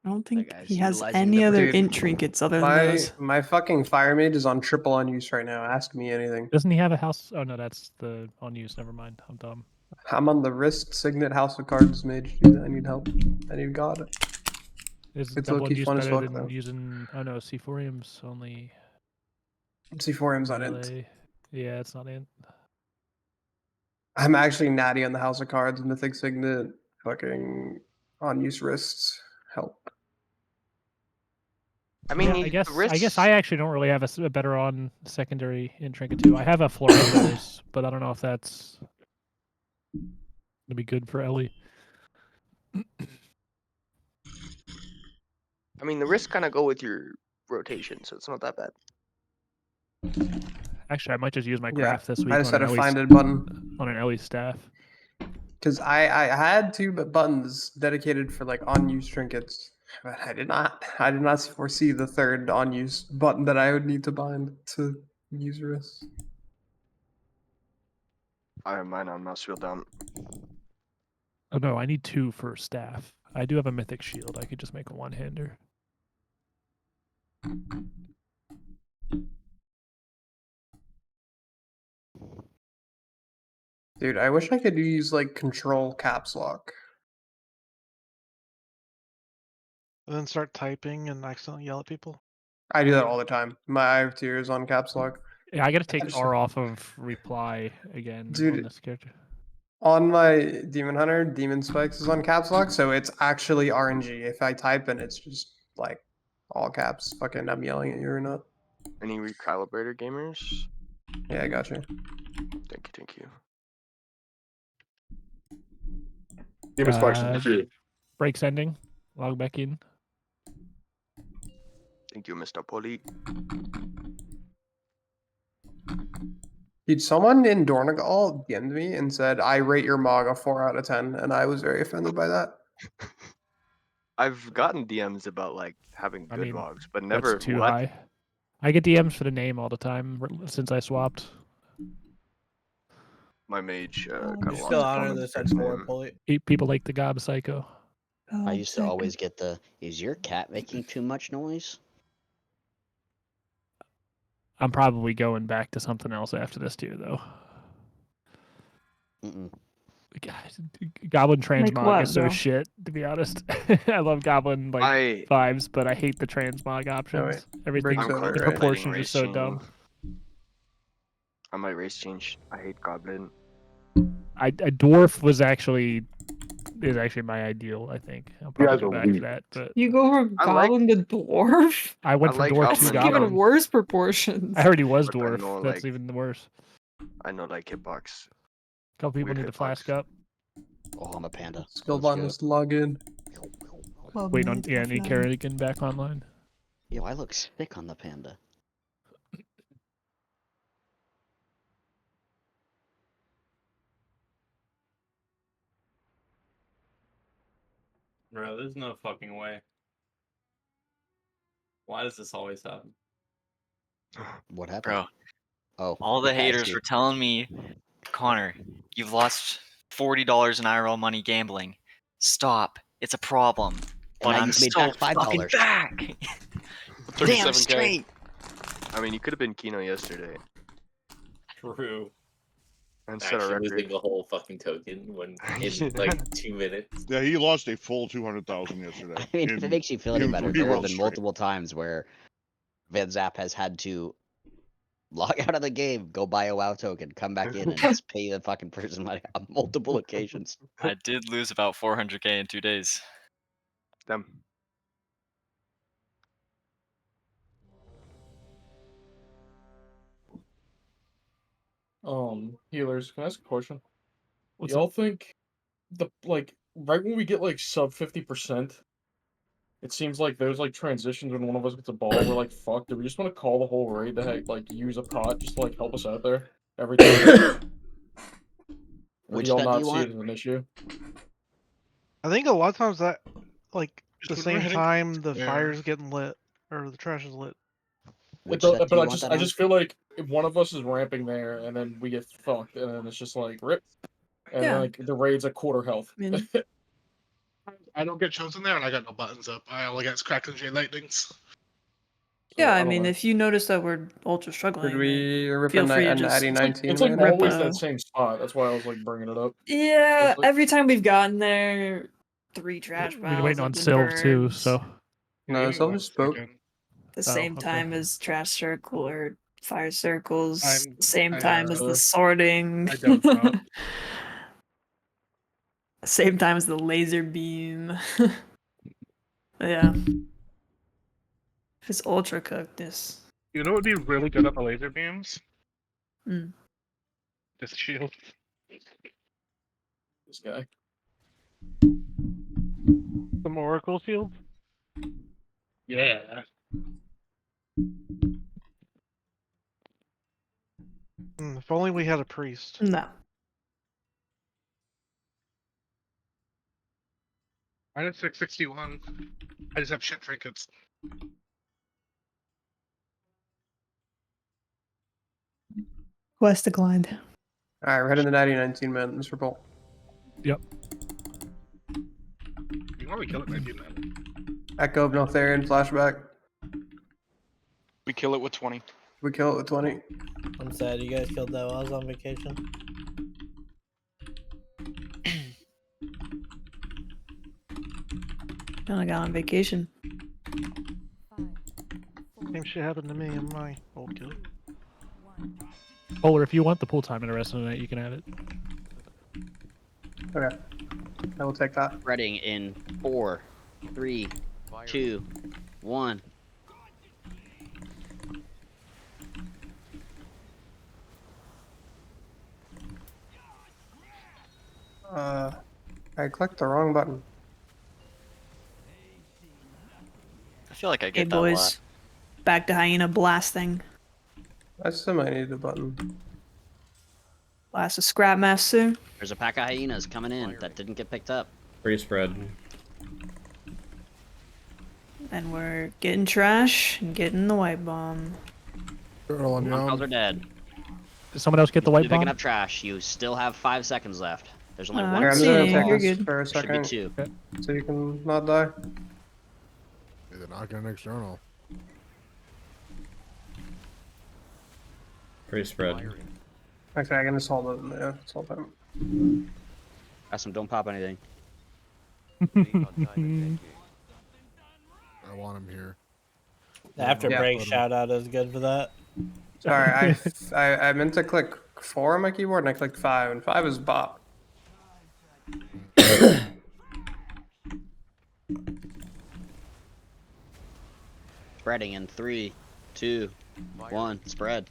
I don't think guy's he has utilizing any the other Dude, int trinkets other than My those. my fucking fire mage is on triple on use right now. Ask me anything. Doesn't he have a house? Oh no, that's the on use. Never mind. I'm dumb. I'm on the wrist signet House of Cards mage, dude. I need help. I need God. Is It's double on low-key use fun as better fuck, than though. using? Oh no, C4M's only. C4M's on it. melee. Yeah, it's not int. I'm actually natty on the House of Cards, Mythic Signet, fucking on use wrists. Help. I mean, Yeah, the I wrists- guess I actually don't really have a better on secondary in trinket too. I have a Florendo's, but I don't know if that's gonna be good for Ellie. I mean, the risks kind of go with your rotation, so it's not that bad. Actually, I might just use my Yeah, craft this week I just on had an to find Ellie's, a button. on an Ellie staff. Because I had two buttons dedicated for like on use trinkets, but I did not foresee the third on use button that I would need to bind to use wrists. I have mine on mouse wheel down. Oh no, I need two for staff. I do have a mythic shield. I could just make a one-hander. Dude, I wish I could use like control caps lock. And then start typing and accidentally yell at people. I do that all the time. My eye tier is on caps lock. Yeah, I gotta take just- R off of reply again on Dude, this character. On my Demon Hunter, Demon Spikes is on caps lock, so it's actually RNG. If I type and it's just like all caps, fucking I'm yelling at you or not. Any recalibrator gamers? Yeah, I got you. Thank you. Demon Spikes is huge. Breaks ending. Log back in. Thank you, Mr. Polly. Dude, someone in Dornegal DM'd me and said, I rate your Mog a 4 out of 10, and I was very offended by that. I've gotten DMs about like having I good mean, mogs, but never That's too what? high. I get DMs for the name all the time since I swapped. My mage You got still lost honor comments this against at 4 him. Polly. People like the Gob Psycho. I used to always get the, is your cat making too much noise? I'm probably going back to something else after this tier, though. God, Goblin Transmog what, is so bro? shit, to be honest. I love Goblin vibes, but I hate the Transmog options. Everything, I'm the contemplating proportions are race so changing. dumb. I might race change. I hate Goblin. I Dwarf is actually my ideal, I think. I'll probably guys go are back to weak. that, but You go from I like- goblin to dwarf? I went I from like Dwarf how to many That's Goblin. even worse proportions. I already was But I Dwarf. know, That's like- even worse. I know like hitbox. A couple people Weird need to hitbox. flask up. Oh, I'm a panda. Skillbot is log in. Wait on need Kerrigan back online. Yo, I look sick on the panda. Bro, there's no fucking way. Why does this always happen? What happened? Bro, Oh, all the yeah, I haters see. were telling me, Connor, you've lost $40 in IRL money gambling. Stop. It's a problem. But now I'm you've made so back fucking $5. back. Damn 37K. straight. I mean, you could have been Kino yesterday True. and set a Actually record. losing a whole fucking token when in like 2 minutes. Yeah, he lost a full 200,000 yesterday. I mean, if it in- makes you feel any in better, 3 there have rolls been straight. multiple times where Van Zap has had to log out of the game, go buy a WoW token, come back in, and just pay the fucking person money on multiple occasions. I did lose about 400k in 2 days. Them. Healers, can I ask a question? What's Y'all think the right when we get like sub 50%, it seems like there's like transitions when one of us gets a ball, we're like, fuck, do we just want to call the whole raid to like use a pot just to like help us out there every time? Or Which do y'all stat do not you see want? it as an issue? I think a lot of times that, like, the Just when we're same hitting- time the Yeah. fire's getting lit or the trash is lit. Which But stat do you I want just that I on? just feel like if one of us is ramping there and then we get fucked and then it's just like rip, and Yeah. like the raid's at quarter health. I mean, I don't get chosen there, and I got no buttons up. I only get Cracks and J Lightnings. yeah, I don't mean, know. if you notice that we're ultra struggling, Could we rip feel a, free to a just natty It's like, 19 it's like right now? always Rep, that same spot. That's why I was like bringing it up. yeah, It's like- every time we've gotten there, 3 trash We're piles waiting have on been Sylve too, burned. so No, Sylve just spoke. The Oh, same okay. time as trash circle or fire circles. Same I, time as uh, the sorting. I don't know. Same time as the laser beam. Yeah. If it's ultra cooked, this. You know what would be really good at the laser beams? Mm. This shield. This guy. Some Oracle shield? Yeah. If only we had a priest. No. I had 661. I just have shit trinkets. Quest declined. Alright, we're heading to natty 19, man. Mr. Bolt. Yep. You Oh, we kill it 1990. Echo of Notharian flashback. We kill it with 20. We kill it with 20. I'm sad you guys killed that while I was on vacation. I got on vacation. Same shit happened to me in my old guild. Polar, if you want the pool time in the rest of the night, you can add it. Okay. I will take that. Spreading in 4, 3, 2, 1. I clicked the wrong button. I feel like I Hey get that a lot. boys, back to hyena blasting. I still might need the button. Blast a scrap master. There's a pack of hyenas coming in that didn't get picked up. Free spread. And we're getting trash and getting the white bomb. Turtle on your Bombs own. are dead. Did someone else get the white You're picking bomb? up trash. You still have 5 seconds left. There's only one. Okay, I'm just seeing, gonna take you're this good. for a Should be second, 2. so you can not die. They're not getting external. Free spread. Actually, I can just hold it. Yeah, it's all time. Ask them, don't pop anything. I want him here. The after Yeah. break shout out is good for that. Sorry, I meant to click 4 on my keyboard and I clicked 5, and 5 is bop. Spreading in 3, 2, 1. Spread.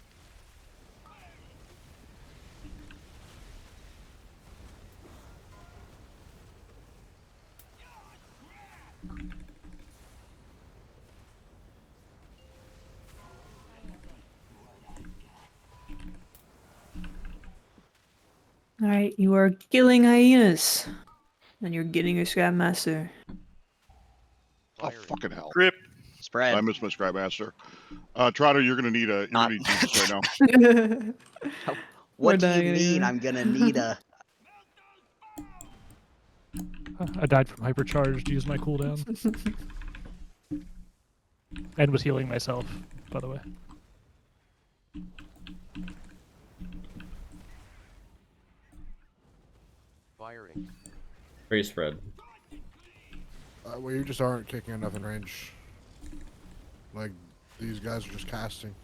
Alright, you are killing hyenas. And you're getting your scrap master. Oh fucking hell! Grip. Spread. I missed my Scrap Master. Trotter, you're gonna need Jesus right now. What do you dying mean? anyway. I'm gonna need a. I died from hypercharged. Used my cooldown. And was healing myself, by the way. Firing. Free spread. Well, you just aren't kicking enough in range. Like, these guys are just casting.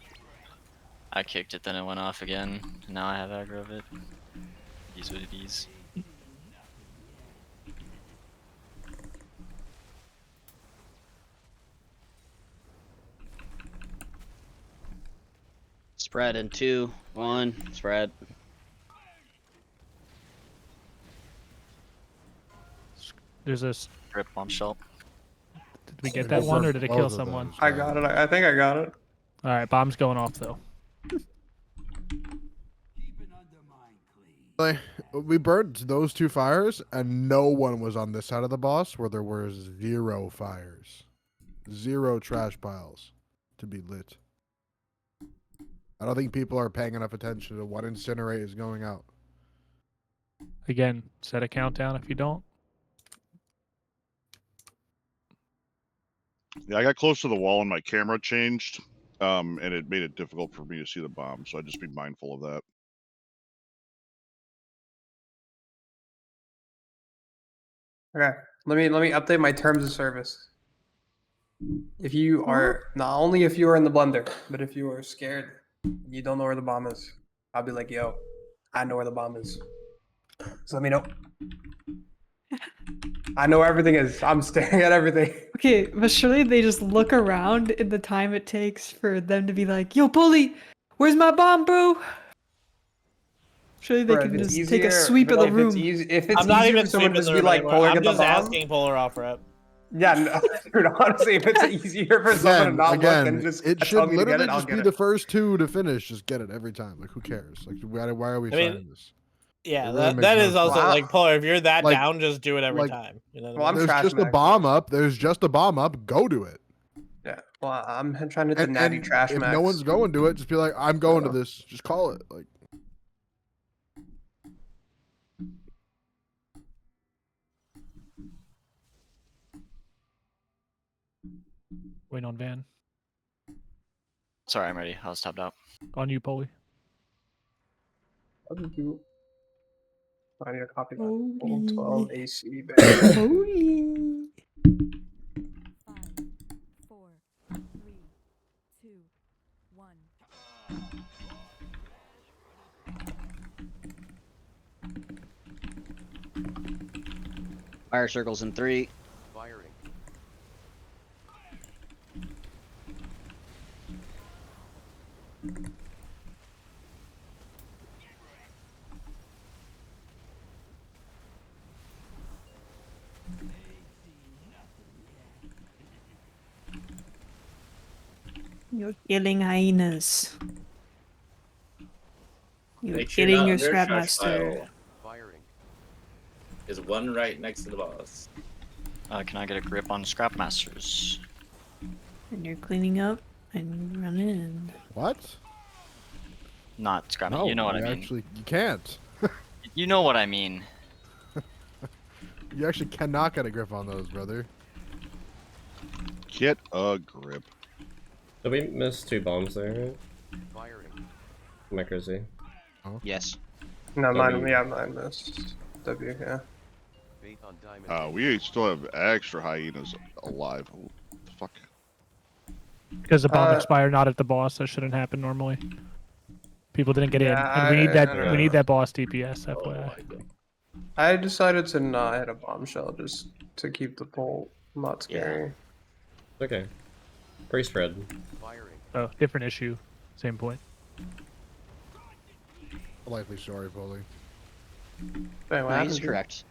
I kicked it, then it went off again. And now I have aggro of it. These what it is. Spread in 2, 1. Spread. There's a. Rip bomb shell. Did we get that one, or did it kill Both of someone? those I guys. got it. I think I got it. All right, bomb's going off though. Like, we burned those 2 fires, and no one was on this side of the boss where there were 0 fires. 0 trash piles to be lit. I don't think people are paying enough attention to what incinerate is going out. Again, set a countdown if you don't. Yeah, I got close to the wall and my camera changed, and it made it difficult for me to see the bomb. So I just be mindful of that. Okay, let me update my terms of service. If you are not only if you are in the blender, but if you are scared, and you don't know where the bomb is, I'll be like, yo, I know where the bomb is. So let me know. I know where everything is. I'm staring at everything. Okay, but surely they just look around in the time it takes for them to be like, yo, Pulley, where's my bomb, bro? Surely they Bro, can if it's just take a easier- sweep but, of the like, room. if it's I'm not easier even for someone sweeping to just the be room like, anymore. Polar, I'm get the just bomb. asking Polar off rep. Yeah, no, dude, honestly, if it's easier for someone to not look and just it tell should me to get literally it, I'll just get be it. the first 2 to finish. Just get it every time. Like, who cares? Like, why are we I mean, signing this? Yeah, It really that, makes that no is also sense. like Polar. If you're that Like- down, just do it every like- time. You know what Well, I I'm mean? There's trash just a max. bomb up. There's just a bomb up. Go to it. Yeah, well, I'm trying to hit the natty trash if max. no one's going to it, just be like, I'm going to this. Just call it. Like, Waiting on Van. Sorry, I'm ready. I was tapped out. On you, Polly. I need a copy of that. Holy. 12 AC. Holy. 5, 4, 3, 2, 1. Fire circles in 3. Firing. You're killing hyenas. You're Make sure killing not your under trash Scrapmaster. pile. Firing. There's one right next to the boss. Can I get a grip on Scrapmasters? And you're cleaning up and you run in. What? Not Scrap. No, you know what I mean. Actually, you can't. You know what I mean. You actually cannot get a grip on those, brother. Get a grip. Did we miss 2 bombs there, right? Firing. Am I crazy? Yes. No, mine. W. Yeah, mine missed. W. Yeah. Bait on diamond. We still have extra hyenas alive. What the fuck? Because the bomb expired not at the boss, that shouldn't happen normally. People didn't get in. Yeah, And we need that I- we need that boss DPS, FYI. I decided to not hit a bombshell just to keep the pole not scary. Okay. Free spread. Firing. Oh, different issue. Same point. Politely sorry, Polly. Wait, what No, he's happened here? correct.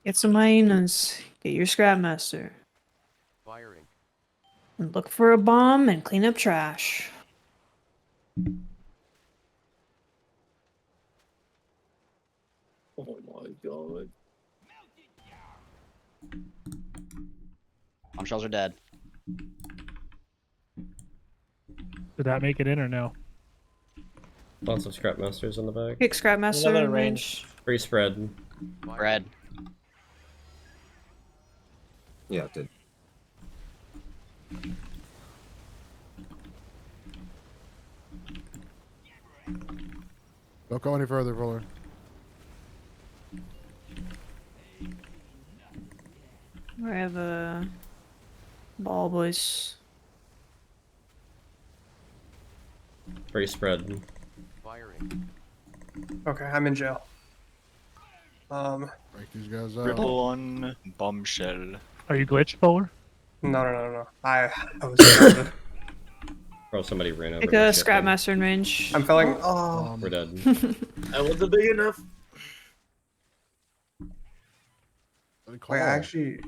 Get some hyenas. Get your Scrapmaster. Firing. And look for a bomb and clean up trash. Oh my god. Bombshells are dead. Did that make it in or no? Lots of Scrapmasters in the back. Kick Scrapmaster Another in range. Free spread. Red. Yeah, it did. Don't go any further, Fuller. I have a ball, boys. Free spread. Firing. Okay, I'm in jail. Break these guys out. Ripple on bombshell. Are you glitched, Polar? No. I was grounded. Oh, somebody ran over. Take my a ship. Scrapmaster in range. I'm feeling. Oh. We're dead. I wasn't big enough. Wait, I actually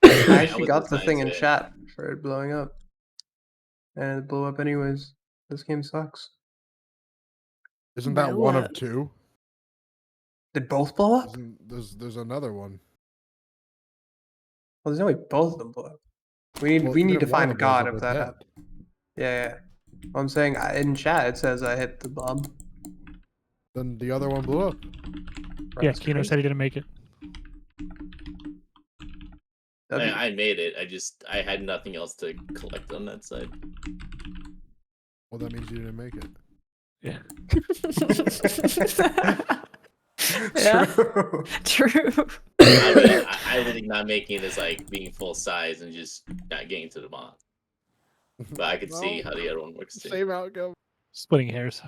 was got the thing in inside, chat for it blowing up. And it blew up anyways. This game sucks. Isn't that Blow one up. of 2? Did both blow up? There's another one. Well, there's only both of them blow up. We need Well, we even need to if one find of them blows God up, if we're that dead. happened. Yeah. I'm saying in chat it says I hit the bomb. Then the other one blew up. Yeah, That's Kino crazy. said he didn't make it. I made it. I had nothing else to collect on that side. Well, that means you didn't make it. Yeah. Yeah. True. I think not making it as like being full size and just not getting to the bomb. But I could see how the other one works too. Same outcome. Splitting hairs.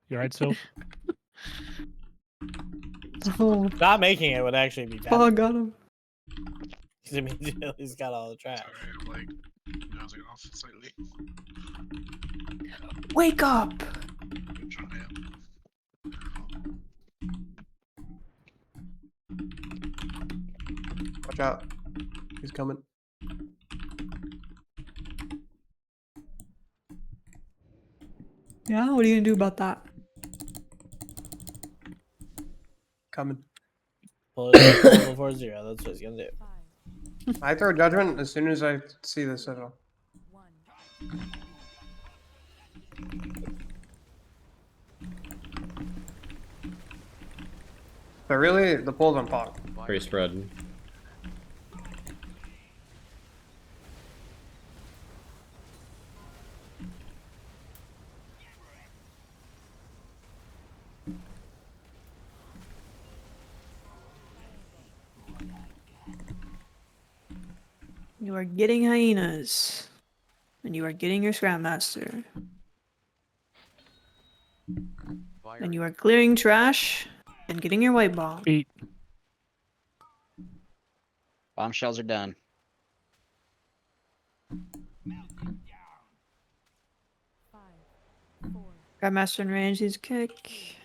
You alright, Sylph? Oh, Not making it would actually be bad. Paul got him. Because it means he's got all the trash. Like, nowsing off slightly. Wake up! Watch out. He's coming. Yeah, what are you gonna do about that? Coming. Pull it before 0. That's what he's gonna do. I throw judgment as soon as I see the citadel. But really, the pole's on Pog. Free spread. You are getting hyenas. And you are getting your Scrapmaster. And you are clearing trash and getting your white bomb. Beat. Bombshells are done. Scrapmaster in range, he's kick.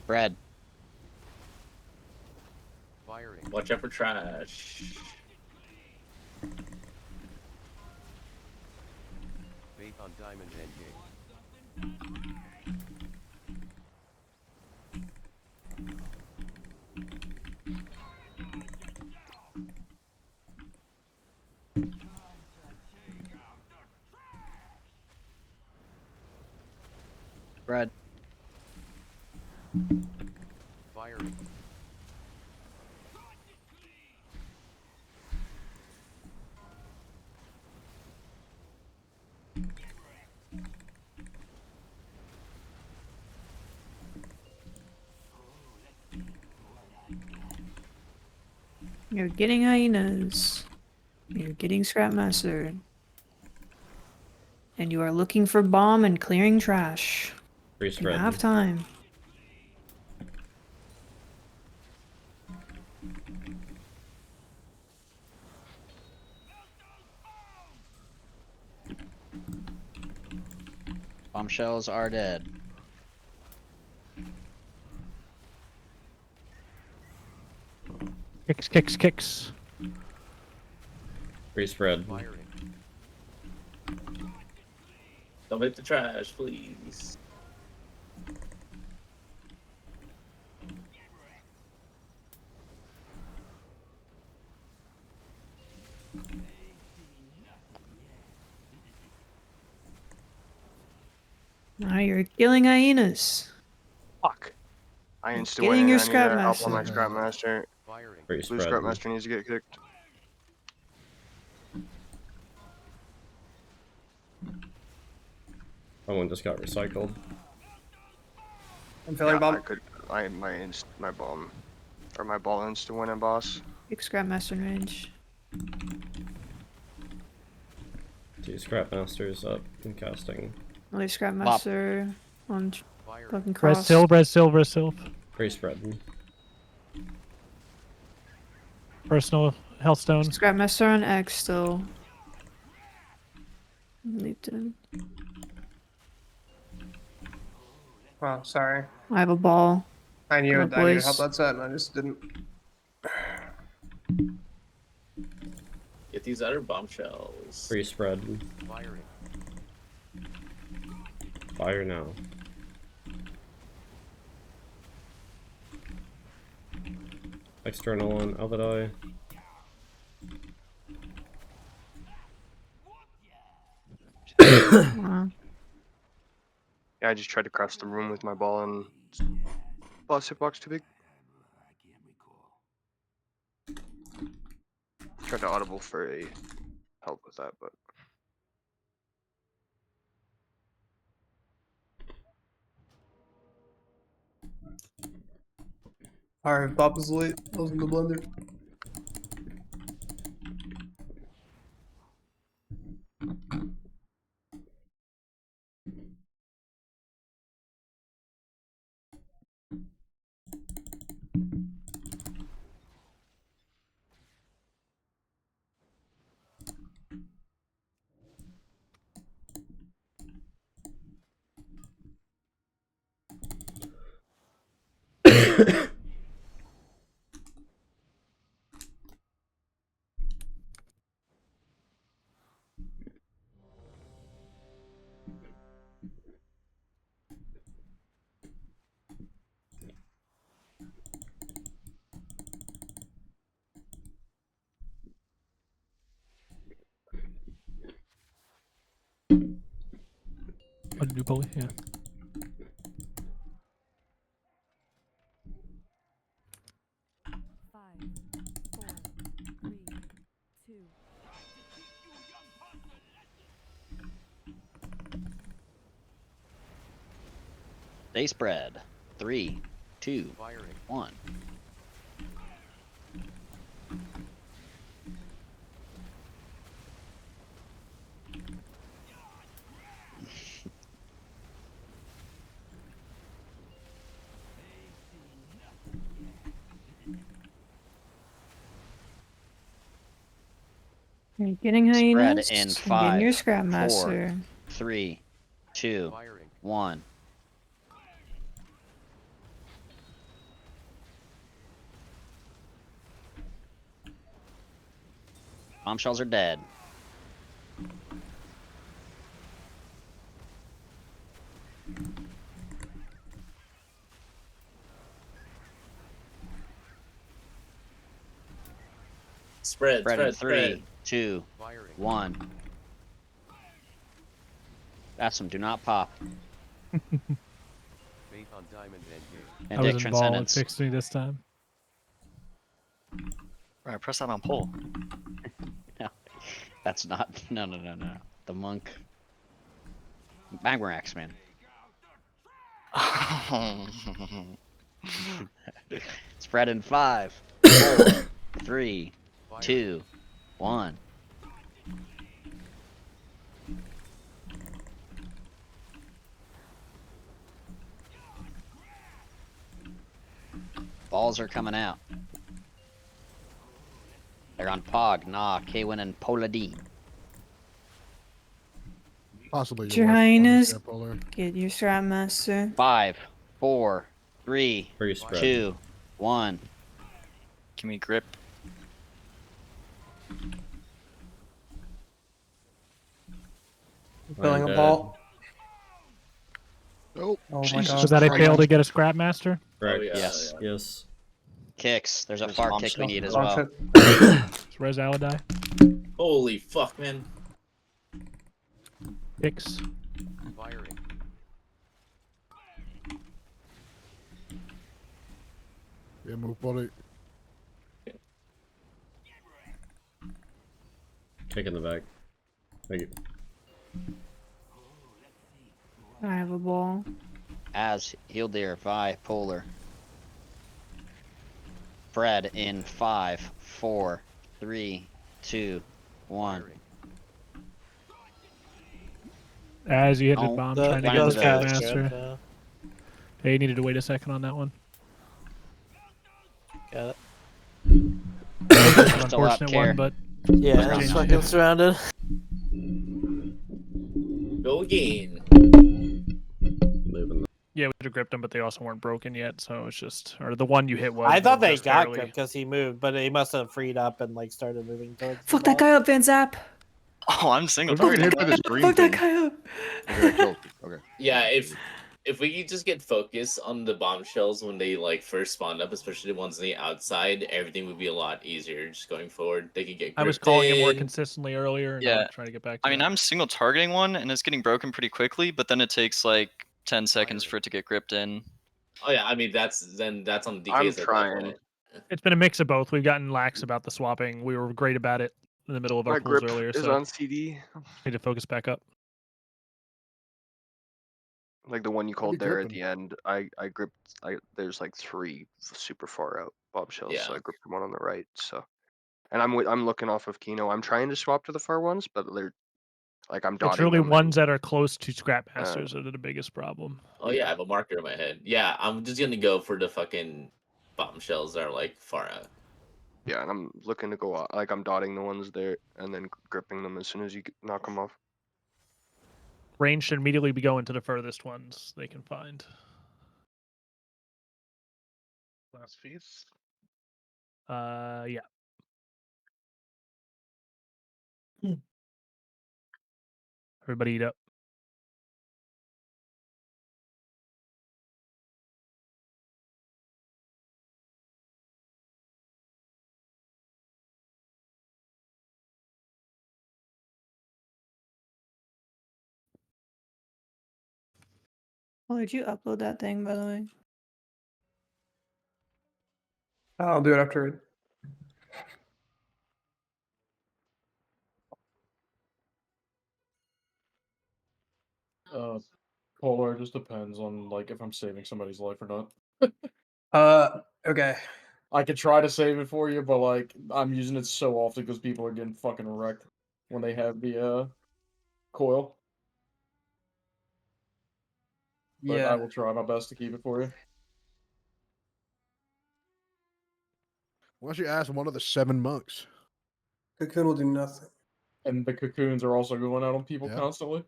Brad. Firing. Watch out for trash. Bait on diamond endgame. Brad. Firing. You're getting hyenas. You're getting Scrapmaster. And you are looking for bomb and clearing trash. Free You spread. have time. Bombshells are dead. Kicks, kicks, kicks. Free spread. Don't hit the trash, please. Now you're killing hyenas. Fuck. I insta Getting went in. your I need to help Scrapmaster. on my Scrapmaster. Free Blue spread. Scrapmaster needs to get kicked. Someone just got recycled. I'm feeling Yeah, bomb. I could. My bomb, or my ball insta win in boss. Kick Scrapmaster in range. Two Scrapmasters up and casting. Another Scrapmaster on fucking Red cross. silver, red silver, red silver. Free spread. Personal Hellstone. Scrapmaster on X still. Leaped in. Oh, sorry. I have a ball. I knew Come it. on, I needed boys. help that set, and I just didn't. Get these other bombshells. Free spread. Firing. Fire now. External on Elvidai. Wow. Yeah, I just tried to cross the room with my ball and boss hitbox too big. Tried to audible for a help with that, but Alright, Pop is late. I was in the blender. new pulley. Yeah. Five, four, three, two. They spread. 3, 2, Firing. 1. You're getting Spread hyenas. in You're getting your 5, scrap 4, master. 3, 2, Firing. 1. Bombshells are dead. Spread, Spread in spread, 3, 2, Firing. 1. That's some do not pop. Faith on diamond and game. And I was Dick in ball. It Transcendence. fixed me this time. Alright, press that on pull. No, that's not. No. The monk. Magmarax, man. Spread in 5, 4, 3, 2, 1. Balls are coming out. They're on Pog, Nah, Kwin, and Poladine. Possibly Get your wife, hyenas. honestly, Polar. Get your scrap master. 5, 4, 3, Free spread. 2, 1. Give me grip. Filling I'm a dead. ball. Nope. Oh my Jesus god. Was that a Christ. fail to get a scrap master? Right. yeah, Yes. yeah. Yes. Kicks. There's a There's far bomb kick we shell. need as Oh, well. shit. Is Rez Aladai? Holy fuck, man. Hicks. Firing. Yeah, move, buddy. Kick in the back. Thank you. I have a ball. As Hildir, Vi, Polar. Fred in 5, 4, 3, 2, 1. As you hit the Oh, bomb, the- trying to that get the was scrap good. master. Hey, you needed to wait a second on that one. Got it. An Still up, unfortunate Care. one, but Yeah, Scrap it's master. fucking surrounded. Go again. Moving. yeah, we would have gripped them, but they also weren't broken yet, so it's just, or the one you hit was. I thought they just got barely. him because he moved, but he must have freed up and like started moving towards. the Fuck that ball. guy up, Van Zap. Oh, I'm single Don't get hit targeting. by this green Fuck that thing. guy up. Okay, that killed me. Okay. Yeah, if we could just get focused on the bombshells when they like first spawned up, especially the ones on the outside, everything would be a lot easier just going forward. They could get. I was gripped calling it more in. consistently earlier, and Yeah. I'm trying to get back to I mean, that. I'm single targeting one, and it's getting broken pretty quickly, but then it takes like 10 seconds for it to get gripped in. Oh yeah, I mean that's on the DKs. I'm at that trying. point. It's been a mix of both. We've gotten lax about the swapping. We were great about it in the middle of our My pools grip earlier, is so on CD. need to focus back up. Like the one you be called there at gripping. the end. I gripped. There's like 3 super far out bombshells, so Yeah. I gripped the one on the right. So, and I'm looking off of Kino. I'm trying to swap to the far ones, but they're like I'm dotting It's really them ones that are close to scrap uh, masters that are the biggest problem. Oh yeah, I have a marker in my head. Yeah, I'm just gonna go for the fucking bombshells that are like far out. Yeah, and I'm looking to go like I'm dotting the ones there and then gripping them as soon as you knock them off. Range should immediately be going to the furthest ones they can find. Last feast. Yeah. Everybody eat up. Oh, did you upload that thing, by the way? I'll do it after it. Polar, it just depends on like if I'm saving somebody's life or not. Okay. I could try to save it for you, but like I'm using it so often because people are getting fucking wrecked when they have the coil. But I Yeah. will try my best to keep it for you. Why don't you ask one of the 7 monks? Cocoon will do nothing. And the cocoons are also going out on people Yeah. constantly.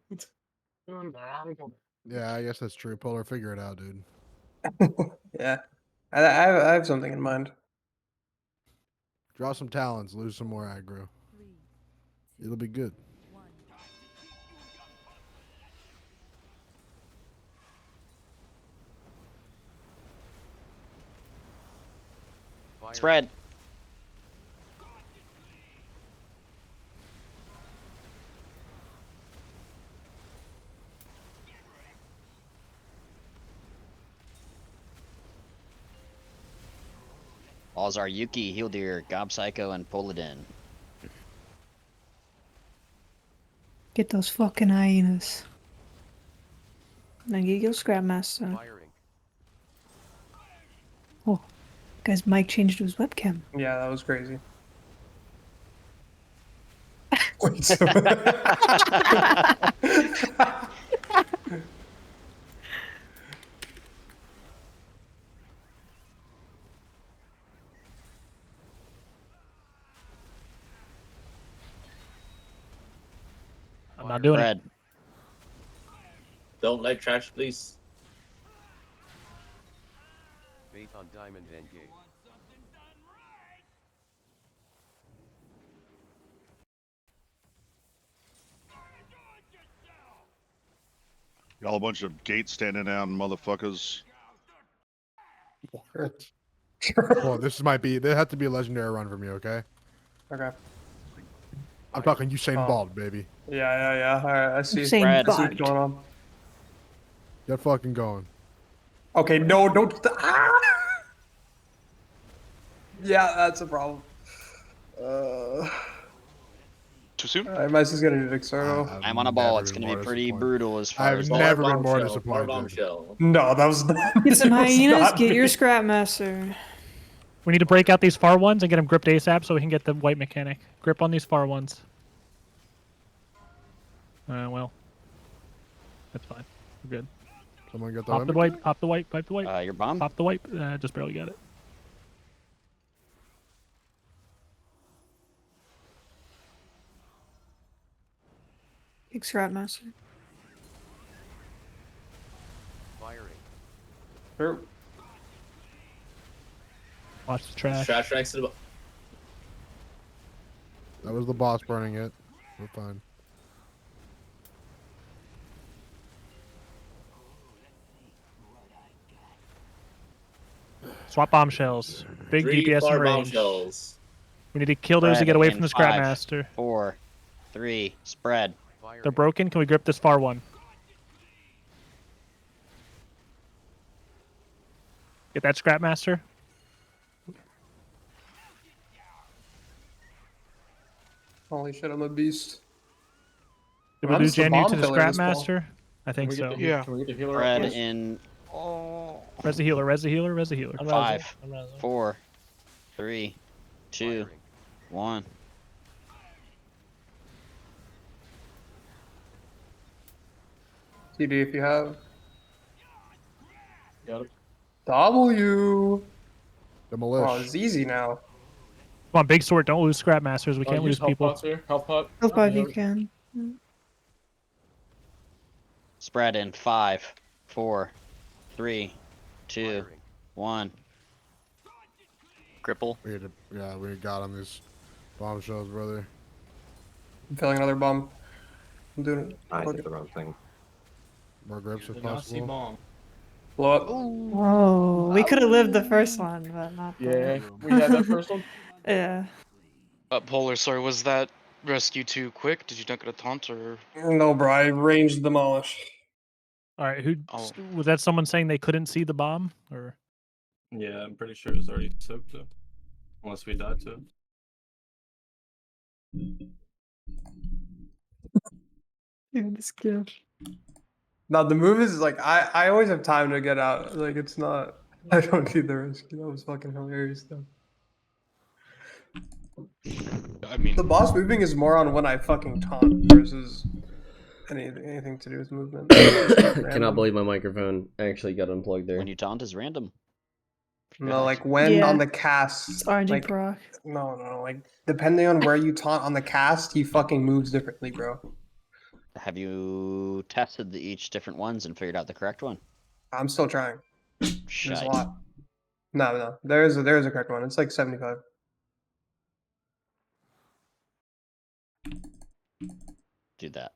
Yeah, I guess that's true. Polar, figure it out, dude. Yeah. I have something in mind. Draw some talents, lose some more aggro. It'll be good. Spread. Balls are Yuki, Hildir, Gob Psycho, and Polydin. Get those fucking hyenas. Now get your Scrapmaster. Oh, guy's mic changed to his webcam. Yeah, that was crazy. Wait, I'm not doing Brad. Don't let trash, please. Bait on diamond and gate. Y'all a bunch of gate standing down motherfuckers. Well, this might be. There have to be a legendary run from you, okay? Okay. I'm talking Usain Oh. Bolt, baby. Yeah. Alright, I see. Usain I see Bolt. what's going on. Get fucking going. Okay, no, don't. Yeah, that's a problem. Too soon? Alright, Mice is gonna do External. I'm on a ball. It's going to be pretty brutal as far I've as never that. been more Bombshell, disappointed. bombshell. No, that was not. Get some it was hyenas, not get your me. Scrapmaster. We need to break out these far ones and get them gripped ASAP so we can get the white mechanic. Grip on these far ones. Well. That's fine. We're good. Someone get the Pop the white, pop the white, pipe the white. Your bomb? Pop the white. Just barely got it. Big Scrapmaster. Firing. Sure. Watch the trash. Trash next to the. That was the boss burning it. We're fine. Swap bombshells. Big 3 DPS far and range. bombshells. We need to kill those to Spread get away in from the 5, Scrapmaster. 4, 3, spread. They're broken. Can we grip this far one? Get that Scrapmaster. Holy shit, I'm a beast. Did we I'm lose still Janu to bomb the filling this ball. Scrapmaster? I think so. Can we get the healer Spread up, please? in Res the healer, res the healer, res the healer. 5, 4, 3, 2, 1. TD if you have. Got it. W. Demolish. Oh, it's easy now. Come on, big sword. Don't lose Scrapmasters. We can't Use lose health people. pots here. Health pot. Help if you can. Spread in 5, 4, 3, 2, 1. Gripple. We got on these bombshells, brother. I'm filling another bomb. I'm doing it. I did the wrong thing. More grips if The Nazi possible. bomb. Blow up. Whoa, we could have lived the first one, but not the Yeah, we had that first one. Yeah. Polar, sorry, was that rescue too quick? Did you not get a taunt or? No, bro, I range demolish. All right, who Oh. was that? Someone saying they couldn't see the bomb, or Yeah, I'm pretty sure it's already soaked though. Unless we died to it. Dude, this kid. No, the move is like I always have time to get out. Like it's not. I don't need the risk. That was fucking hilarious though. I mean, The boss moving is more on when I fucking taunt versus anything to do with movement. Cannot believe my microphone actually got unplugged there. When you taunt is random. No, like when Yeah. on the cast. It's RNG like, proc. no, like depending on where you taunt on the cast, he fucking moves differently, bro. Have you tested each different ones and figured out the correct one? I'm still trying. There's a Shite. lot. No, there is a correct one. It's like 75. Do that.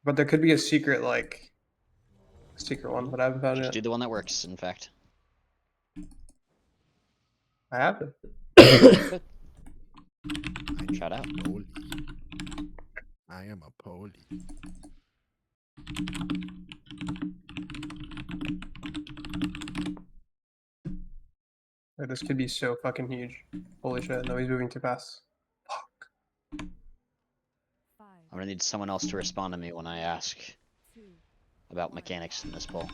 But there could be a secret one, but I haven't found it Just yet. do the one that works, in fact. I have it. Good. Shout out. I am a poli. Like, this could be so fucking huge. Holy shit! No, he's moving too fast. I'm gonna need someone else to respond to me when I ask about mechanics in this poll.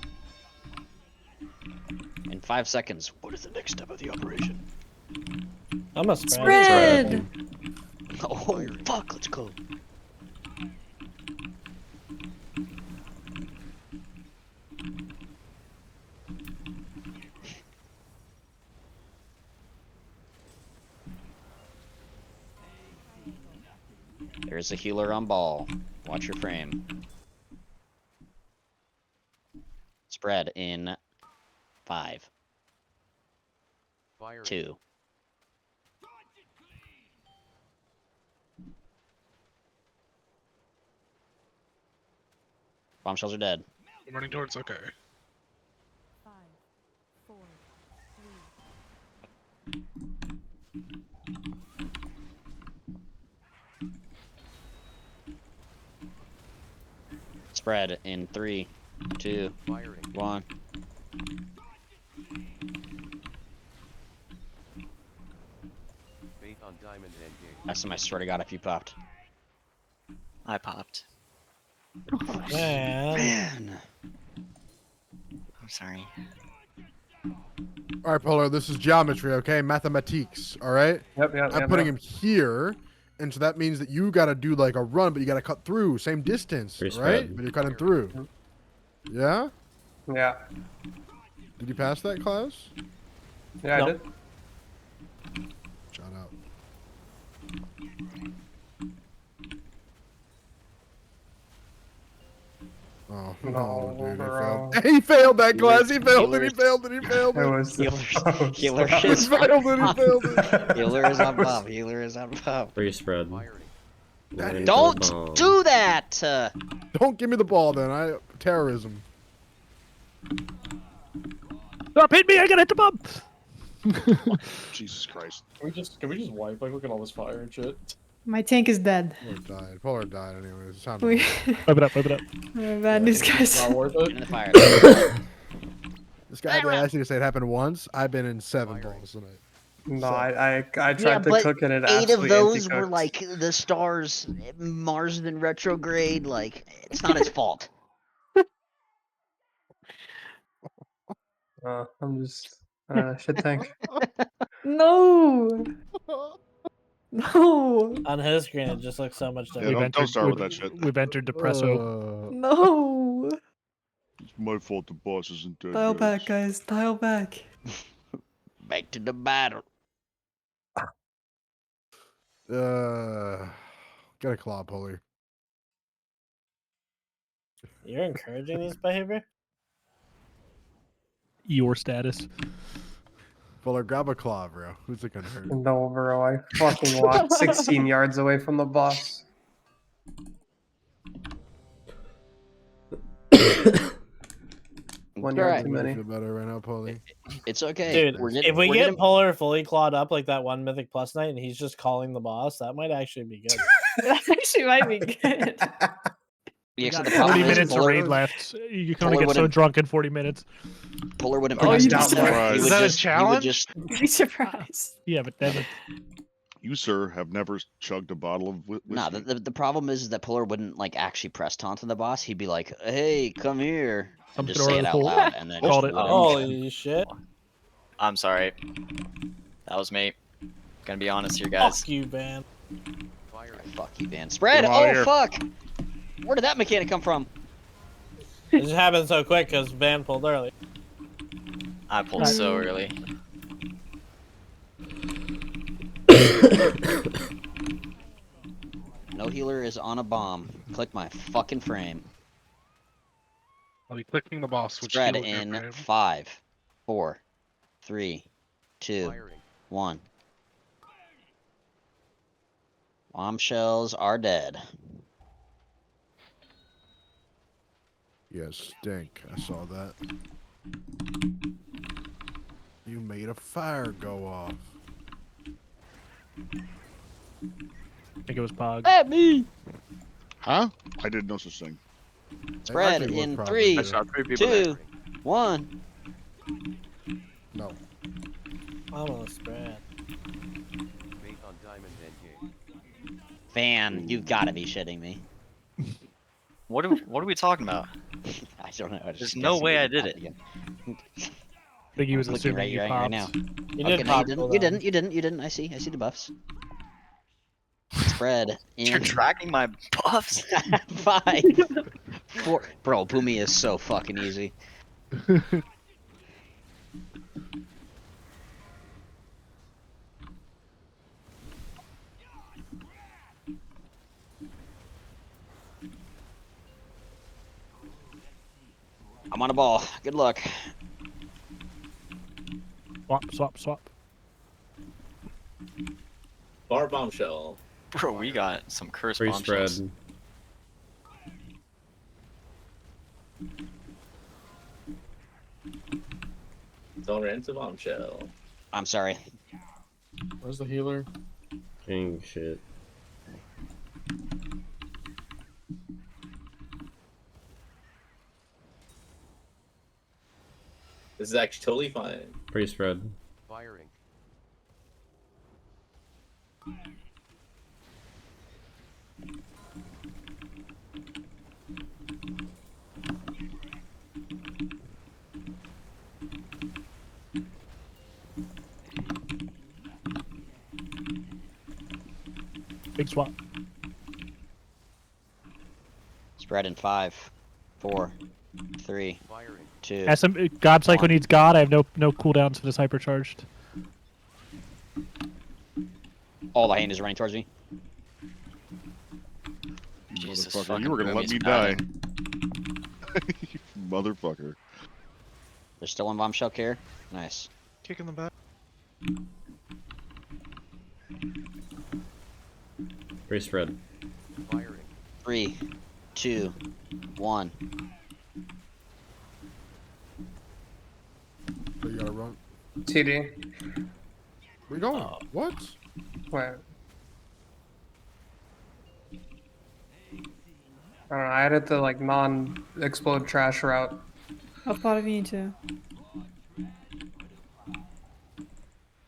In 5 seconds, what is the next step of the operation? I'm a Spread. Oh, fuck, let's go. There's a healer on ball. Watch your frame. Spread in 5, 2. Bombshells are dead. I'm running towards. Okay. Spread in 3, 2, 1. Faith on diamond and gate. I swear to God, if you popped. I popped. Man. I'm sorry. All right, Polar, this is geometry, okay? Mathematiques, all right? Yep. I'm putting him here, and so that means that you got to do like a run, but you got to cut through, same distance, Pretty right? spread. But you're cutting through. Yeah? Yeah. Did you pass that, Klaus? Yeah, I did. Shout out. Oh, No, dude, bro. he failed that class. He failed it. He failed it. He failed It it. was Healer He is failed it. He on failed it. Healer is on pop. Healer is on pop. Free spread. Don't do that! Don't give me the ball then. Terrorism. Stop hitting me! I gotta hit the bomb. Jesus Christ. Can we just wipe? Like, look at all this fire and shit. My tank is dead. Polar died anyways. It's time to We- Wipe it up. Wipe it up. Bad news, guys. Not worth it. In the fire. This guy did ask you to say it happened once. I've been in 7 balls tonight. No, I tried Yeah, to but cook it. 8 of those were like the stars, Mars in retrograde. Like, it's not his fault. I'm just shit tank. No. No. On his screen, it just looks so much Yeah, different. don't start with that shit. We've entered Depresso. No. It's my fault the boss isn't dead. Dial guys. back, guys. Dial back. Back to the battle. Get a claw, Polar. You're encouraging this behavior? Your status. Polar, grab a claw, bro. Who's it gonna hurt? No, bro. I fucking walked 16 yards away from the boss. One yard Alright. too many. Feel better right now, Polar. It's okay. Dude, We're if we we're get getting- Polar fully clawed up like that one Mythic Plus night and he's just calling the boss, that might actually be good. That actually might be good. Yeah, got so the 40 problem is minutes of Polar- raid left. You can only Polar get so wouldn't- drunk in 40 minutes. Polar wouldn't Oh, press you'd be down there. surprised. He Is would that a just, he would challenge? just Be surprised. Yeah, but then You, sir, have never chugged a bottle of whiskey. Nah, the problem is that Polar wouldn't like actually press taunt on the boss. He'd be like, "Hey, come here," and I'm just gonna say roll it the out pool. loud, and then Called just it. wouldn't. Holy shit. I'm sorry. That was me. Gonna be honest here, guys. Fuck you, Van. Fuck you, Van. Spread. Get him outta Oh here. fuck! Where did that mechanic come from? It just happened so quick because Van pulled early. I pulled so early. No healer is on a bomb. Click my fucking frame. I'll be clicking the boss. Which Spread heals your in frame. 5, 4, 3, 2, 1. Bombshells are dead. Yeah, stink. I saw that. You made a fire go off. I think it was Pog. At me! Huh? I did no such thing. Spread actually was in probably 3, I saw 3 people 2, there. 1. No. I'm on a spread. Mate on Diamond and Gate. Fan, you've got to be shitting me. What are we talking about? I don't know. There's no way I did it. I think he was Looking assuming you right popped. now. You Okay, did no, pop you cooldown. didn't. You didn't. You didn't. I see the buffs. Spread You're in tracking my buffs. 5, 4. Bro, Boomy is so fucking easy. I'm on a ball. Good luck. Swap, swap, swap. Bar bombshell. Bro, we got some cursed Free spread. bombshells. Don't run into bombshell. I'm sorry. Where's the healer? King shit. This is actually totally fine. Free spread. Firing. Big swap. Spread in 5, 4, 3, 2. God Psycho 1. needs God. I have no cooldowns for this hypercharged. All the hand is running towards me. Jesus Motherfucker, fucking you were gonna let Boomy's me die. padding. You motherfucker. There's still one bombshell care. Nice. Kicking them back. Free spread. Firing. 3, 2, 1. So you gotta run. TD. Where you going? What? Wait. I don't know. I had it the like non-explode trash route. How far do you need to?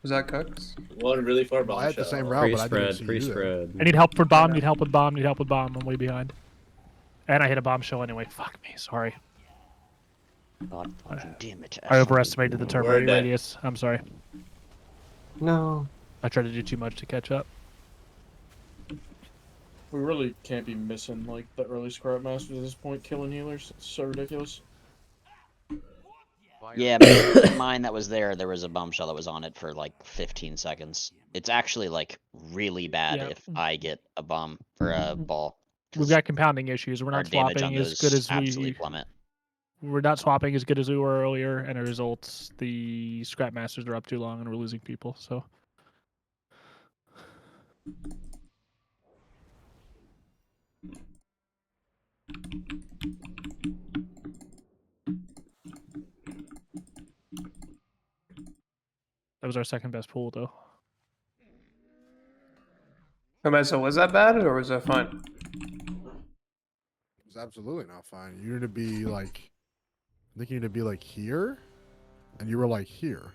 Was that cooked? One really far I bombshell. had the same route, Free but I didn't spread. see Free you there. spread. I need help for bomb. Need help with bomb. Need help with bomb. I'm way behind. And I hit a bombshell anyway. Fuck me. Sorry. God fucking damn it. I overestimated the turn We're dead. radius. I'm sorry. No. I tried to do too much to catch up. We really can't be missing like the early scrap masters at this point, killing healers. It's so ridiculous. Yeah, but mine that was there was a bombshell that was on it for like 15 seconds. It's actually like really bad Yeah. if I get a bomb or a ball. We've got compounding issues. We're Our not damage on swapping as those good as absolutely we. plummet. We're not swapping as good as we were earlier, and as a result, the scrap masters are up too long, and we're losing people. So. That was our second best pool, though. So was that bad or was that fine? It's absolutely not fine. You need to be like, I think you need to be like here, and you were like here.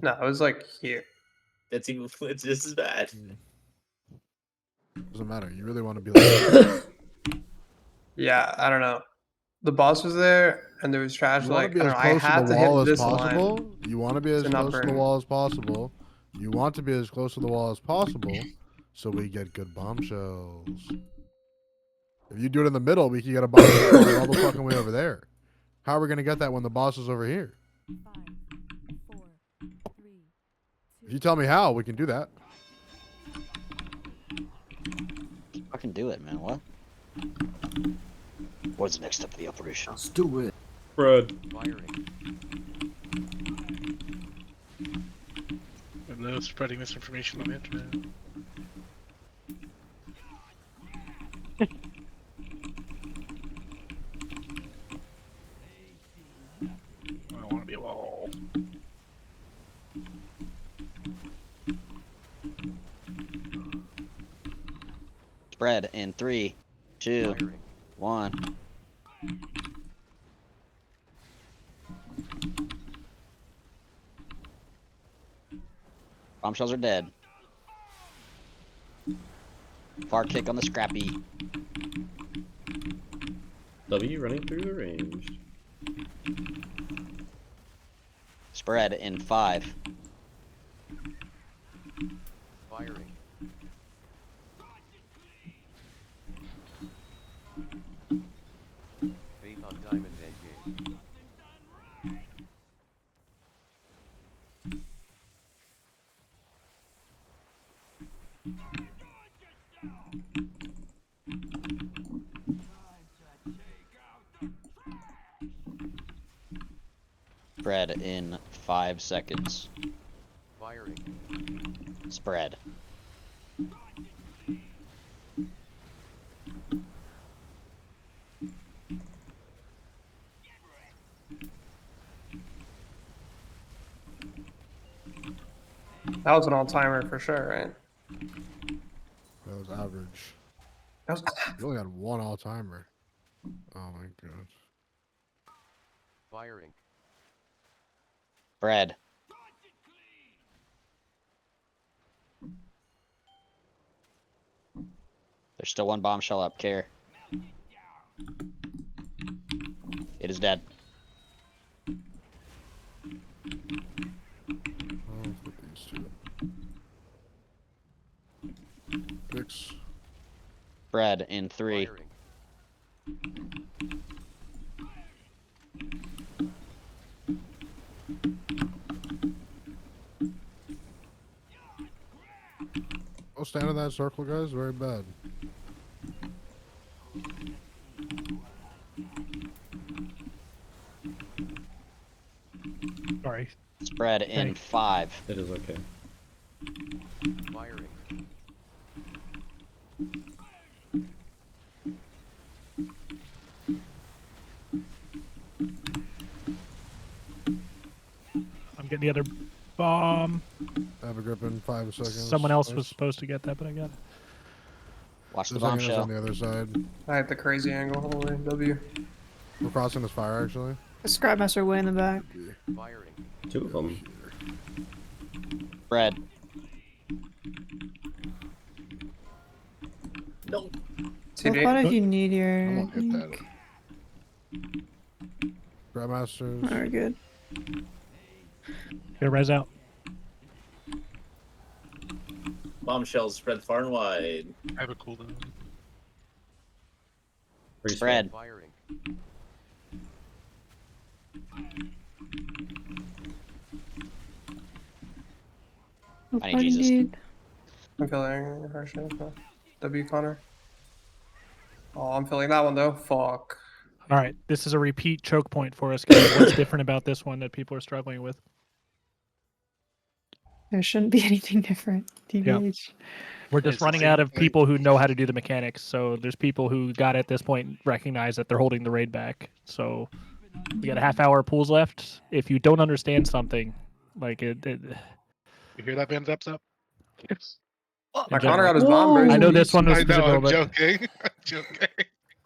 No, I was like here. That's even it's just as bad. Doesn't matter. You really want to be like. Yeah, I don't know. The boss was there, and there was trash. You want Like to be I as don't know, I close had to the to hit wall as this possible. line. You want to be as to not close to the burn. wall as possible. You want to be as close to the wall as possible, so we get good bombshells. If you do it in the middle, we can get a bombshell all the fucking way over there. How are we gonna get that when the boss is over here? 5, 4, 3, If you tell me how, we can do that. Fucking do it, man. What? What's the next step of the operation? Let's do it. Fred. Firing. And those spreading misinformation on the internet. I don't want to be a wall. Spread in 3, 2, Firing. 1. Bombshells are dead. Far kick on the scrappy. W running through the range. Spread in 5. Firing. Faith on diamond engage. Spread in 5 seconds. Firing. Spread. That was an all-timer for sure, right? That was average. That was. You only had one all-timer. Oh my god. Firing. Spread. There's still one bombshell up. Care. It is dead. Oh, flip these two. 6. Spread in 3. Firing. Oh, stand in that circle, guys. Very bad. Sorry. Spread in Okay. 5. It is okay. Firing. I'm getting the other bomb. Have a grip in 5 seconds. Someone else Nice. was supposed to get that, but I got it. Watch the There's anything else bombshell. on the other side. I had the crazy angle. Holy W. We're crossing this fire, actually. A Scrapmaster way in the back. Firing. 2 of them. Spread. No. Well, TD. what if you need your? I won't hit that. Grandmasters. Alright, good. Here, res out. Bombshells spread far and wide. I have a cooldown. Spread. Firing. What I need part do you Jesus. need? I'm feeling harsh. W Connor. Oh, I'm feeling that one though. Fuck. All right, this is a repeat choke point for us. Guys. What's different about this one that people are struggling with? There shouldn't be anything different. TBH. We're just It's the running same out of thing. people who know how to do the mechanics. So there's people who got at this point and recognize that they're holding the raid back. So we got a half-hour pools left. If you don't understand something, like it You hear that, Van Zeps up? My Connor got his bomb Whoa. burst. I know this one was I know, physical, I'm but joking. I'm joking.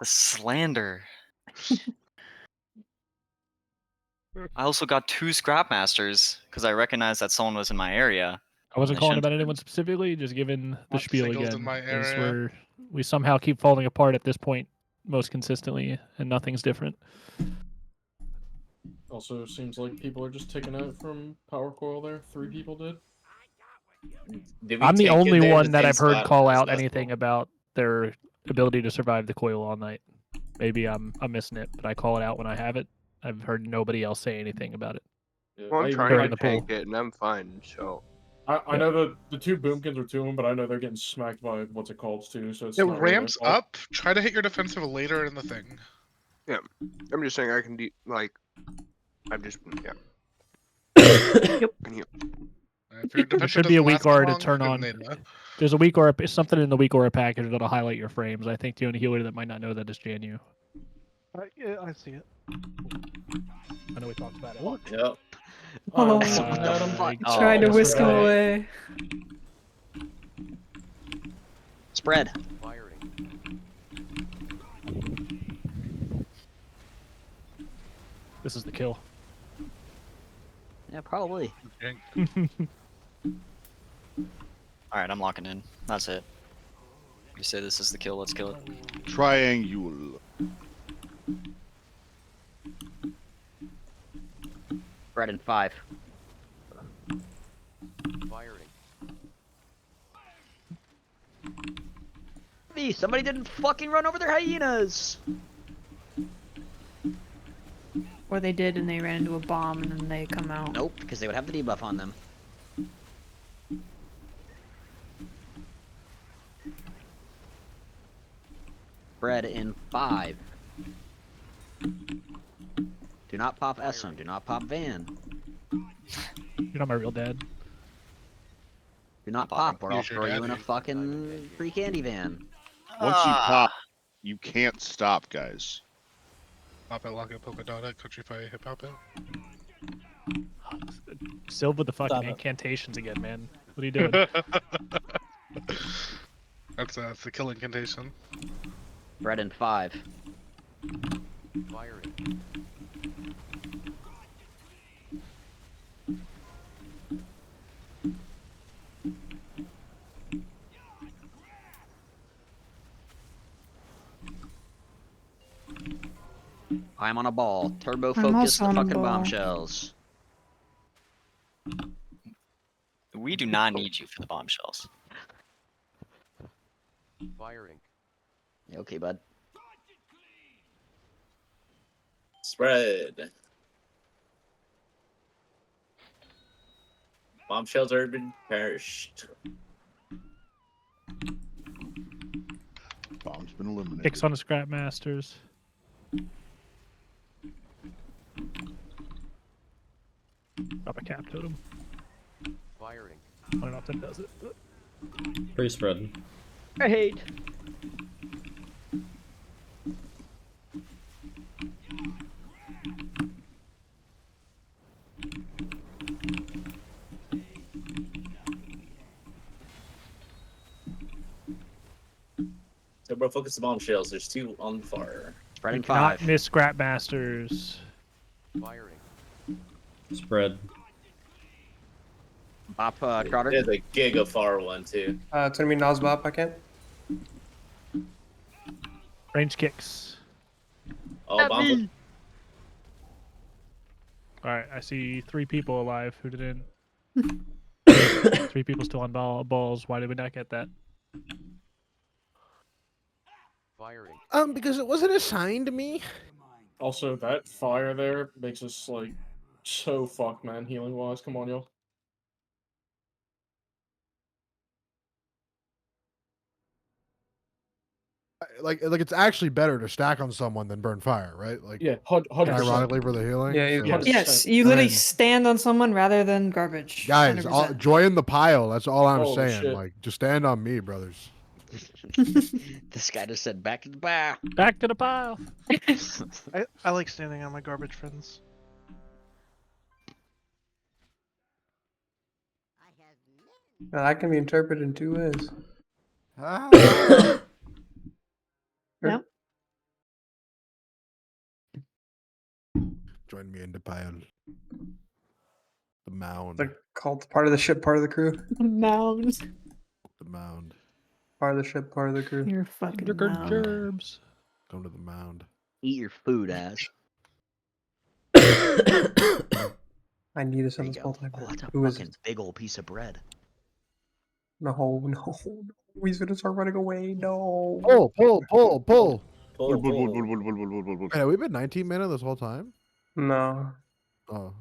The slander. I also got 2 scrap masters because I recognized that someone was in my area. I wasn't I calling shouldn't about have anyone specifically, just giving the Not spiel singles in again. my 'Cause area. we somehow keep falling apart at this point most consistently, and nothing's different. Also, seems like people are just taking out from Power Coil there. 3 people did. Did we I'm the tank in only there in one the that same I've heard spot call as out last anything roll? about their ability to survive the coil all night. Maybe I'm missing it, but I call it out when I have it. I've heard nobody else say anything about it. Yeah, Well, I'm I- trying during to the pool. tank it, and I'm fine. So I know that the 2 boomkins are 2 of them, but I know they're getting smacked by what's it called too. So it's It not really their ramps fault. up. Try to hit your defensive later in the thing. yeah, I'm just saying I can I'm just yeah. Can heal. If your There defensive should be a doesn't weak last that aura to long, turn then on. they- There's a weak aura, something in the weak aura package that'll highlight your frames. I think the only healer that might not know that is Janu. Yeah, I see it. I know we talked about it. Yep. Oh, Oh, tried to whisk him right. away. Spread. Firing. This is the kill. Yeah, probably. Alright, I'm locking in. That's it. You say this is the kill, let's kill it. Triangule. Spread in 5. Firing. Me, somebody didn't fucking run over their hyenas. Or they did and they ran into a bomb and then they come out. Nope, because they would have the debuff on them. Spread in 5. Do not pop Essam. Do not pop Van. You're not my real dad. Do not pop, or I'll Use your throw you in a daddy. fucking free candy van. Once you pop, you can't stop, guys. Pop it, lock it, polka dot it, country fire, hip hop it. Still with the fucking Stop it. incantations again, man. What are you doing? That's the kill incantation. Spread in 5. Firing. I'm on a ball. Turbo I'm focus also the on a fucking ball. bombshells. We do not need you for the bombshells. Firing. Yeah, okay, bud. Spread. Bombshells are been perished. Bomb's been eliminated. X on the scrap masters. Drop a cap totem. Firing. I don't know if that does it. But... Pretty spread. I hate. So, bro, focus the bombshells. There's 2 on fire. Spread in You cannot 5. miss scrap masters. Firing. Spread. Bop, Crowder. There's a giga far one too. It's gonna be Nazbop, I can't. Range kicks. Oh, bomb. Alright, I see 3 people alive who didn't. 3 people still on balls. Why did we not get that? Firing. Because it wasn't assigned to me. Also, that fire there makes us like so fucked, man. Healing wise, come on, y'all. Like it's actually better to stack on someone than burn fire, right? Like Yeah, 100%. ironically for the healing. Yeah, so- yeah. Yes, you I literally mean, stand on someone rather than garbage. guys, 100%. join the pile. That's all I'm Holy saying. shit. Like, just stand on me, brothers. This guy just said back to the bar. Back to the pile. I like standing on my garbage friends. Now, that can be interpreted in 2 ways. Yep. Join me in the pile. The mound. They're called part of the ship, part of the crew. Mound. The mound. Part of the ship, part of the crew. You're fucking Sugar mound. gerbs. Come to the mound. Eat your food, ass. I need a There you sentence go. multiple. Oh, that's a Who is fucking it? big old piece of bread. No. He's gonna start running away. No. Pull. Pull. Hey, we've been 19 minutes this whole time? No. Oh.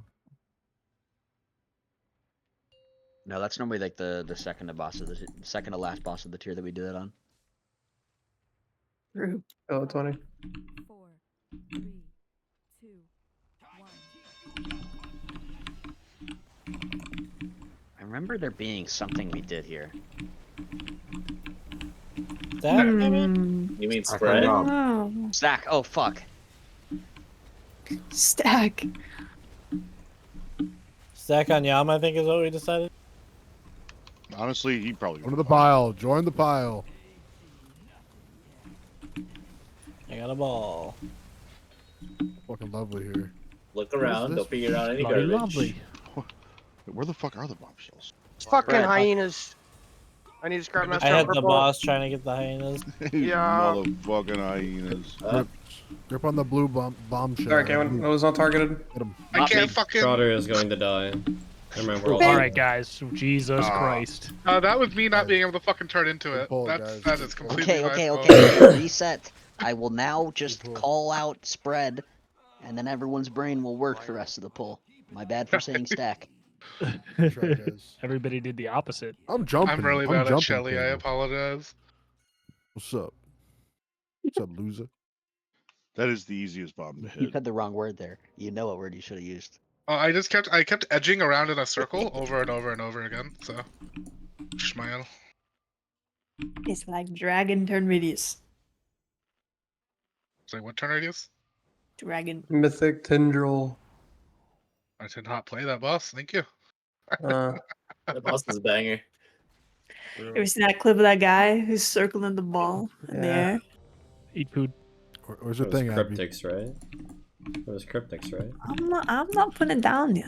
No, that's normally like the second to boss of the second to last boss of the tier that we do that on. True. Oh, 20. 4, 3, 2, 1. I remember there being something we did here. That Hmm. You mean I spread? don't know. Oh, Stack. Oh fuck. stack. Stack on Yam, I think, is what we decided. Honestly, he probably. Come to the pile. Join the pile. I got a ball. Fucking lovely here. Look around. this? Don't figure out any Lovely, garbage. lovely. Where the fuck are the bombshells? Fucking Spread. hyenas. I need to scrap my I had the purple. boss trying to get the hyenas. Yeah. Motherfucking hyenas. Grip on the blue bombshell. Sorry, Kevin. It was not targeted. Hit him. I can't fucking. Trotter is going to die. I remember all All that. right, guys. Jesus Christ. That was me not being able to fucking turn into it. pull, That's guys. that is completely Okay. my fault. Reset. I will now just call out spread, and then everyone's brain will work the rest of the pull. My bad for saying stack. That's right, guys. Everybody did the opposite. I'm jumping. I'm really I'm bad at jumping, Shelly. I Kevin. apologize. What's up? What's up, loser? That is the easiest bomb to You hit. said the wrong word there. You know what word you should have used. I kept edging around in a circle over and over and over again. So, smile. It's like dragon turn radius. Say what turn radius? Dragon. Mythic Tendril. I did not play that boss. Thank you. Uh, The boss is a banger. Ever seen that clip of that guy who's circling the ball in the Yeah. air? Eat food. Where's It the was thing, Abby? Cryptics, right? It was Cryptics, right? I'm not putting it down yet.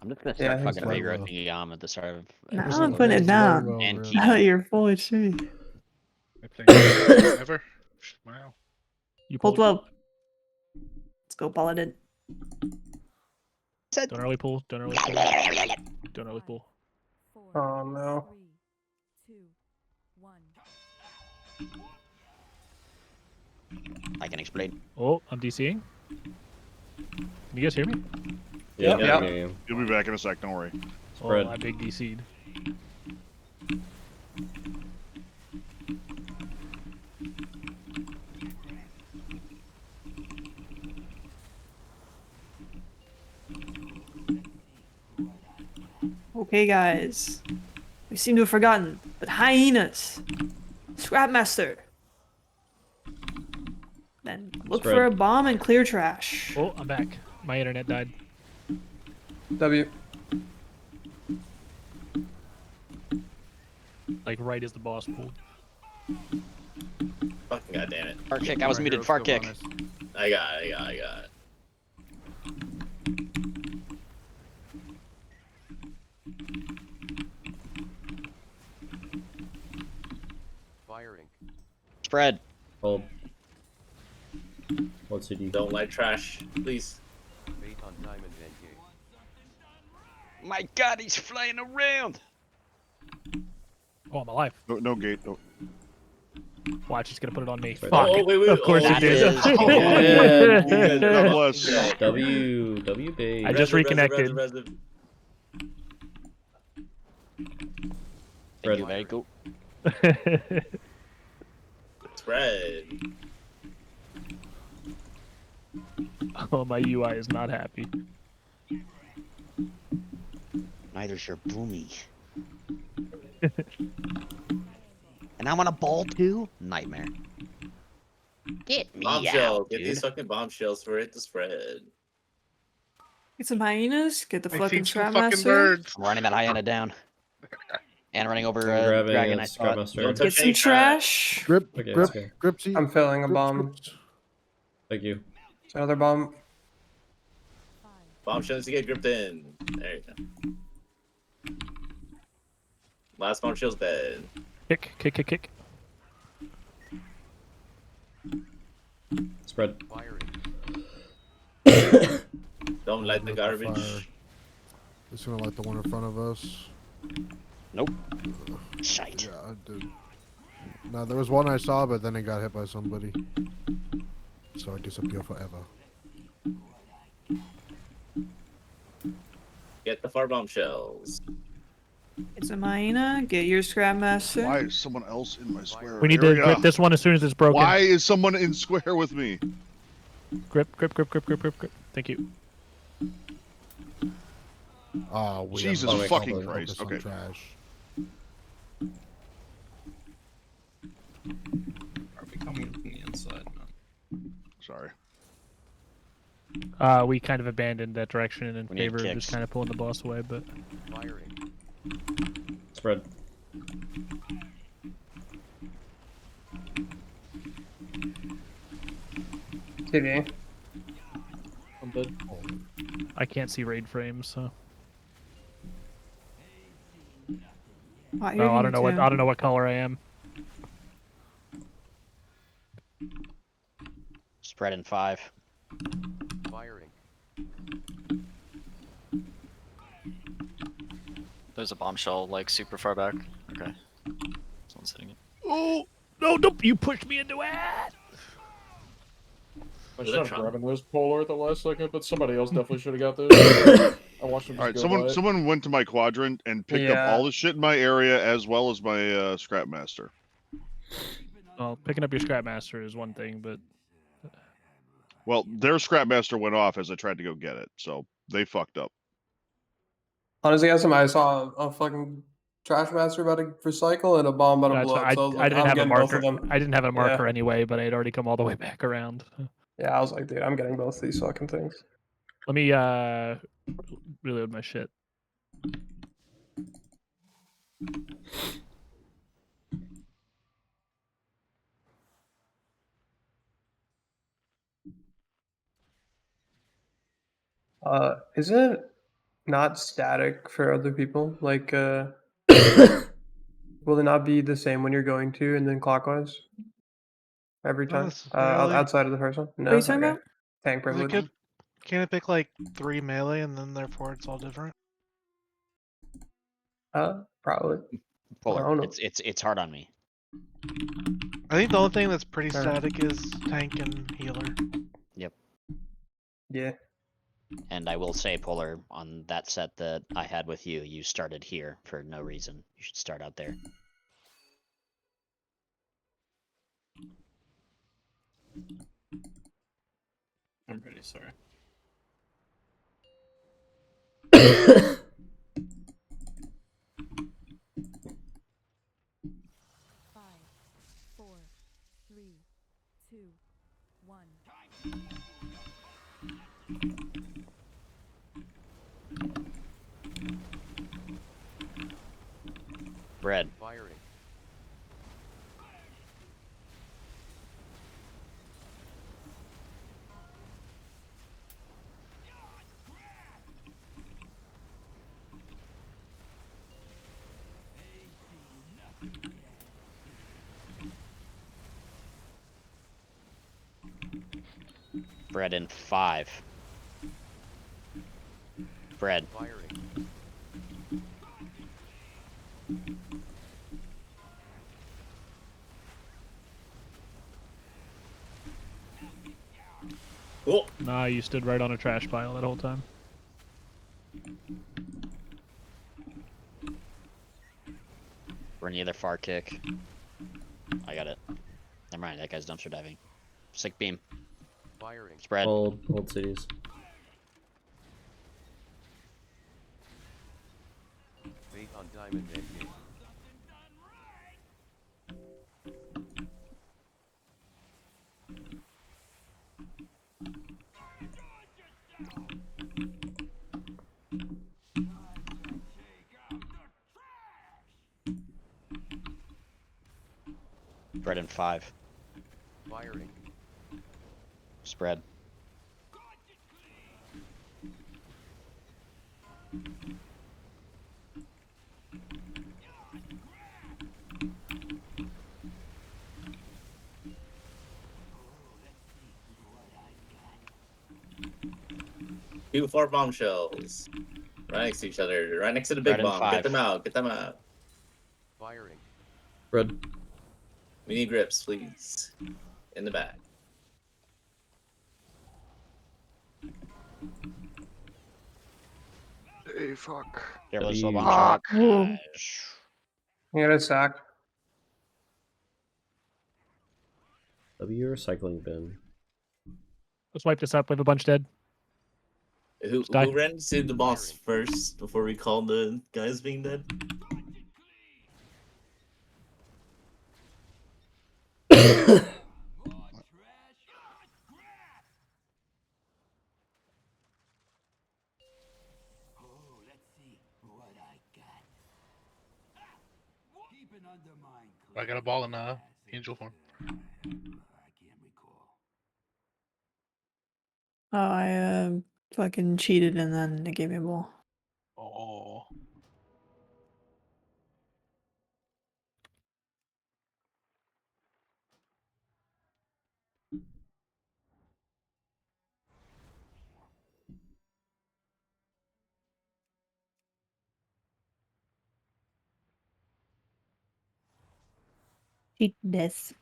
I'm just gonna Yeah, start he's fucking very regrowing Yam at the start of. No, every I'm single putting it race. down. Well, And really. keep- Now that you're full HP. I think ever. Smile. You Pull pulled. 12. Let's go, Paladin. Don't early pull. Don't early pull. Don't early pull. 4, oh no. 3, 2, 1. I can explain. Oh, I'm DCing. Can you guys hear me? Yeah, Yep. I hear you. You'll be back in a sec. Don't worry. Spread. Oh, I big DC'd. Okay, guys. We seem to have forgotten, but hyenas. Scrapmaster. Then look Spread. for a bomb and clear trash. Oh, I'm back. My internet died. W. Like right as the boss pulled. Fucking goddamn it. Fart kick. I was muted. Fart kick. I got it. Firing. Spread. Hold. What's it do? Don't like trash, please. Bait on diamond NK. My God, he's flying around. Oh, I'm alive. No gate. No. Watch, he's gonna put it on me. Right. Fuck. Oh, wait. Of course That he did. is- Yeah. God bless. W bait. I just reconnected. Thank you, very cool. Spread. Oh, my UI is not happy. Neither's your boomy. And I want a ball too? Nightmare. Get me Bombshell. out, Get dude. these fucking bombshells for it to spread. Get some hyenas. Get the I fucking seen two fucking Scrapmaster. birds. I'm running that hyena down. And running over I'm grabbing dragon. a I thought. Scrapmaster. Don't Get touch some any trash. Grip, Okay, grip, let's go. gripsy. I'm filling a Grips, bomb. grips. Thank you. Another bomb. Bombshell needs to get gripped in. There you go. Last bombshell's dead. Kick, kick, kick, kick. Spread. Don't light the Fire. garbage. Just gonna light the one in front of us. Nope. Shite. Yeah, I did. No, there was one I saw, but then it got hit by somebody. So I disappear forever. Get the far bombshells. It's a Maina. Get your Scrap Master. Why is someone else in my square? We need to area? grip this one as soon as it's broken. Why is someone in square with me? Grip, grip, grip, grip, grip, grip, grip. Thank you. Oh, we Jesus have fucking focus Christ. on Okay. Trash. Are we coming from the inside? No. Sorry. We kind of abandoned that direction in We need favor of kicks. just kind of pulling the boss away, but Spread. TV. I'm dead. I can't see raid frames, so. Oh, No, I don't know what color I am. Spread in 5. Firing. There's a bombshell like super far back. Okay. Someone's hitting it. Oh no! Don't you push me into it! I Was should that have Trump? grabbing this polar at the last second, but somebody else definitely should have got this. I watched him just All right, go someone by it. someone went to my quadrant and picked up Yeah. all the shit in my area as well as my scrap master. Well, picking up your scrap master is one thing, but Well, their scrap master went off as I tried to go get it, so they fucked up. Honestly, guys, I saw a fucking trash master about to recycle and a bomb about to that's blow why up. So I was I like, didn't I'm have a getting both marker. of them. I didn't have a marker Yeah. anyway, but I had already come all the way back around. Yeah, I was like, dude, I'm getting both these fucking things. Let me reload my shit. Isn't it not static for other people? Like, will it not be the same when you're going to and then clockwise? Every Not time? necessarily. Outside of the first one? No? are you talking Okay. about? Tank They privilege. could, can't it pick like 3 melee and then therefore it's all different? Probably. Polar. don't know. It's hard on me. I think the only thing that's pretty Fair. static is tank and healer. Yep. Yeah. And I will say, Polar, on that set that I had with you, you started here for no reason. You should start out there. I'm pretty sorry. Five, four, three, two, one. Bread. Firing. Bread in 5. Bread. Firing. Oh, Nah, you stood right on a trash pile that whole time. We're in the other far kick. I got it. Never mind, that guy's dumpster diving. Sick beam. Firing. Spread. Hold cities. Fate on diamond endgame. Bread in 5. Firing. Spread. Two 4 bombshells. Right next to each other. Right next to the big Red and bomb. 5. Get them out. Get them out. Firing. Red. We need grips, please. In the back. Hey, fuck. Careful, W. slow bomb shot. You got a sack. W recycling bin. Let's wipe this up. We have a bunch dead. Who die. ran to the boss first before we called the guys being dead? I got a ball in angel form. Oh, I fucking cheated and then it gave me a ball. Oh. Cheat this.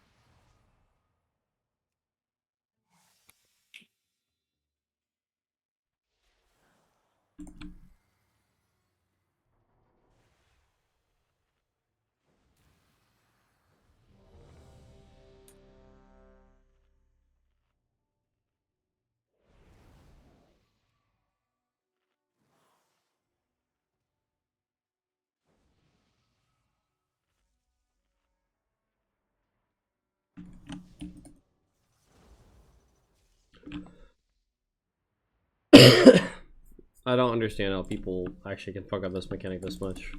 I don't understand how people actually can fuck up this mechanic this much.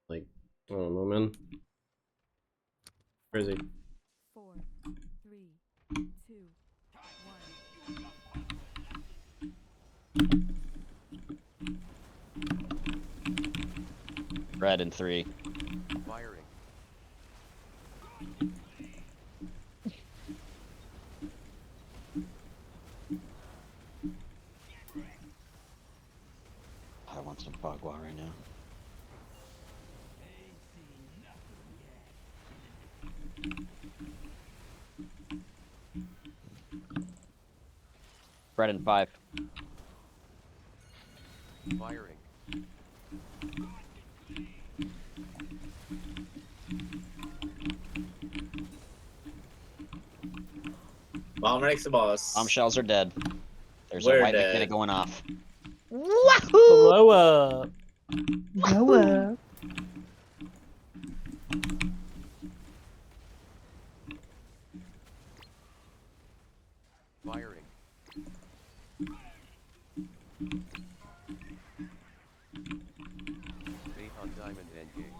Like, I don't know, man. Crazy. 4, 3, 2, 1. Red and 3. Firing. I want some Bagua right now. Red and 5. Firing. Bomb next to boss. Bombshells are dead. There's We're a white dead. mechanic going off. Blow up. Blow up. Firing. Faith on diamond endgame.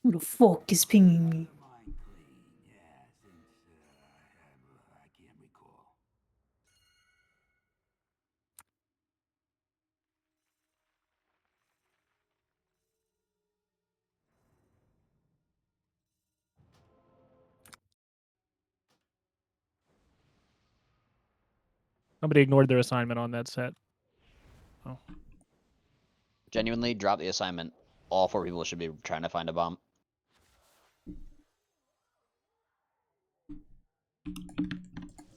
Who the fuck is pinging me? Somebody ignored their assignment on that set. Oh. Genuinely, drop the assignment. All 4 people should be trying to find a bomb.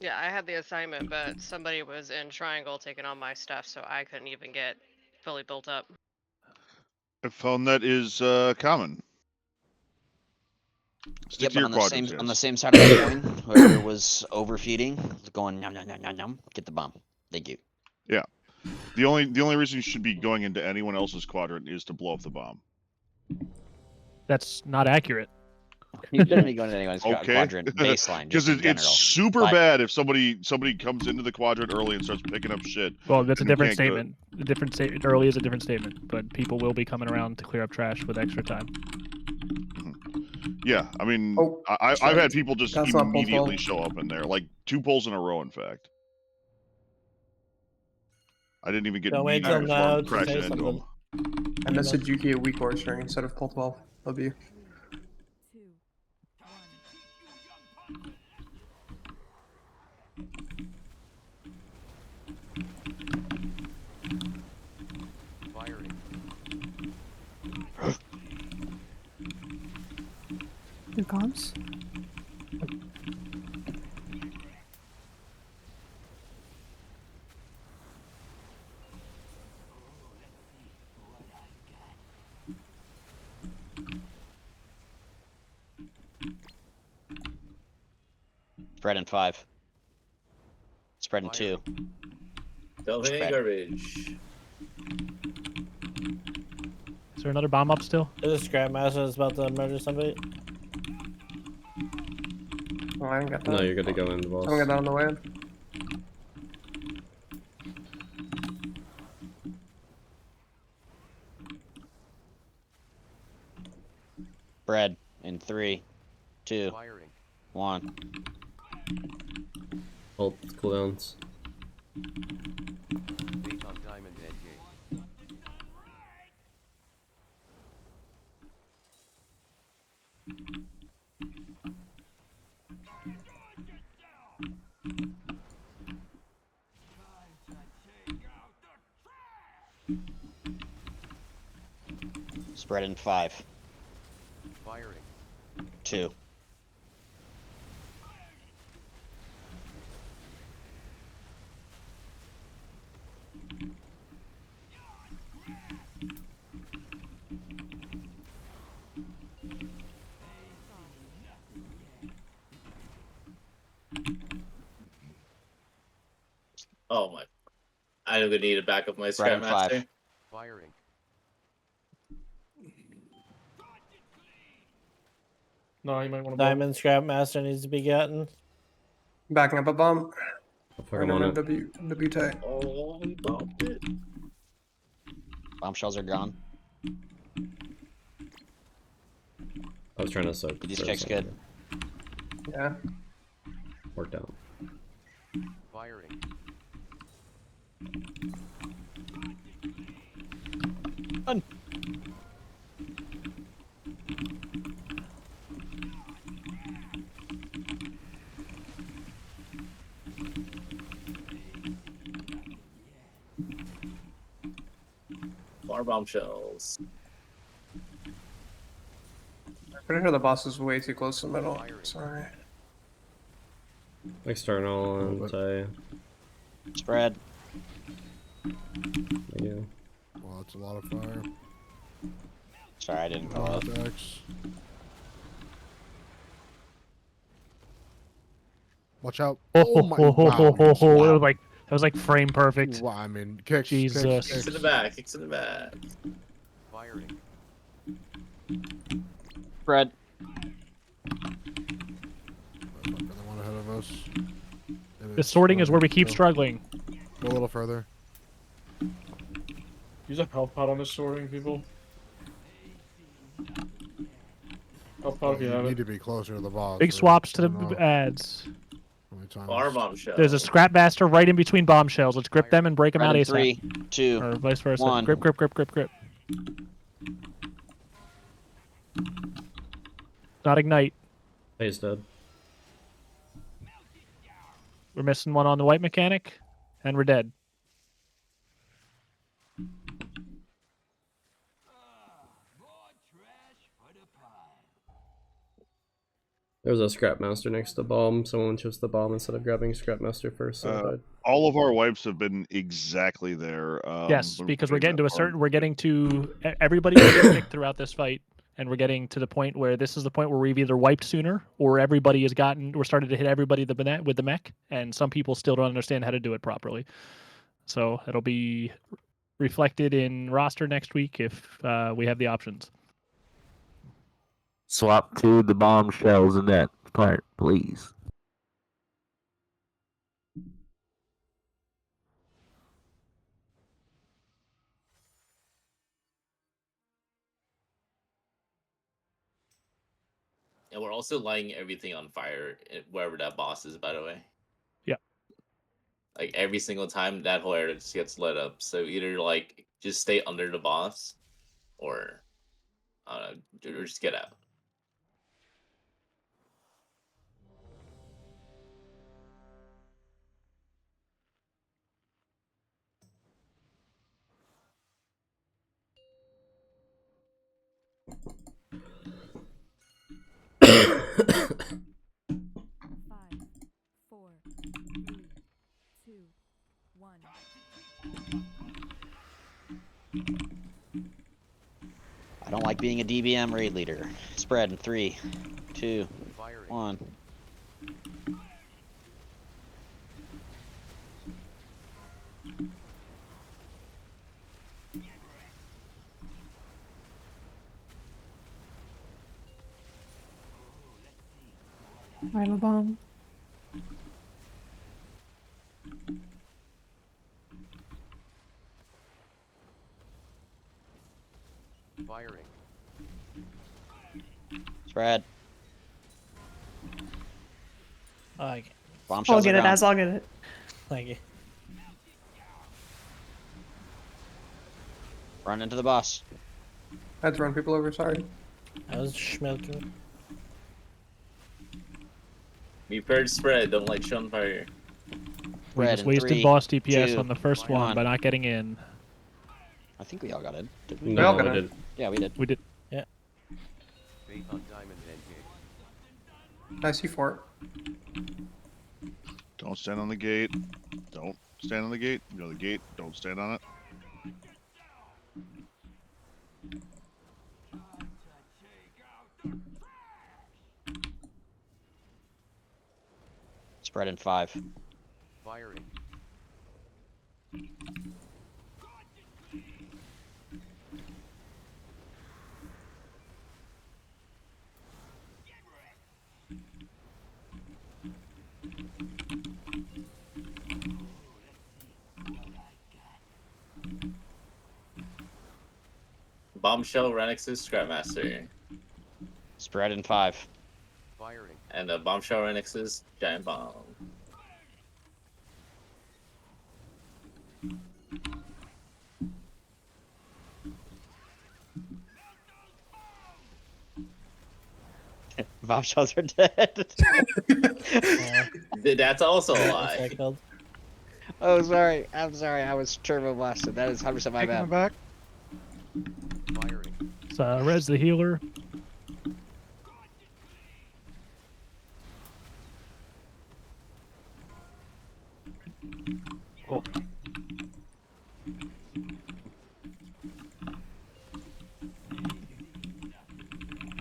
Yeah, I had the assignment, but somebody was in Triangle taking all my stuff, so I couldn't even get fully built up. I found that is common. Yeah, Stick to but your on the quadrants, same on guys. the same side of the coin, whoever was overfeeding, going nom nom nom nom nom, get the bomb. Thank you. Yeah. The only reason you should be going into anyone else's quadrant is to blow up the bomb. That's not accurate. You shouldn't be going to anyone's Okay. quadrant baseline. Because Just in it's general. super But- bad if somebody comes into the quadrant early and starts picking up shit. Well, that's a and they different can't go- statement. A different statement. Early is a different statement, but people will be coming around to clear up trash with extra time. Yeah, I mean, Oh, I've shit. had people just That's not pole immediately 12. show up in there, like 2 polls in a row. In fact, I didn't even get Don't wait media till before I'm now to crashing say into something. them. I messaged Yuki a weak horse ring instead of pole 12. Love you. Firing. Here comes. Spread in 5. Spread in 2. Don't hit any Spread. garbage. Is there another bomb up still? There's a Scrapmaster that's about to murder somebody. Oh, I didn't get that. No, you're good to go in, boss. Someone get that on the way. Spread in 3, 2, Firing. 1. Ult cooldowns. Bait on diamond endgame. Spread in 5, Firing. 2. Oh my! I'm gonna need to back up my Spread in Scrapmaster. 5. Firing. No, you might want to. Diamond Scrapmaster needs to be gotten. Backing up a bomb. Fuck, I'm on it. W tag. Oh, we bombed it. Bombshells are gone. I was trying to soak. These for a checks second. good. Yeah. Worked out. Firing. Run. More bombshells. Pretty sure the boss is way too close to the middle. Sorry. External and Spread. Yeah. Well, that's a lot of fire. Sorry, I didn't call up. Vortex. Watch out! Oh, my ho, ho, ho, ho, ho. wow. It was like that was like frame perfect. Wow, I mean, kicks. Jesus. Kicks, Kicks in the back. Kicks in the back. Firing. Spread. The one ahead of us. The sorting is where we keep struggling. Go a little further. Use a health pot on this sorting, people. Health pot if you have need it. to be closer to the boss. Big or- swaps to I the don't know ads. how many times. Bar bombshell. There's a Scrapmaster right in between bombshells. Let's grip them and break them Spread out in ASAP. 3, 2, Or vice versa. 1. Grip, grip, grip, grip, grip. Not ignite. He's dead. We're missing one on the white mechanic, and we're dead. There was a Scrapmaster next to bomb. Someone chose the bomb instead of grabbing Scrapmaster first. So I died. All of our wipes have been exactly there. Yes, when because we we're getting to a that certain. farm. We're getting to everybody's getting picked throughout this fight, and we're getting to the point where this is the point where we've either wiped sooner or everybody has gotten. We're starting to hit everybody with the mech, and some people still don't understand how to do it properly. So it'll be reflected in roster next week if we have the options. Swap to the bombshells in that part, please. And we're also lighting everything on fire wherever that boss is, by the way. Yeah. Like every single time that whole area just gets lit up. So either like just stay under the boss or or just get out. I don't like being a DBM raid leader. Spread in 3, 2, 1. I have a bomb. Firing. Spread. Okay. Bombshells I'll get are it gone. as I'll get it. Thank you. Run into the boss. I had to run people over, sorry. I was schmelking. We purge spread, don't light shit on fire. We Spread just in wasted 3, boss DPS 2, on the first one 1. by not getting in. I think we all got in. Did we? No, we did. Yeah, we did. We did. Yeah. Bait on diamond and gate. I see fort. Don't stand on the gate. Don't stand on the gate. You know the gate. Don't stand on it. Spread in 5. Firing. Bombshell, Renix's Scrapmaster. Spread in 5. Firing. And the Bombshell, Renix's Giant Bomb. Bombshells are dead. That's also a lie. Recycled. Oh, sorry. I'm sorry. I was turbo blasted. That is 100% my Taking bad. it back. Firing. So Res the healer. Cool.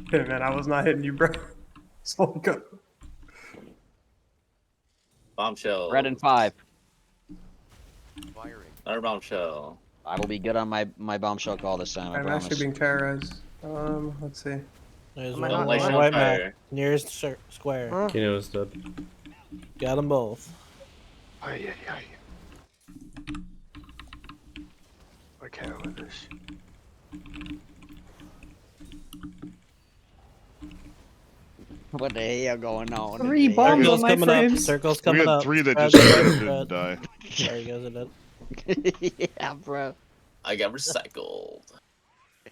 Hey man, I was not hitting you, bro. So good. Bombshell. Spread in 5. Firing. Another bombshell. I will be good on my bombshell call this time. I I'm promise. actually being terrorized. Let's see. There's Am I one not white lying? white Fire. map nearest square. Huh? Kino is dead. Got them both. Ay, ay, ay. I can't with this. What the hell going on? 3 today? bombs Circle's on my coming up. frames. Circle's We coming had up. 3 that Spread, just spread, didn't spread. die. There you go, it Yeah, bro. I got recycled. My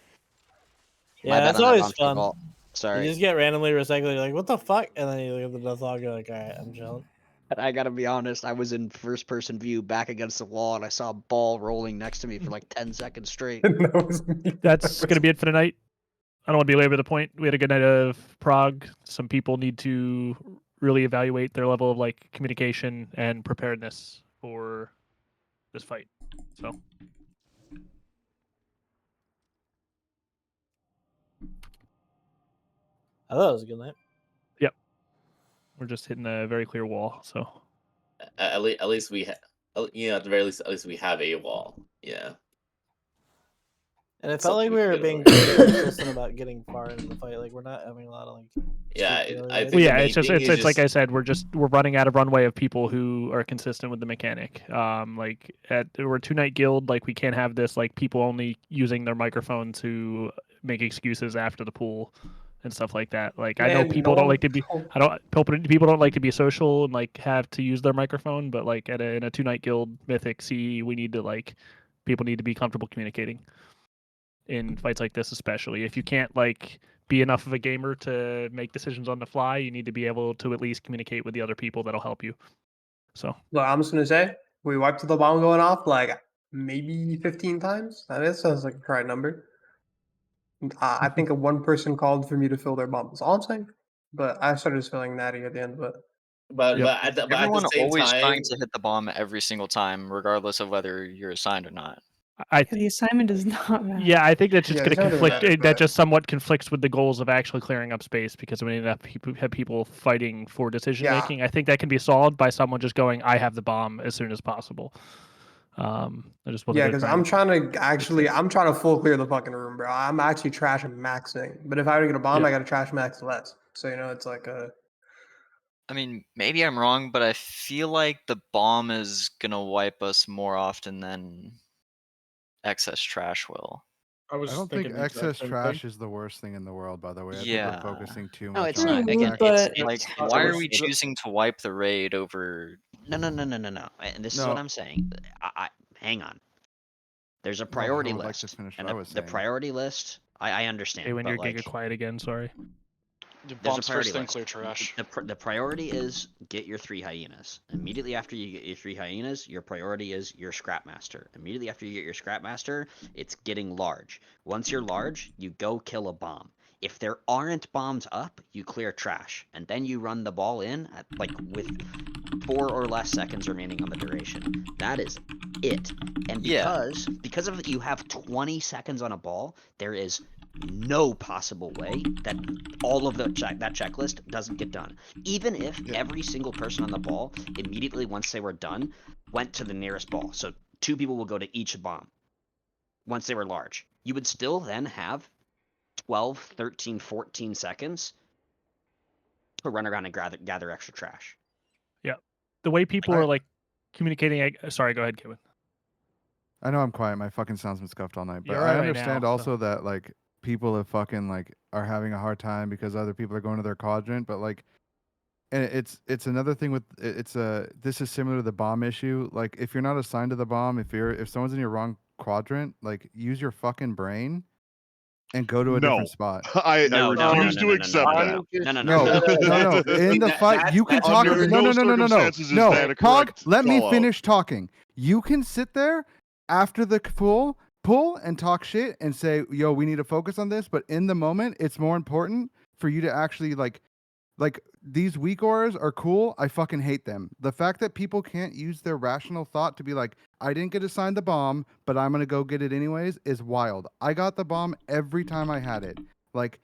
Yeah, bad that's on that always bombshell fun. call. Sorry. You just get randomly recycled. You're like, what the fuck? And then you look at the death log. You're like, all right, I'm chilling. And I gotta be honest, I was in first person view back against the wall and I saw a ball rolling next to me for like 10 seconds straight. That's going to be it for tonight. I don't want to belabor the point. We had a good night of Prague. Some people need to really evaluate their level of like communication and preparedness for this fight. So I thought it was a good night. yep, we're just hitting a very clear wall. So At least we have, you know, at the very least, at least we have a wall. Yeah. And it felt like Something we were good being about pretty consistent about getting far into the fight. Like we're not having a lot of like. Yeah, stupid I areas. think Yeah, the it's main just thing it's is like I just- said, we're running out of runway of people who are consistent with the mechanic. Like we're a 2-night guild, like we can't have this like people only using their microphone to make excuses after the pool and stuff like that. Like I know Man, people no don't one like to be people don't like to be social and like have to use their microphone, but like in a 2-night guild, Mythic, C, we need to like people need to be comfortable communicating in fights like this, especially if you can't like be enough of a gamer to make decisions on the fly. You need to be able to at least communicate with the other people that'll help you. So Look, I'm just gonna say we wiped the bomb going off like maybe 15 times. That sounds like a correct number. I think a one person called for me to fill their bomb. That's all I'm saying. But I started just feeling natty at the end. But But at the Everyone same always time, trying to hit the bomb every single time, regardless of whether you're assigned or not. The assignment does not matter. yeah, I think that's just Yeah, going to it's not really conflict. matter, That but- just somewhat conflicts with the goals of actually clearing up space because we have people fighting for decision Yeah. making. I think that can be solved by someone just going, "I have the bomb" as soon as possible. I just wasn't yeah, gonna because try I'm and- trying to full clear the fucking room, bro. I'm actually trash and maxing. But if I were to get a bomb, Yeah. I got to trash max less. So it's like a. I mean, maybe I'm wrong, but I feel like the bomb is gonna wipe us more often than excess trash will. I was I don't thinking think the exact excess same trash thing. is the worst thing in the world, by the way. I Yeah. think we're focusing too No, much it's on not. the Again, fact- but- it's Like, not why the are we worst. choosing to wipe the raid over? No. And this is what No. I'm saying. I hang on. There's a No, I priority would like to list, finish and what I was the saying. priority list. I understand. Hey, when but you're like, Giga quiet again, sorry. there's a priority list. The priority is get your 3 hyenas. Immediately after you get your 3 hyenas, your priority is your scrapmaster. Immediately after you get your scrapmaster, it's getting large. Once you're large, you go kill a bomb. If there aren't bombs up, you clear trash, and then you run the ball in at like with 4 or less seconds remaining on the duration. That is it. And Yeah. because of you have 20 seconds on a ball, there is no possible way that all of that checklist doesn't get done. Even if every single person on the ball immediately once they were done went to the nearest ball. So 2 people will go to each bomb once they were large. You would still then have 12, 13, 14 seconds to run around and gather extra trash. Yeah, the way people I- are like communicating. Sorry, go ahead, Kevin. I know I'm quiet. My fucking sound's been scuffed all night. But You're I all right understand now, so- also that like people have fucking like are having a hard time because other people are going to their quadrant. But like, and it's another thing with this is similar to the bomb issue. Like if you're not assigned to the bomb, if someone's in your wrong quadrant, like use your fucking brain and go to a No. different spot. I No, no, refuse no, to no, accept no, that. No. No. In the fight, you can talk. Under No. no circumstances is No. that a Cog, correct let me call-out. finish talking. You can sit there after the pull and talk shit and say, "Yo, we need to focus on this." But in the moment, it's more important for you to actually like these weak auras are cool. I fucking hate them. The fact that people can't use their rational thought to be like, I didn't get assigned the bomb, but I'm gonna go get it anyways is wild. I got the bomb every time I had it. Like,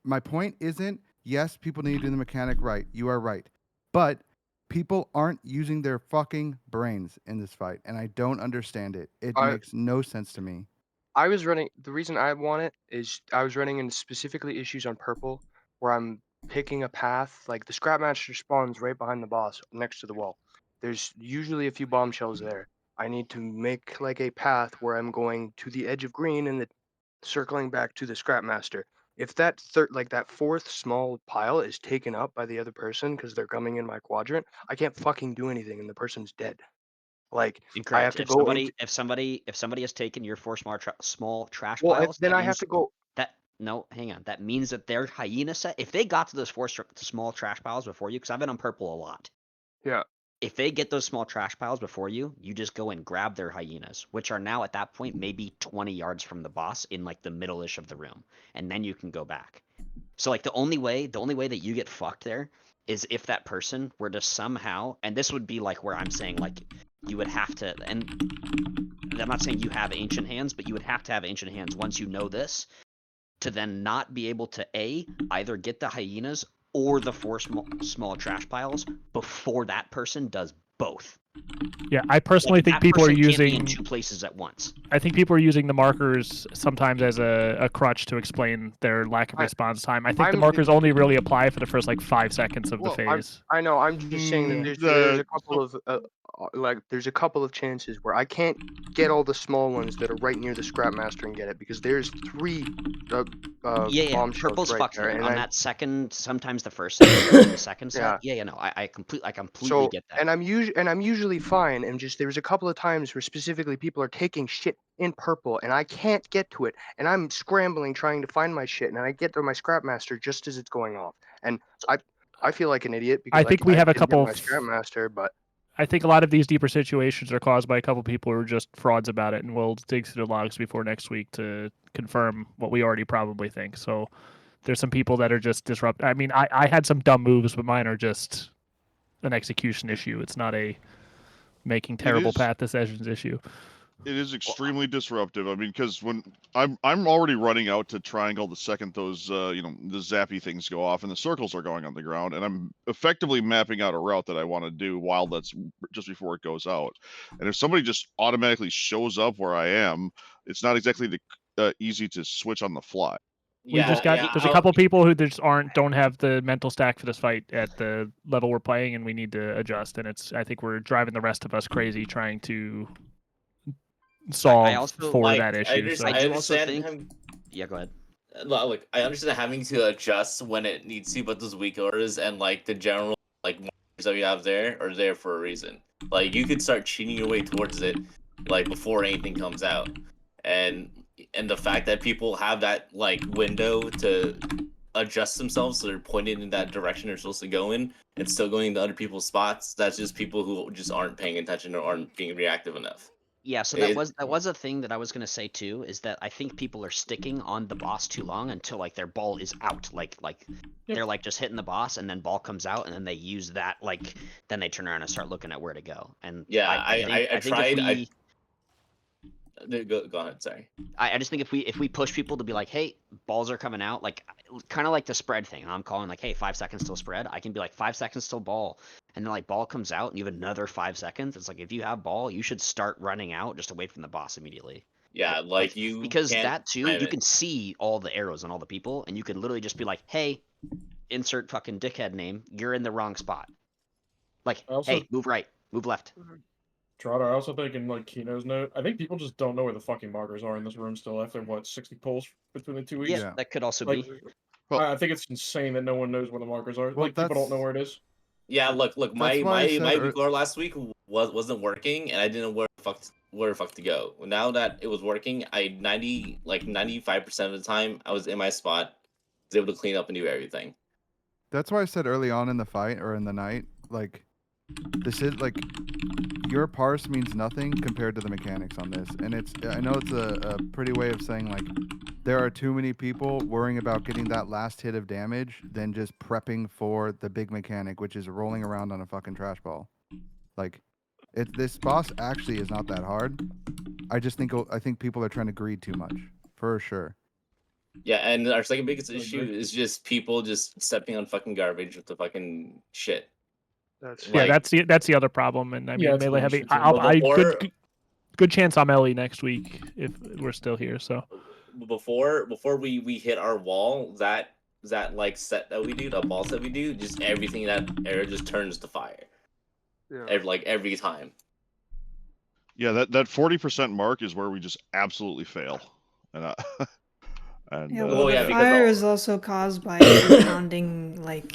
my point isn't, yes, people need to do the mechanic right. You are right. But people aren't using their fucking brains in this fight, and I don't understand it. It makes no sense to me. I was running. The reason I want it is I was running into specifically issues on purple where I'm picking a path. Like the scrapmaster spawns right behind the boss, next to the wall. There's usually a few bombshells there. I need to make like a path where I'm going to the edge of green and circling back to the scrapmaster. If that that 4th small pile is taken up by the other person because they're coming in my quadrant, I can't fucking do anything and the person's dead. Like Incorrect. I have to if go. somebody, if somebody has taken your 4 small trash Well, piles, then that I have means to go. No, hang on. That means that their hyena set. If they got to those 4 small trash piles before you, because I've been on purple a lot. Yeah. If they get those small trash piles before you, you just go and grab their hyenas, which are now at that point maybe 20 yards from the boss in like the middle-ish of the room, and then you can go back. So like the only way that you get fucked there is if that person were to somehow, and this would be like where I'm saying like you would have to, and I'm not saying you have ancient hands, but you would have to have ancient hands once you know this, to then not be able to either get the hyenas or the 4 small trash piles before that person does both. Yeah, I personally Like, think that people are person can't be in using. 2 places at once. I think people are using the markers sometimes as a crutch to explain their lack of response time. I think the I'm- markers only really apply for the first like 5 seconds of the Well, phase. I know. I'm just saying that there's a couple of there's a couple of chances where I can't get all the small ones that are right near the Scrapmaster and get it because there's 3 Yeah, bomb shells purple's right fucked there, then. and On I, that second, sometimes the first set, sometimes the second set. Yeah. Yeah, no, I completely so get that. and I'm usually fine, and just there's a couple of times where specifically people are taking shit in purple, and I can't get to it, and I'm scrambling trying to find my shit, and I get to my Scrapmaster just as it's going off, and I feel like an idiot because I think we have a didn't get couple my of- Scrapmaster, but. I think a lot of these deeper situations are caused by a couple people who are just frauds about it, and we'll dig through the logs before next week to confirm what we already probably think. So there's some people that are just disrupt. I mean, I had some dumb moves, but mine are just an execution issue. It's not a making terrible is- path decisions issue. It is extremely disruptive. I mean, because when I'm already running out to triangle the second those the zappy things go off and the circles are going on the ground, and I'm effectively mapping out a route that I want to do while that's just before it goes out. And if somebody just automatically shows up where I am, it's not exactly easy to switch on the fly. We just got there's a couple people who just don't have the mental stack for this fight at the level we're playing, and we need to adjust. And I think we're driving the rest of us crazy trying to solve for that issue. So. I understand. Yeah, go ahead. Look, I understand having to adjust when it needs to, but those weak orders and like the general like markers that we have there are there for a reason. Like you could start cheating your way towards it, like before anything comes out, and the fact that people have that like window to adjust themselves so they're pointed in that direction they're supposed to go in and still going to other people's spots. That's just people who just aren't paying attention or aren't being reactive enough. Yeah, so that was a thing that I was gonna say too, is that I think people are sticking on the boss too long until like their ball is out. Like they're like just hitting the boss and then ball comes out and then they use that then they turn around and start looking at where to go. And yeah, I tried. Go ahead, sorry. I just think if we push people to be like, hey, balls are coming out, like kind of like the spread thing. I'm calling like, hey, 5 seconds till spread. I can be like 5 seconds till ball, and then like ball comes out and you have another 5 seconds. It's like if you have ball, you should start running out just away from the boss immediately. Yeah, like you because can't that too, time you it. can see all the arrows and all the people, and you can literally just be like, hey, insert fucking dickhead name. You're in the wrong spot. Like, hey, move right, move left. Trotter, I also think in like Kino's note, I think people just don't know where the fucking markers are in this room still after what 60 polls between the 2 weeks. Yeah, that could also Like, be. I think it's insane that no one knows where the markers are. Like people don't know where it is. Yeah, look, my weekler last week wasn't working, and I didn't know where the fuck to go. Now that it was working, 95% of the time I was in my spot, was able to clean up and do everything. That's why I said early on in the fight or in the night, like this is like your parse means nothing compared to the mechanics on this, and I know it's a pretty way of saying like there are too many people worrying about getting that last hit of damage than just prepping for the big mechanic, which is rolling around on a fucking trash ball. Like this boss actually is not that hard. I think people are trying to greed too much for sure. Yeah, and our second biggest issue is just people just stepping on fucking garbage with the fucking shit. That's the other problem, and I mean Yeah, Melee that's Heavy. the issue, Good chance I'm Ellie next week if we're still here. So before we hit our wall, that like set that we do, the ball set we do, just everything in that area just turns to fire. Yeah. Every time. Yeah, that 40% mark is where we just absolutely fail. And Yeah, well, the fire is also caused by compounding, like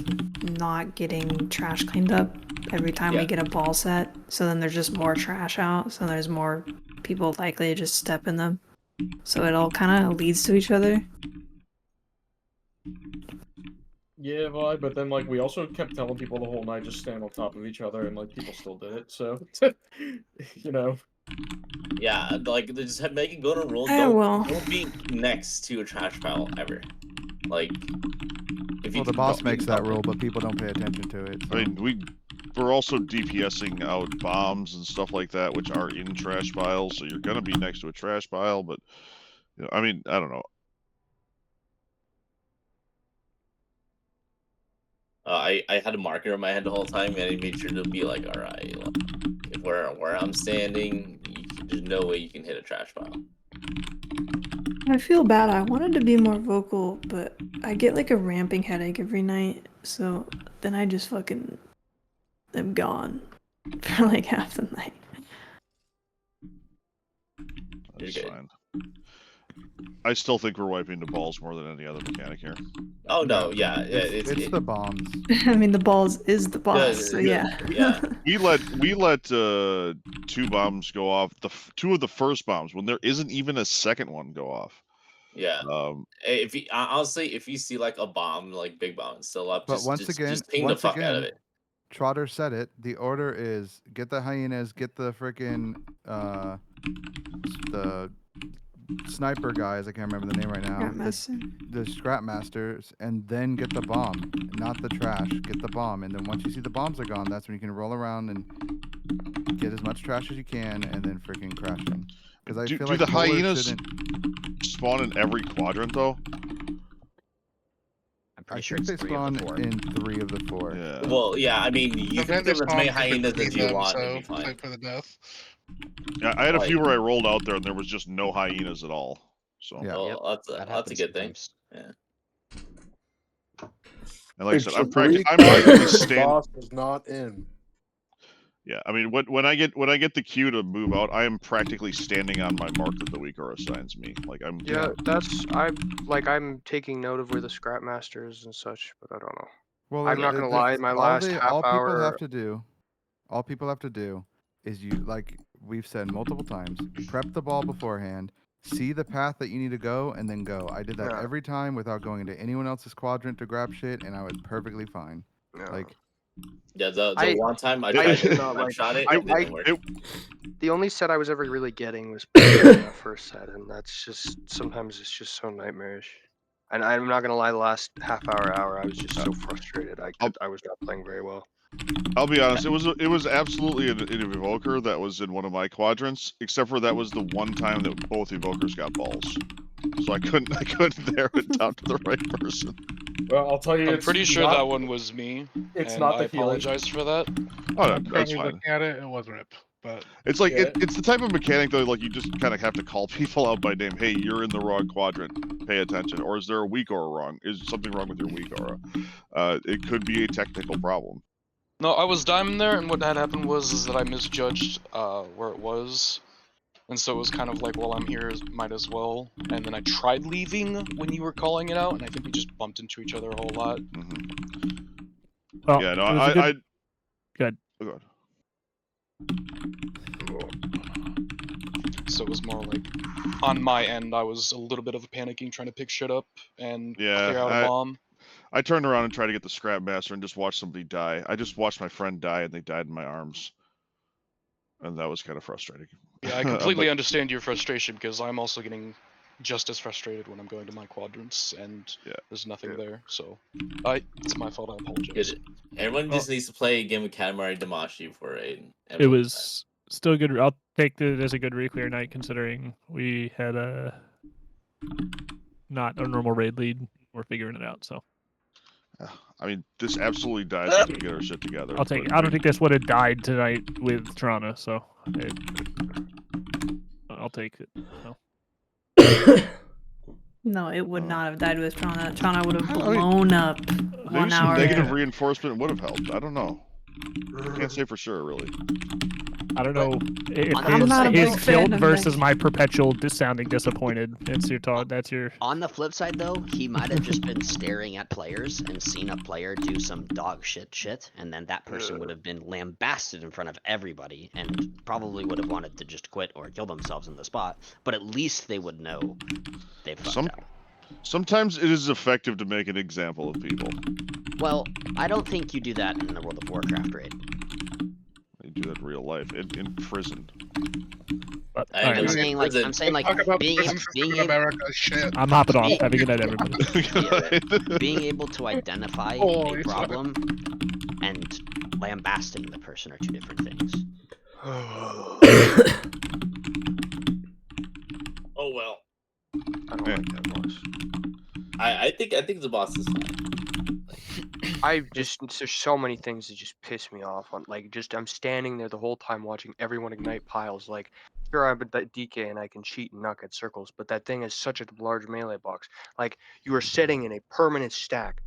not getting trash cleaned up every time we get a ball set. So then there's just more trash out. So there's more people likely to just step in them. So it all kind of leads to each other. Yeah, vibe. But then like we also kept telling people the whole night just stand on top of each other, and like people still did it. So you know. Yeah, like they just make it go to rule. Don't be next to a trash pile ever. Like, if Well, the boss makes that rule, but people don't pay attention to it. I mean, we're also DPSing out bombs and stuff like that, which are in trash piles. So you're gonna be next to a trash pile, but I mean, I don't know. I had a marker in my head the whole time, and I made sure to be like, all right, if where I'm standing, there's no way you can hit a trash pile. I feel bad. I wanted to be more vocal, but I get like a ramping headache every night, so then I just fucking am gone for like half the night. That's fine. I still think we're wiping the balls more than any other mechanic here. Oh no, yeah, It's the bombs. I mean, the balls is the boss, so yeah. We let 2 bombs go off. 2 of the first bombs when there isn't even a second one go off. Yeah. If you, honestly, if you see like a bomb, like big bomb still up, But once again, just ping the fuck out of it. Trotter said it. The order is get the hyenas, get the freaking the sniper guys. I can't remember the name right now. The scrap masters, and then get the bomb, not the trash. Get the bomb, and then once you see the bombs are gone, that's when you can roll around and get as much trash as you can, and then freaking crash in. Because I feel like the rollers hyenas shouldn't- spawn in every quadrant though? I think they spawn in 3 of the 4. Yeah. Well, yeah, I mean, you can give as many hyenas as you want, and be fine. For the death. Yeah, I had a few where I rolled out there and there was just no hyenas at all. So Well, that's a good thing. Yeah. And like I said, I'm Three practically quadrants, standing. boss is not in. Yeah, I mean, when I get the cue to move out, I am practically standing on my mark that the weaker assigns me. Like I'm. Yeah, I'm taking note of where the scrap masters and such, but I don't know. Well, I'm not gonna lie, my last half all hour. people have to do is you, like we've said multiple times, prep the ball beforehand, see the path that you need to go, and then go. I did that Yeah. every time without going into anyone else's quadrant to grab shit, and I was perfectly fine. Like, Yeah, the one time I tried to shot it, it didn't work. The only set I was ever really getting was that first set, and that's just sometimes it's just so nightmarish. And I'm not gonna lie, the last half hour, I was just so frustrated. I was not playing very well. I'll be honest. It was absolutely an evoker that was in one of my quadrants, except for that was the one time that both evokers got balls. So I couldn't narrow it down to the right person. Well, I'll tell you, I'm it's pretty sure not- that one was me. It's and not the I healing. apologize for that. Oh, no, I'm that's currently fine. looking at it. It was Rip, but It's like Yeah. it's the type of mechanic though, like you just kind of have to call people out by name. Hey, you're in the wrong quadrant. Pay attention. Or is there a weak aura wrong? Is something wrong with your weak aura? It could be a technical problem. No, I was diamond there, and what had happened was that I misjudged where it was, and so it was kind of like, well, I'm here, might as well. And then I tried leaving when you were calling it out, and I think we just bumped into each other a whole lot. Well, Yeah, no, it was a I good. Oh, God. So it was more like, on my end, I was a little bit of a panicking, trying to pick shit up and clear out a bomb. I turned around and tried to get the scrap master and just watched somebody die. I just watched my friend die and they died in my arms. And that was kind of frustrating. Yeah, I completely understand your frustration because I'm also getting just as frustrated when I'm going to my quadrants and there's nothing there. So, it's my fault. I apologize. Good. Everyone just needs to play a game of Katamari Damacy for a. It was still good. I'll take it as a good re-clear night considering we had not a normal raid lead. We're figuring it out, so. I mean, this absolutely dies when we get our shit together. I'll take. but I don't think this would have died tonight with Toronto, so I'll take it. So. No, it would not have died with Toronto. Toronto would have I mean, blown up maybe 1 some hour. negative reinforcement would have helped. I don't know. Can't say for sure, really. I don't know if I'm not a his big fan guilt of versus my perpetual sounding disappointed. It's your thought. That's your. On the flip side, though, he might have just been staring at players and seen a player do some dog shit, and then that person would have been lambasted in front of everybody, and probably would have wanted to just quit or kill themselves in the spot. But at least they would know they fucked up. Sometimes it is effective to make an example of people. Well, I don't think you do that in the World of Warcraft raid. You do that in real life, in prison. I'm saying like being able. I'm hopping off. Have a good night, everybody. Being able to identify Oh, a problem and lambasting the person are two different things. Oh well. I don't like that boss. I think the boss is fine. I just there's so many things that just piss me off on like just I'm standing there the whole time watching everyone ignite piles. Like sure I'm a DK and I can cheat and knock at circles, but that thing is such a large melee box. Like you are sitting in a permanent stack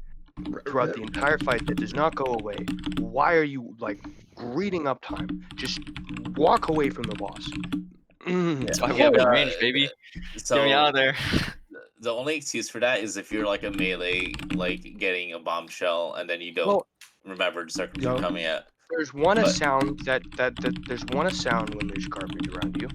throughout the entire fight that does not go away. Why are you like greeting up time? Just walk away from the boss. That's why we have in range, baby. Get me out of there. The only excuse for that is if you're like a melee, like getting a bombshell, and then you don't remember the circles you're coming at. There's one a But- sound that there's one a sound when there's garbage around you.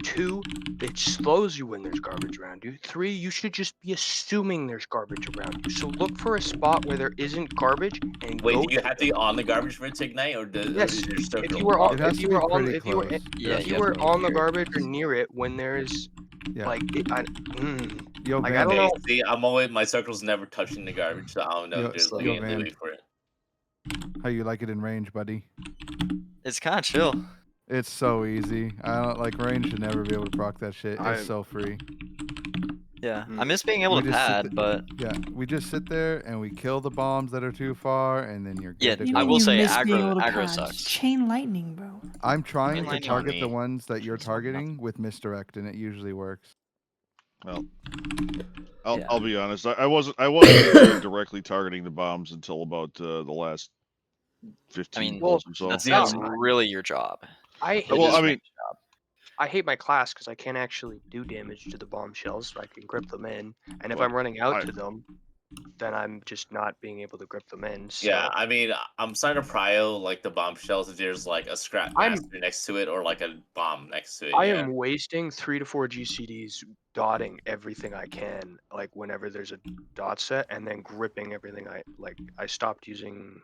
Two, it slows you when there's garbage around you. Three, you should just be assuming there's garbage around you. So look for a spot where there isn't garbage and Wait, go do you to have to be on the garbage for it to ignite, or Yes, is your circle? if you were on, It has if to you be were on, pretty if you were, close. if you were on the garbage or near it when there is, Yeah. like, Yo, like Van, I don't know. See, I'm always my circle's never touching the garbage, so I don't know Yo, if there's yo, like any Van. way for it. How you like it in range, buddy? It's kind of chill. It's so easy. I don't like range should never be able to proc that shit. It's so free. Yeah, I miss being able We to just sit pad, th- but yeah, we just sit there and we kill the bombs that are too far, and then you're good Yeah, to You go. I mean will you say miss being aggro able to aggro pad? sucks. Chain lightning, bro. I'm trying to Mainline target the Johnny. ones that you're targeting with misdirect, and it usually works. Well, Yeah. I'll be honest. I wasn't actually directly targeting the bombs until about the last 15 I mean, balls or so. that's Yeah. really your job. I hate, Well, I mean, I hate my class because I can't actually do damage to the bombshells. I can grip them in, and if Well, I'm running out I- to them, then I'm just not being able to grip them in. So Yeah, I mean, I'm starting to prio like the bombshells if there's like a scrap master next to it or like a bomb next to it. I yeah. am wasting 3 to 4 GCDs dotting everything I can, like whenever there's a dot set, and then gripping everything I stopped using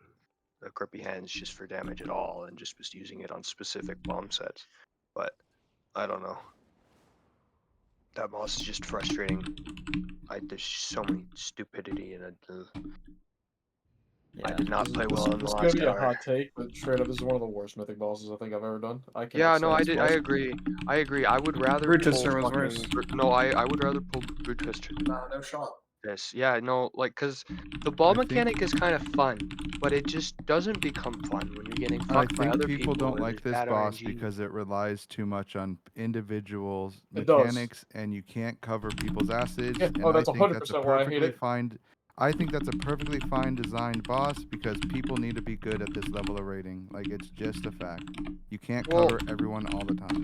the grippy hands just for damage at all, and just was using it on specific bomb sets. But I don't know. That boss is just frustrating. There's so many stupidity in it. I did not play well in the This last could be a hour. hot take, but straight up, this is one of the worst mythic bosses I think I've ever done. I can Yeah, no, I stand did. this I boss. agree. I agree. I would rather Brute pull Twister was fucking worse. No, I would rather pull Brute Twister. Nah, no shot. This, yeah, no, like, cause the ball I think- mechanic is kind of fun, but it just doesn't become fun when you're getting I fucked by think other people don't and like there's this bad boss RNG. because it relies too much on individuals It does. mechanics, and you can't cover people's assets. Yeah, and oh, that's I think that's a 100% why I hate perfectly it. fine. I think that's a perfectly fine designed boss because people need to be good at this level of rating. Like it's just a fact. You can't Well- cover everyone all the time.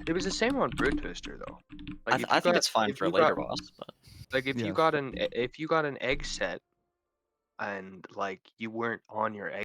It was the same on Brute Twister though. Like, if I you think got- it's fine if for a you later got- boss, but Like if you Yes. got an egg set, and like you weren't on your egg